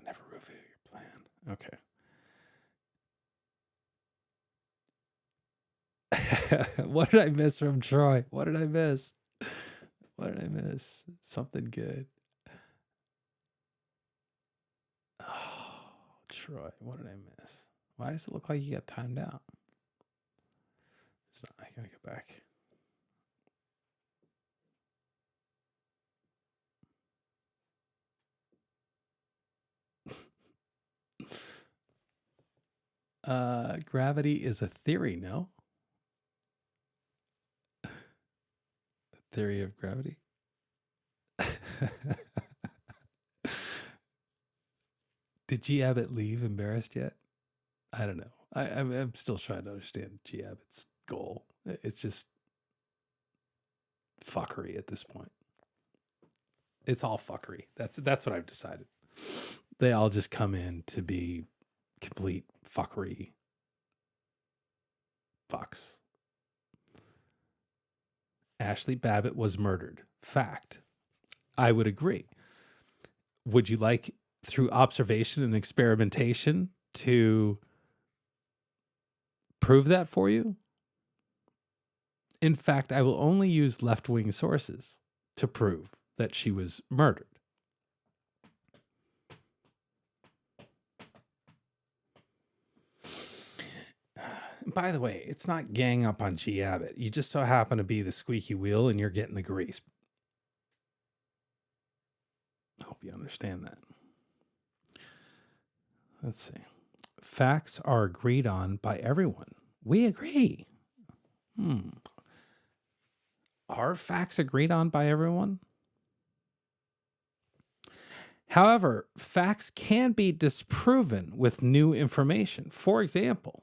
never reveal your plan. Okay. What did I miss from Troy? What did I miss? What did I miss? Something good. Oh, Troy, what did I miss? Why does it look like you got timed out? It's not. I gotta go back. Gravity is a theory, no? A theory of gravity? Did G. Abbott leave embarrassed yet? I don't know. I'm still trying to understand G. Abbott's goal. It's just fuckery at this point. It's all fuckery. That's what I've decided. They all just come in to be complete fuckery fucks. Ashley Babbitt was murdered. Fact. I would agree. Would you like, through observation and experimentation, to prove that for you? In fact, I will only use left-wing sources to prove that she was murdered. By the way, it's not gang up on G. Abbott. You just so happen to be the squeaky wheel and you're getting the grease. I hope you understand that. Let's see. Facts are agreed on by everyone. We agree. Are facts agreed on by everyone? However, facts can be disproven with new information. For example,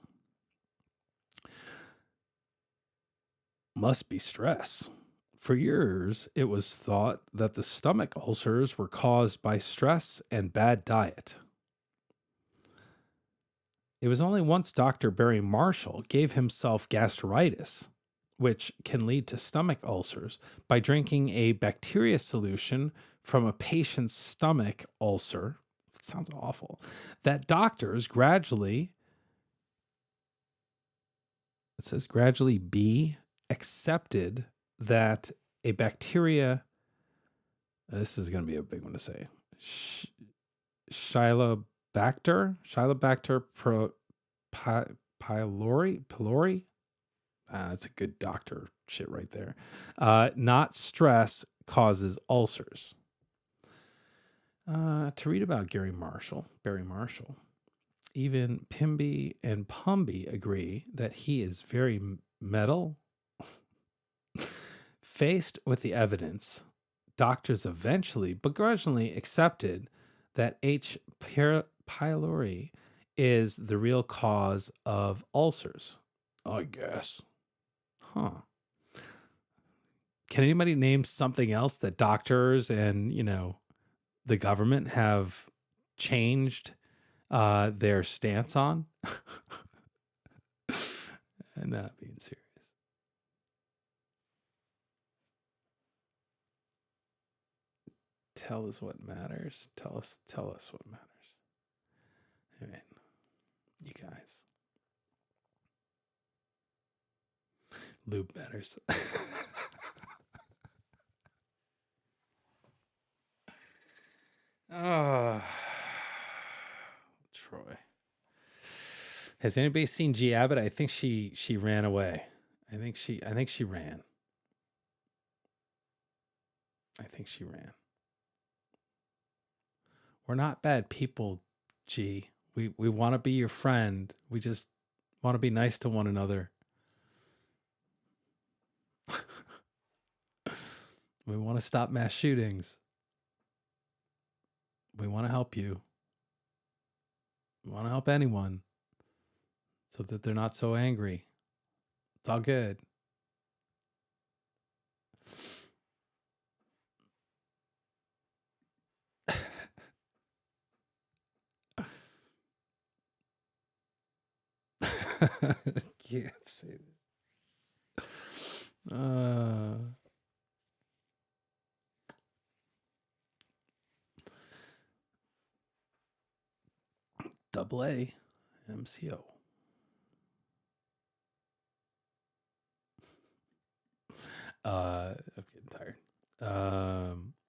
must be stress. For years, it was thought that the stomach ulcers were caused by stress and bad diet. It was only once Dr. Barry Marshall gave himself gastritis, which can lead to stomach ulcers, by drinking a bacteria solution from a patient's stomach ulcer. It sounds awful. That doctors gradually, it says gradually be accepted that a bacteria, this is going to be a big one to say, Shilobacter pylori. That's a good doctor shit right there. Not stress causes ulcers. To read about Barry Marshall, even Pimby and Pumby agree that he is very metal. Faced with the evidence, doctors eventually begrudgingly accepted that H. pylori is the real cause of ulcers. I guess. Huh. Can anybody name something else that doctors and, the government have changed their stance on? And not being serious. Tell us what matters. Tell us what matters. I mean, you guys. Lube matters. Troy. Has anybody seen G. Abbott? I think she ran away. I think she ran. I think she ran. We're not bad people, G. We want to be your friend. We just want to be nice to one another. We want to stop mass shootings. We want to help you. We want to help anyone so that they're not so angry. It's all good. Can't say that. Double A MCO. I'm getting tired.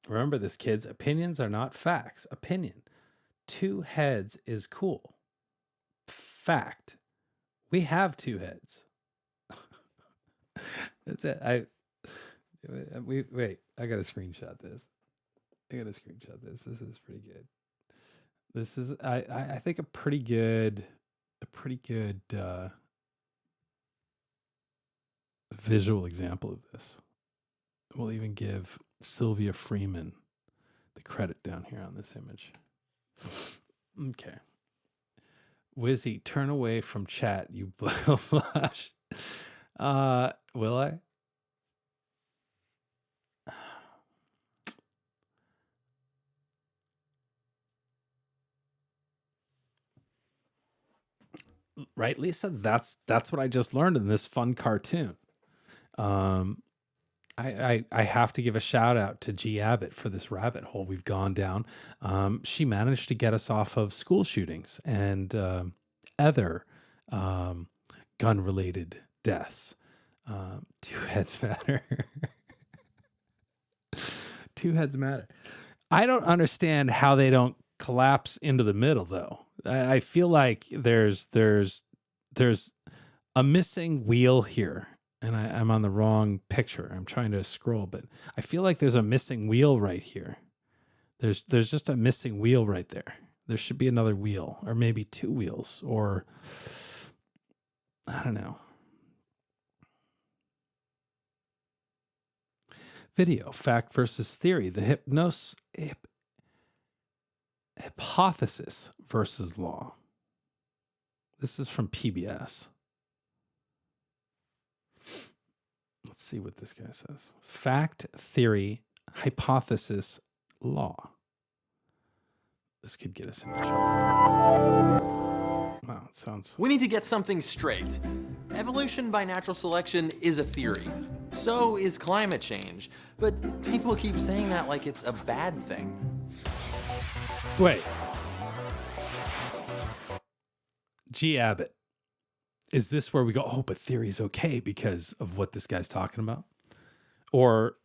Remember this, kids. Opinions are not facts. Opinion. 2 heads is cool. Fact. We have 2 heads. That's it. Wait. I gotta screenshot this. This is pretty good. This is I think a pretty good visual example of this. We'll even give Sylvia Freeman the credit down here on this image. Okay. Wizzy, turn away from chat, you blush. Will I? Right, Lisa? That's what I just learned in this fun cartoon. I have to give a shout out to G Abbott for this rabbit hole we've gone down. She managed to get us off of school shootings and other gun-related deaths. 2 heads matter. 2 heads matter. I don't understand how they don't collapse into the middle, though. I feel like there's a missing wheel here, and I'm on the wrong picture. I'm trying to scroll, but I feel like there's a missing wheel right here. There's just a missing wheel right there. There should be another wheel, or maybe 2 wheels, or I don't know. Video, fact versus theory. The hypothesis versus law. This is from PBS. Let's see what this guy says. Fact, theory, hypothesis, law. This could get us into trouble. Wow, it sounds... We need to get something straight. Evolution by natural selection is a theory. So is climate change. But people keep saying that like it's a bad thing. Wait. G. Abbott. Is this where we go, oh, but theory's okay because of what this guy's talking about? Or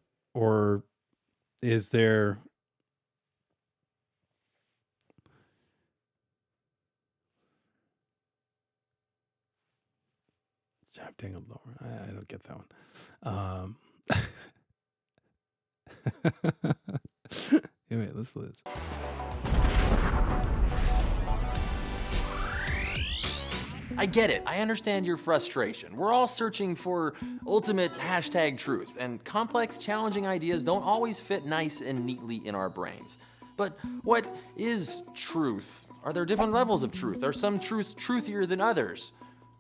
is there... Jab dangled lower. I don't get that one. Wait, let's play this. I get it. I understand your frustration. We're all searching for ultimate #truth, and complex, challenging ideas don't always fit nice and neatly in our brains. But what is truth? Are there different levels of truth? Are some truths truthier than others?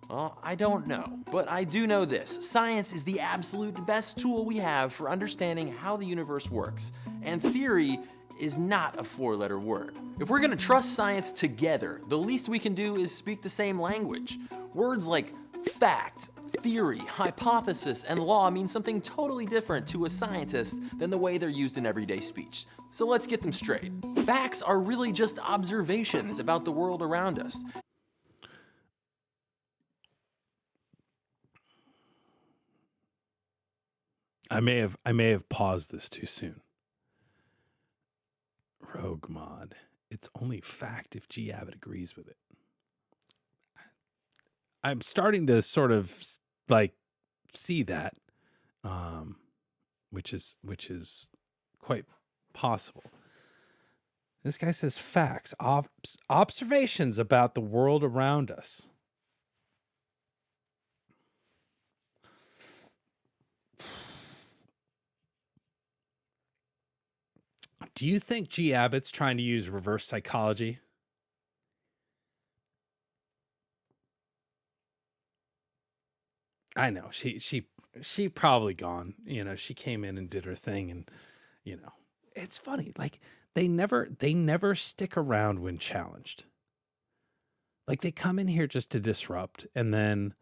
Well, I don't know, but I do know this. Science is the absolute best tool we have for understanding how the universe works, and theory is not a 4-letter word. If we're gonna trust science together, the least we can do is speak the same language. Words like fact, theory, hypothesis, and law mean something totally different to a scientist than the way they're used in everyday speech. So let's get them straight. Facts are really just observations about the world around us. I may have paused this too soon. Rogue mod. It's only fact if G Abbott agrees with it. I'm starting to sort of like see that, which is quite possible. This guy says facts, observations about the world around us. Do you think G. Abbott's trying to use reverse psychology? I know she probably gone. You know, she came in and did her thing, and you know, it's funny. Like they never stick around when challenged. Like they come in here just to disrupt, and then,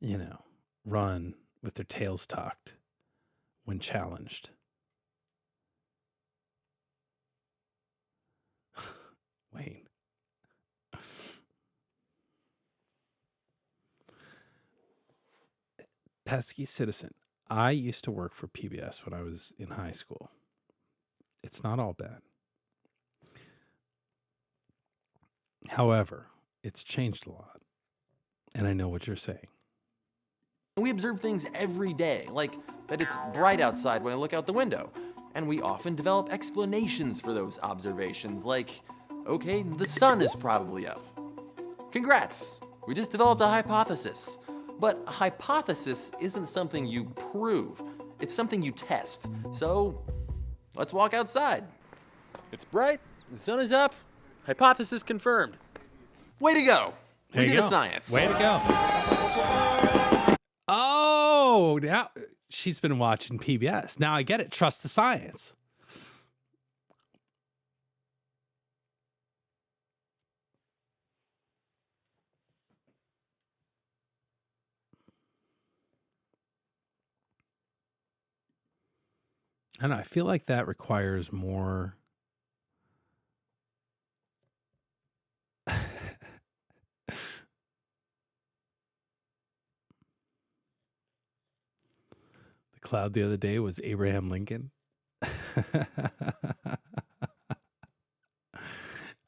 you know, run with their tails tucked when challenged. Wayne. Pesky citizen. I used to work for PBS when I was in high school. It's not all bad. However, it's changed a lot. And I know what you're saying. We observe things every day, like that it's bright outside when I look out the window. And we often develop explanations for those observations, like, okay, the sun is probably up. Congrats, we just developed a hypothesis. But a hypothesis isn't something you prove, it's something you test. So let's walk outside. It's bright, the sun is up, hypothesis confirmed. Way to go. We did a science. Way to go. Oh, now she's been watching PBS. Now I get it. Trust the science. I don't know. I feel like that requires more. The cloud the other day was Abraham Lincoln.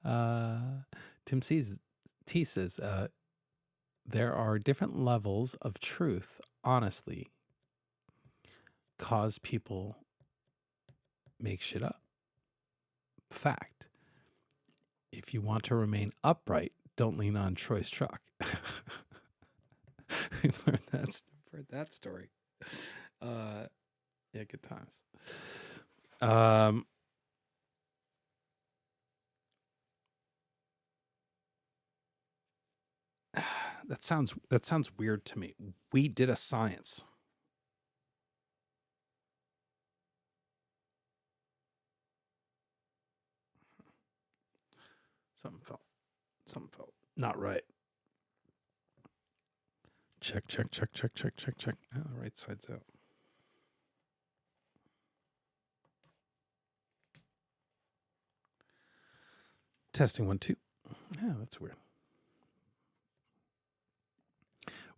Tim T says, there are different levels of truth, honestly, cause people make shit up. Fact. If you want to remain upright, don't lean on Troy's truck. We've heard that story. Yeah, good times. That sounds weird to me. We did a science. Something felt not right. Check. Oh, the right side's out. Testing 1 2. Yeah, that's weird.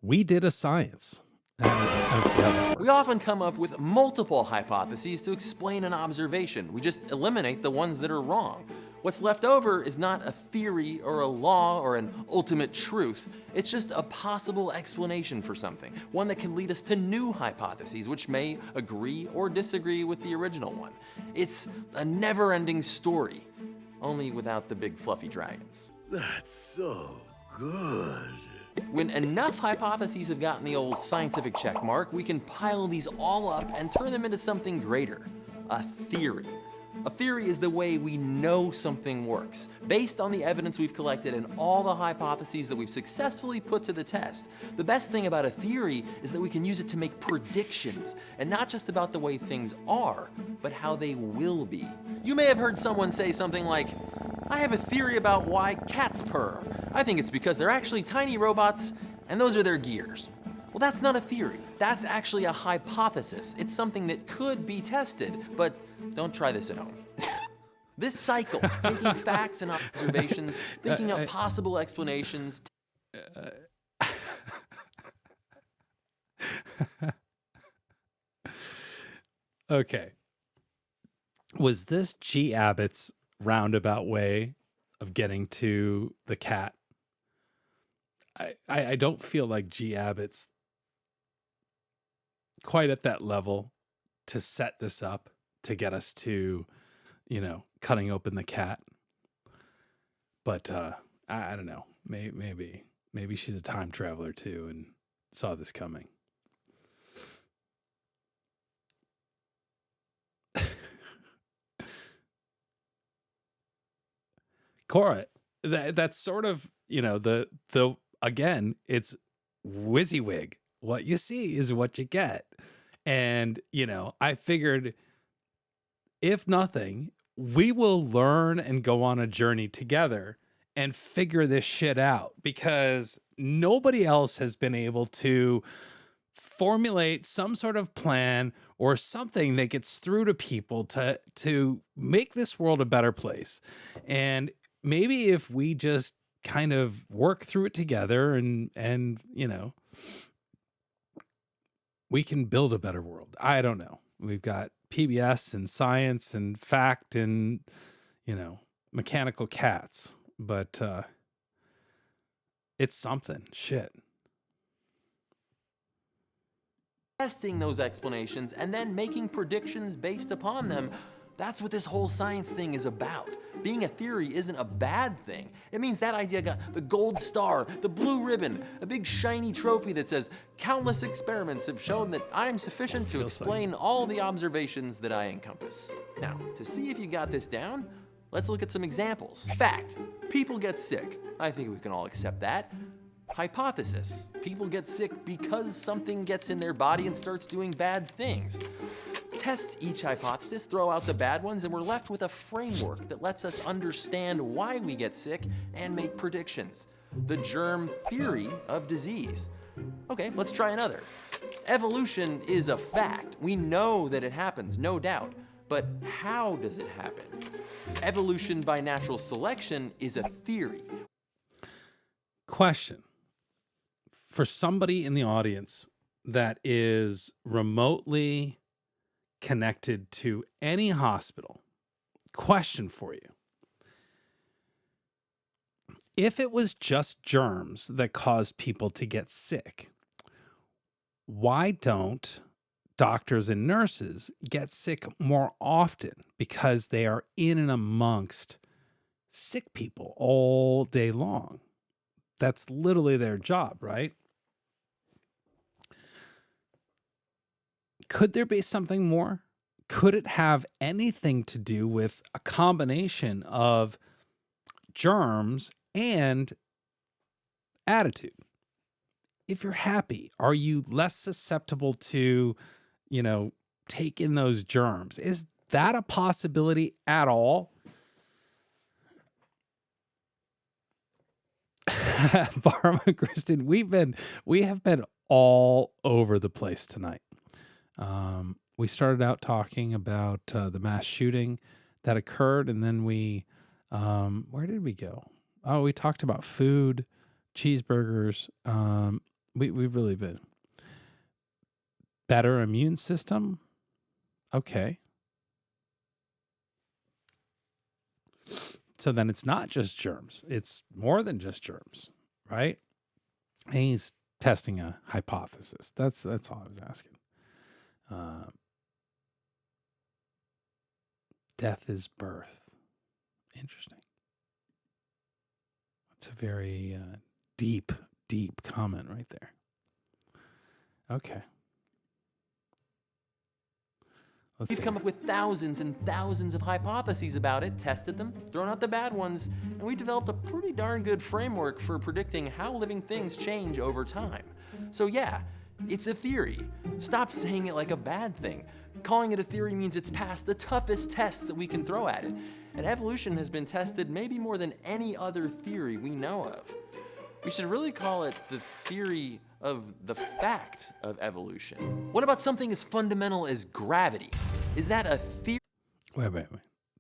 We did a science. We often come up with multiple hypotheses to explain an observation. We just eliminate the ones that are wrong. What's left over is not a theory or a law or an ultimate truth. It's just a possible explanation for something, one that can lead us to new hypotheses, which may agree or disagree with the original one. It's a never-ending story, only without the big fluffy dragons. That's so good. When enough hypotheses have gotten the old scientific check mark, we can pile these all up and turn them into something greater, a theory. A theory is the way we know something works, based on the evidence we've collected and all the hypotheses that we've successfully put to the test. The best thing about a theory is that we can use it to make predictions, and not just about the way things are, but how they will be. You may have heard someone say something like, I have a theory about why cats purr. I think it's because they're actually tiny robots, and those are their gears. Well, that's not a theory. That's actually a hypothesis. It's something that could be tested, but don't try this at home. This cycle, taking facts and observations, thinking up possible explanations. Okay. Was this G. Abbott's roundabout way of getting to the cat? I don't feel like G. Abbott's quite at that level to set this up to get us to, you know, cutting open the cat. But I don't know. Maybe she's a time traveler too and saw this coming. Cora, that's sort of, the again, it's WYSIWYG. What you see is what you get. And, I figured if nothing, we will learn and go on a journey together and figure this shit out, because nobody else has been able to formulate some sort of plan or something that gets through to people to make this world a better place. And maybe if we just kind of work through it together and we can build a better world. I don't know. We've got PBS and science and fact and, mechanical cats, but it's something. Shit. Testing those explanations and then making predictions based upon them. That's what this whole science thing is about. Being a theory isn't a bad thing. It means that idea got the gold star, the blue ribbon, a big shiny trophy that says, countless experiments have shown that I'm sufficient to explain all the observations that I encompass. Now, to see if you got this down, let's look at some examples. Fact, people get sick. I think we can all accept that. Hypothesis, people get sick because something gets in their body and starts doing bad things. Test each hypothesis, throw out the bad ones, and we're left with a framework that lets us understand why we get sick and make predictions. The germ theory of disease. Okay, let's try another. Evolution is a fact. We know that it happens, no doubt. But how does it happen? Evolution by natural selection is a theory. Question. For somebody in the audience that is remotely connected to any hospital, question for you. If it was just germs that caused people to get sick, why don't doctors and nurses get sick more often? Because they are in and amongst sick people all day long. That's literally their job, right? Could there be something more? Could it have anything to do with a combination of germs and attitude? If you're happy, are you less susceptible to, take in those germs? Is that a possibility at all? Pharma Kristen, we have been all over the place tonight. We started out talking about the mass shooting that occurred, and then where did we go? Oh, we talked about food, cheeseburgers. We've really been better immune system. Okay. So then it's not just germs. It's more than just germs, right? And he's testing a hypothesis. That's all I was asking. Death is birth. Interesting. That's a very deep comment right there. Okay. We've come up with thousands and thousands of hypotheses about it, tested them, thrown out the bad ones, and we developed a pretty darn good framework for predicting how living things change over time. So yeah, it's a theory. Stop saying it like a bad thing. Calling it a theory means it's passed the toughest tests that we can throw at it. And evolution has been tested maybe more than any other theory we know of. We should really call it the theory of the fact of evolution. What about something as fundamental as gravity? Is that a theory? Wait.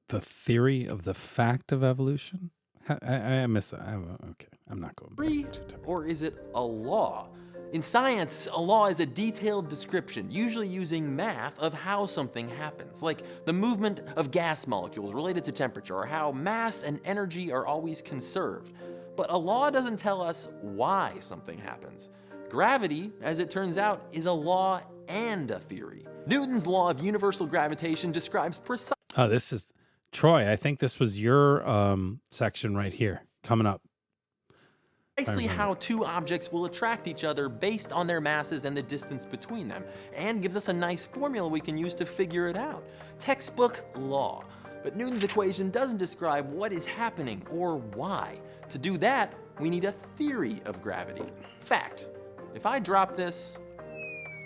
The theory of the fact of evolution? I miss that. Okay, I'm not going back. Or is it a law? In science, a law is a detailed description, usually using math, of how something happens, like the movement of gas molecules related to temperature, or how mass and energy are always conserved. But a law doesn't tell us why something happens. Gravity, as it turns out, is a law and a theory. Newton's law of universal gravitation describes precise... Oh, this is... Troy, I think this was your section right here. coming up. Precisely how two objects will attract each other based on their masses and the distance between them, and gives us a nice formula we can use to figure it out. Textbook law. But Newton's equation doesn't describe what is happening or why. To do that, we need a theory of gravity. Fact. If I drop this,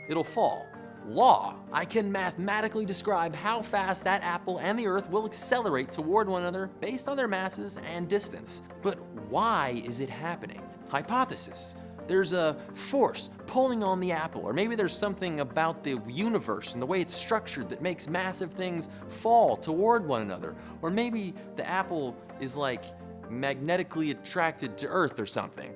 it'll fall. Law. I can mathematically describe how fast that apple and the Earth will accelerate toward one another based on their masses and distance. But why is it happening? Hypothesis. There's a force pulling on the apple, or maybe there's something about the universe and the way it's structured that makes massive things fall toward one another. Or maybe the apple is like magnetically attracted to Earth or something.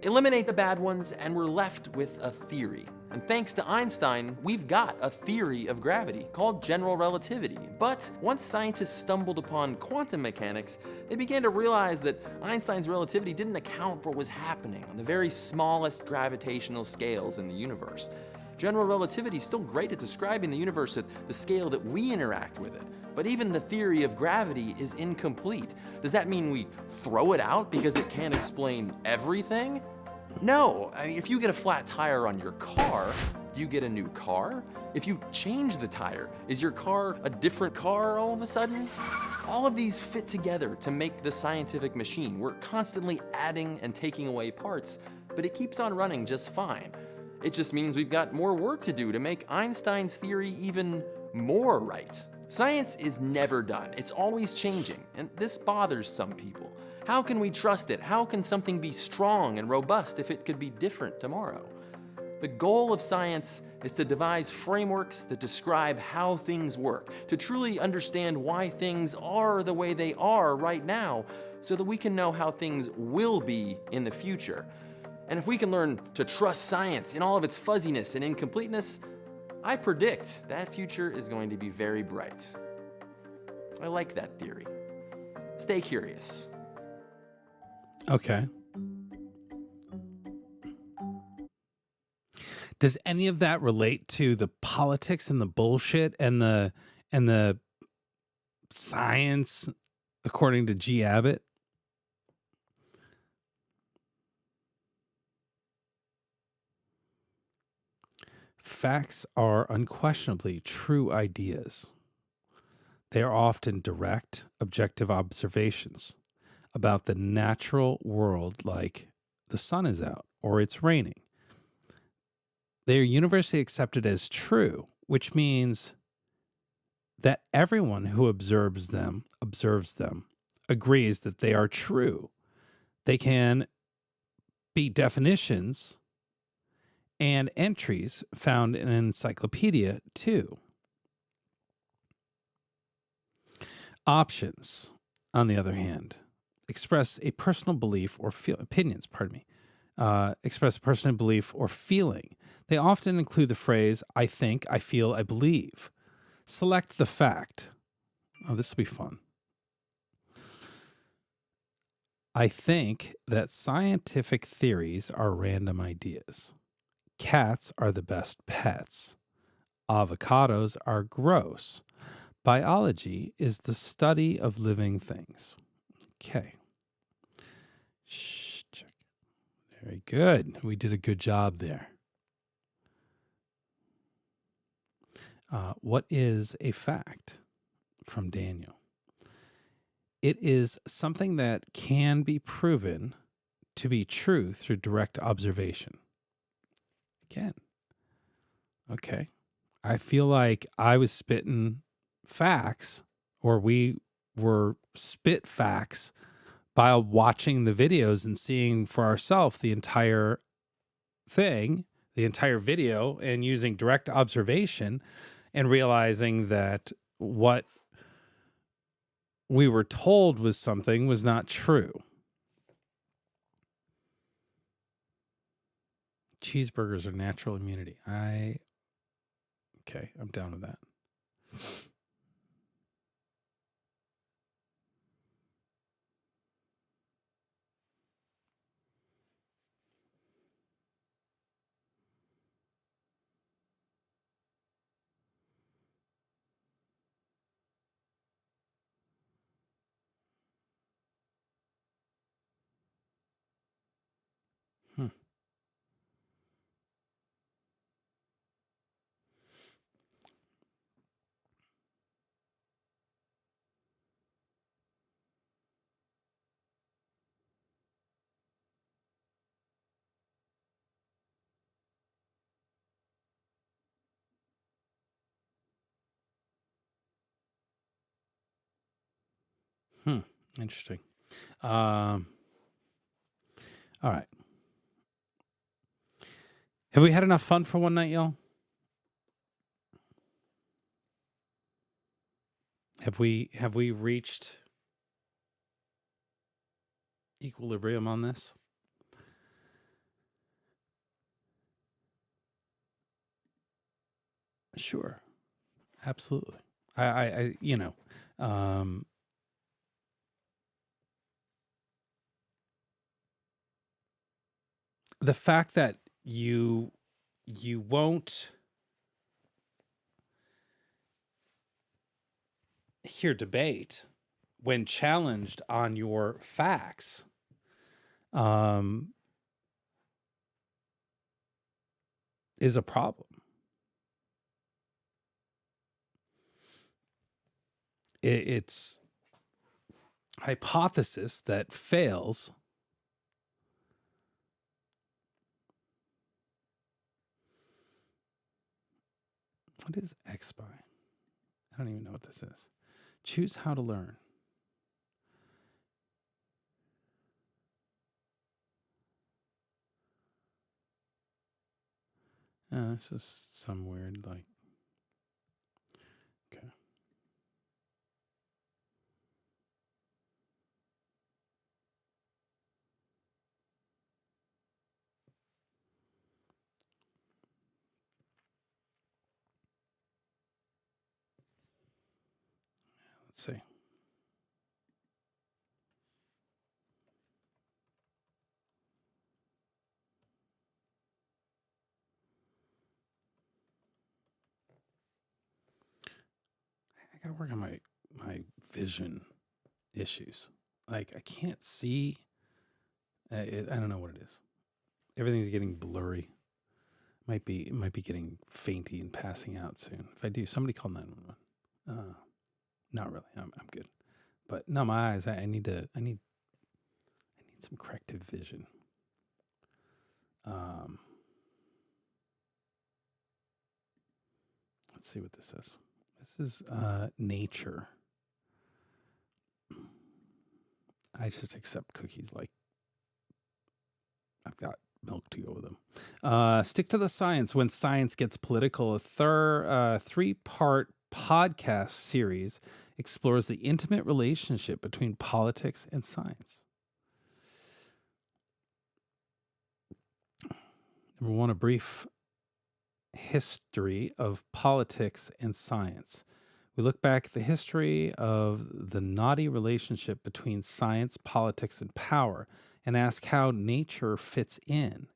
Eliminate the bad ones and we're left with a theory. And thanks to Einstein, we've got a theory of gravity called general relativity. But once scientists stumbled upon quantum mechanics, they began to realize that Einstein's relativity didn't account for what was happening on the very smallest gravitational scales in the universe. General relativity is still great at describing the universe at the scale that we interact with it. But even the theory of gravity is incomplete. Does that mean we throw it out because it can't explain everything? No, I mean, if you get a flat tire on your car, you get a new car. If you change the tire, is your car a different car all of a sudden? All of these fit together to make the scientific machine. We're constantly adding and taking away parts, but it keeps on running just fine. It just means we've got more work to do to make Einstein's theory even more right. Science is never done. It's always changing, and this bothers some people. How can we trust it? How can something be strong and robust if it could be different tomorrow? The goal of science is to devise frameworks that describe how things work, to truly understand why things are the way they are right now, so that we can know how things will be in the future. And if we can learn to trust science in all of its fuzziness and incompleteness, I predict that future is going to be very bright. I like that theory. Stay curious. Okay. Does any of that relate to the politics and the bullshit and the science according to G. Abbott? Facts are unquestionably true ideas. They are often direct, objective observations about the natural world, like the sun is out or it's raining. They are universally accepted as true, which means that everyone who observes them, agrees that they are true. They can be definitions and entries found in an encyclopedia too. Options, on the other hand, express a personal belief or opinions, express a personal belief or feeling. They often include the phrase, I think, I feel, I believe. Select the fact. Oh, this will be fun. I think that scientific theories are random ideas. Cats are the best pets. Avocados are gross. Biology is the study of living things. Okay. Shh, check. Very good. We did a good job there. What is a fact? From Daniel. It is something that can be proven to be true through direct observation. Again. Okay. I feel like I was spitting facts, or we were spit facts by watching the videos and seeing for ourselves the entire thing, the entire video, and using direct observation and realizing that what we were told was something was not true. Cheeseburgers are natural immunity. Okay, I'm down with that. Interesting. All right. Have we had enough fun for one night, y'all? Have we reached equilibrium on this? Sure. Absolutely. I the fact that you won't hear debate when challenged on your facts is a problem. It's hypothesis that fails. What is XSpy? I don't even know what this is. Choose how to learn. It's just some weird, like, okay. Let's see. I gotta work on my vision issues. Like, I can't see. I don't know what it is. Everything's getting blurry. Might be getting fainty and passing out soon. If I do, somebody call 911. Not really. I'm good. But no, my eyes. I need some corrective vision. Let's see what this is. This is nature. I just accept cookies like I've got milk to go with them. Stick to the science when science gets political. A 3-part podcast series explores the intimate relationship between politics and science. Number 1, a brief history of politics and science. We look back at the history of the knotty relationship between science, politics, and power and ask how nature fits in.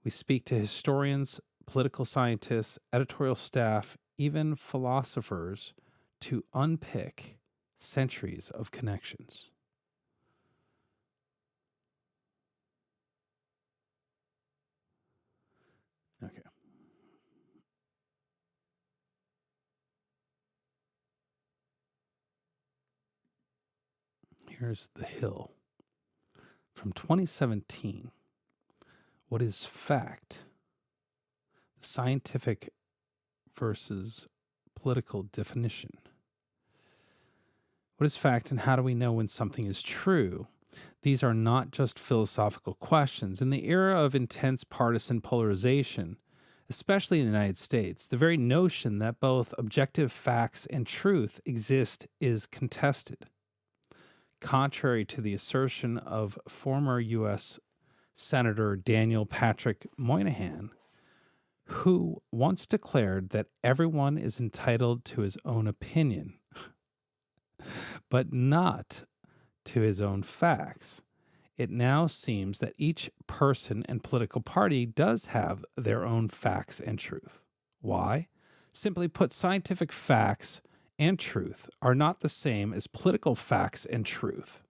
We speak to historians, political scientists, editorial staff, even philosophers to unpick centuries of connections. Okay. Here's The Hill from 2017. What is fact? The scientific versus political definition. What is fact and how do we know when something is true? These are not just philosophical questions. In the era of intense partisan polarization, especially in the United States, the very notion that both objective facts and truth exist is contested. Contrary to the assertion of former U.S. Senator Daniel Patrick Moynihan, who once declared that everyone is entitled to his own opinion, but not to his own facts. It now seems that each person and political party does have their own facts and truth. Why? Simply put, scientific facts and truth are not the same as political facts and truth.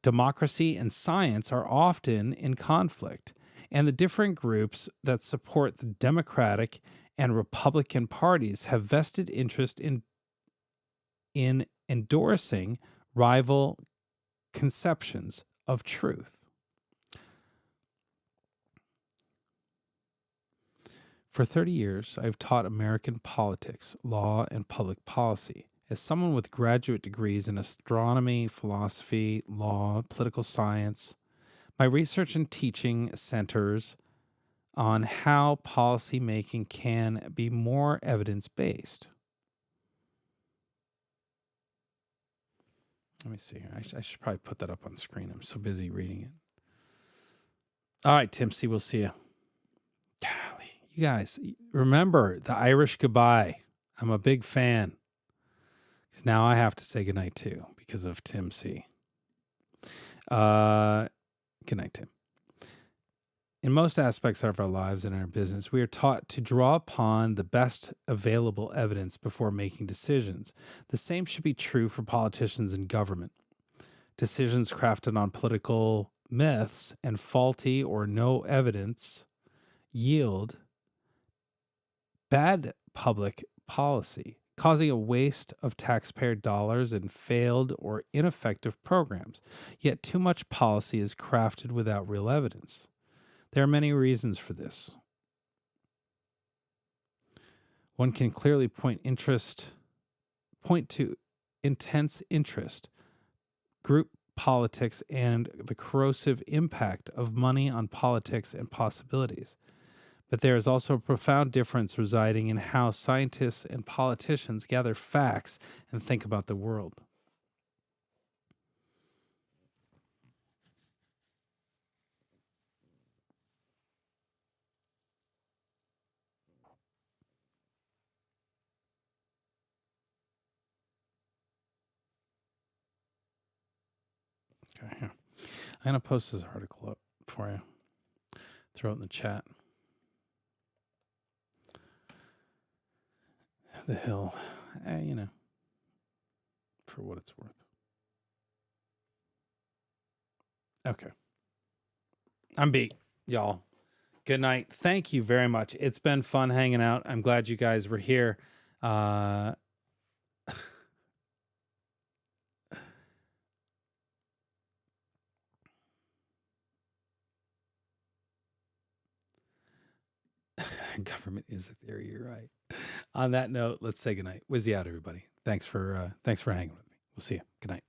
Democracy and science are often in conflict, and the different groups that support the Democratic and Republican parties have vested interest in endorsing rival conceptions of truth. For 30 years, I've taught American politics, law, and public policy. As someone with graduate degrees in astronomy, philosophy, law, political science, my research and teaching centers on how policy making can be more evidence-based. Let me see here. I should probably put that up on screen. I'm so busy reading it. All right, Tim C., we'll see you. Golly, you guys, remember the Irish goodbye. I'm a big fan. Because now I have to say goodnight too because of Tim C. Good night, Tim. In most aspects of our lives and our business, we are taught to draw upon the best available evidence before making decisions. The same should be true for politicians and government. Decisions crafted on political myths and faulty or no evidence yield bad public policy, causing a waste of taxpayer dollars and failed or ineffective programs. Yet too much policy is crafted without real evidence. There are many reasons for this. One can clearly point to intense interest, group politics, and the corrosive impact of money on politics and possibilities. But there is also a profound difference residing in how scientists and politicians gather facts and think about the world. Okay, here. I'm going to post this article up for you. Throw it in the chat. The Hill, for what it's worth. Okay. I'm beat, y'all. Good night. Thank you very much. It's been fun hanging out. I'm glad you guys were here. Government is a theory. You're right. On that note, let's say goodnight. Wizzy out, everybody. Thanks for hanging with me. We'll see you. Good night.